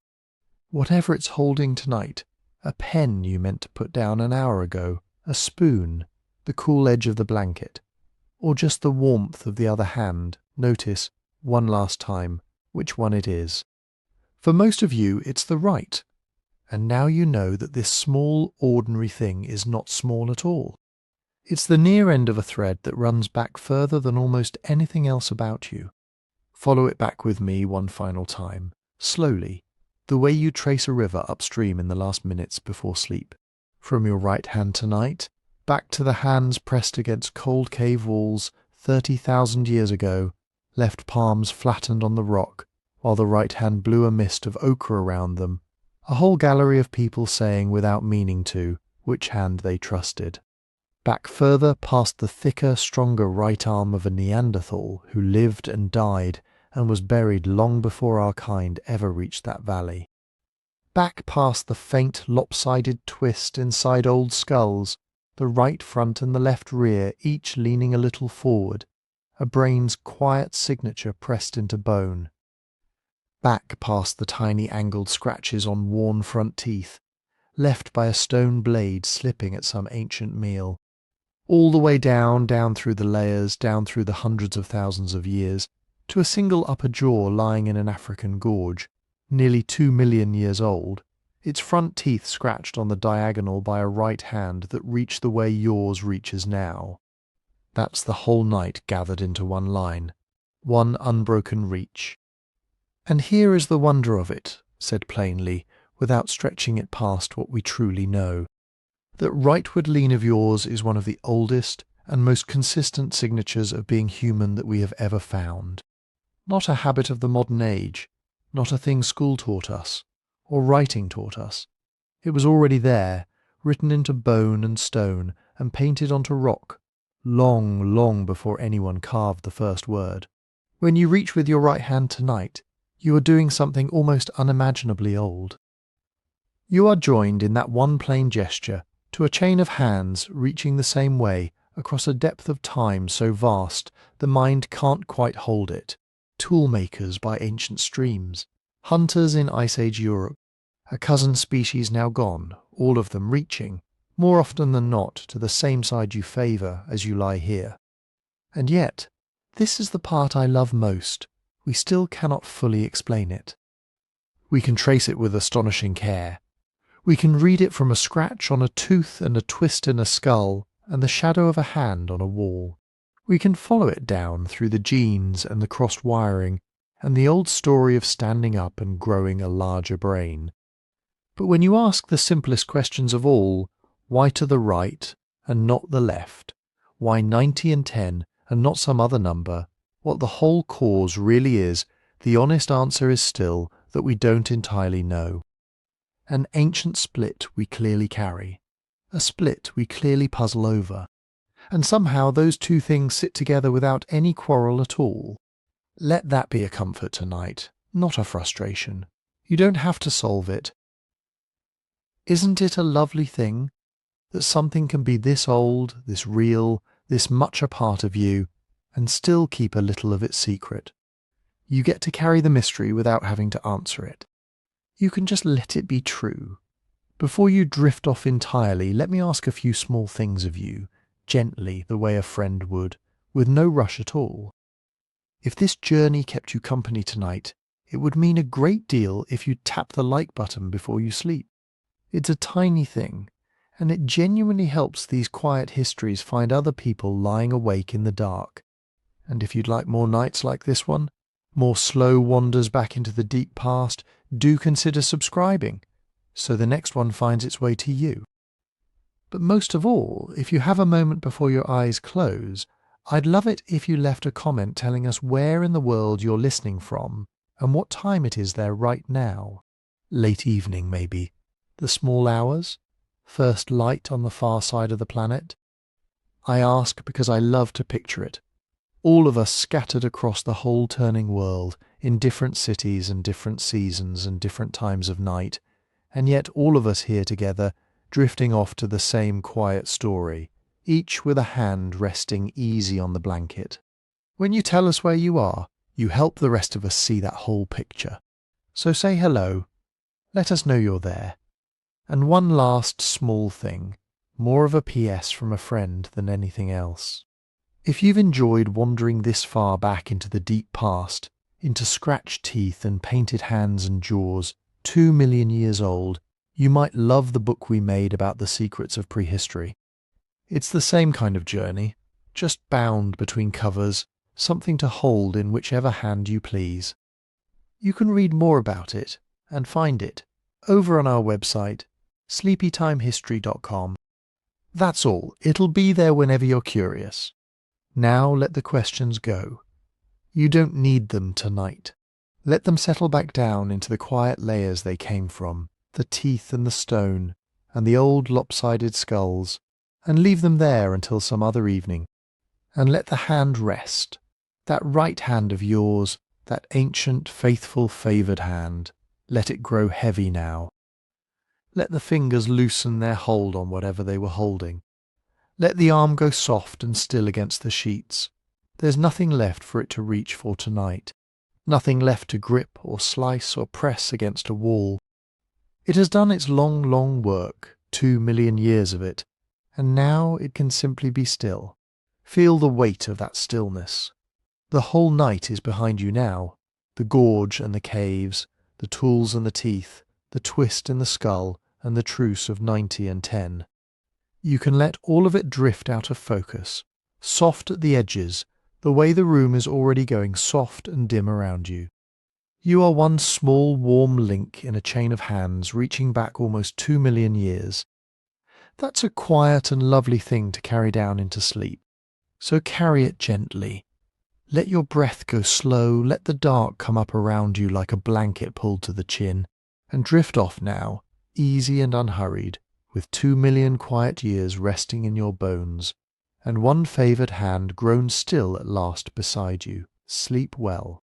Whatever it's holding tonight, a pen you meant to put down an hour ago, a spoon, the cool edge of the blanket, or just the warmth of the other hand, notice, one last time, which one it is. For most of you, it's the right. And now you know that this small, ordinary thing is not small at all. It's the near end of a thread that runs back further than almost anything else about you. Follow it back with me one final time, slowly, the way you trace a river upstream in the last minutes before sleep. From your right hand tonight, back to the hands pressed against cold cave walls 30,000 years ago, left palms flattened on the rock, while the right hand blew a mist of ochre around them, a whole gallery of people saying without meaning to which hand they trusted. Back further past the thicker, stronger right arm of a Neanderthal who lived and died and was buried long before our kind ever reached that valley. Back past the faint, lopsided twist inside old skulls, the right front and the left rear each leaning a little forward, a brain's quiet signature pressed into bone. Back past the tiny angled scratches on worn front teeth, left by a stone blade slipping at some ancient meal. All the way down through the layers, down through the hundreds of thousands of years, to a single upper jaw lying in an African gorge, nearly 2 million years old, its front teeth scratched on the diagonal by a right hand that reached the way yours reaches now. That's the whole night gathered into one line, one unbroken reach. And here is the wonder of it, said plainly, without stretching it past what we truly know. That rightward lean of yours is one of the oldest and most consistent signatures of being human that we have ever found. Not a habit of the modern age, not a thing school taught us, or writing taught us. It was already there, written into bone and stone and painted onto rock, long, long before anyone carved the first word. When you reach with your right hand tonight, you are doing something almost unimaginably old. You are joined in that one plain gesture to a chain of hands reaching the same way across a depth of time so vast the mind can't quite hold it. Toolmakers by ancient streams, hunters in Ice Age Europe, a cousin species now gone, all of them reaching, more often than not, to the same side you favour as you lie here. And yet, this is the part I love most. We still cannot fully explain it. We can trace it with astonishing care. We can read it from a scratch on a tooth and a twist in a skull and the shadow of a hand on a wall. We can follow it down through the genes and the crossed wiring and the old story of standing up and growing a larger brain. But when you ask the simplest questions of all, why to the right and not the left? Why 90 and 10 and not some other number? What the whole cause really is, the honest answer is still that we don't entirely know. An ancient split we clearly carry, a split we clearly puzzle over, and somehow those two things sit together without any quarrel at all. Let that be a comfort tonight, not a frustration. You don't have to solve it. Isn't it a lovely thing that something can be this old, this real, this much a part of you, and still keep a little of its secret? You get to carry the mystery without having to answer it. You can just let it be true. Before you drift off entirely, let me ask a few small things of you, gently, the way a friend would, with no rush at all. If this journey kept you company tonight, it would mean a great deal if you tap the like button before you sleep. It's a tiny thing, and it genuinely helps these quiet histories find other people lying awake in the dark. And if you'd like more nights like this one, more slow wanders back into the deep past, do consider subscribing, so the next one finds its way to you. But most of all, if you have a moment before your eyes close, I'd love it if you left a comment telling us where in the world you're listening from and what time it is there right now. Late evening, maybe. The small hours? First light on the far side of the planet? I ask because I love to picture it. All of us scattered across the whole turning world, in different cities and different seasons and different times of night, and yet all of us here together, drifting off to the same quiet story, each with a hand resting easy on the blanket. When you tell us where you are, you help the rest of us see that whole picture. So say hello. Let us know you're there. And one last small thing, more of a PS from a friend than anything else. If you've enjoyed wandering this far back into the deep past, into scratched teeth and painted hands and jaws, 2 million years old, you might love the book we made about the secrets of prehistory. It's the same kind of journey, just bound between covers, something to hold in whichever hand you please. You can read more about it and find it over on our website, sleepytimehistory.com. That's all. It'll be there whenever you're curious. Now let the questions go. You don't need them tonight. Let them settle back down into the quiet layers they came from, the teeth and the stone, and the old lopsided skulls, and leave them there until some other evening. And let the hand rest, that right hand of yours, that ancient, faithful, favoured hand. Let it grow heavy now. Let the fingers loosen their hold on whatever they were holding. Let the arm go soft and still against the sheets. There's nothing left for it to reach for tonight. Nothing left to grip or slice or press against a wall. It has done its long, long work, 2 million years of it, and now it can simply be still. Feel the weight of that stillness. The whole night is behind you now, the gorge and the caves, the tools and the teeth, the twist in the skull and the truce of 90 and 10. You can let all of it drift out of focus, soft at the edges, the way the room is already going soft and dim around you. You are one small warm link in a chain of hands reaching back almost 2 million years. That's a quiet and lovely thing to carry down into sleep. So carry it gently. Let your breath go slow, let the dark come up around you like a blanket pulled to the chin, and drift off now, easy and unhurried, with 2 million quiet years resting in your bones, and one favoured hand grown still at last beside you. Sleep well.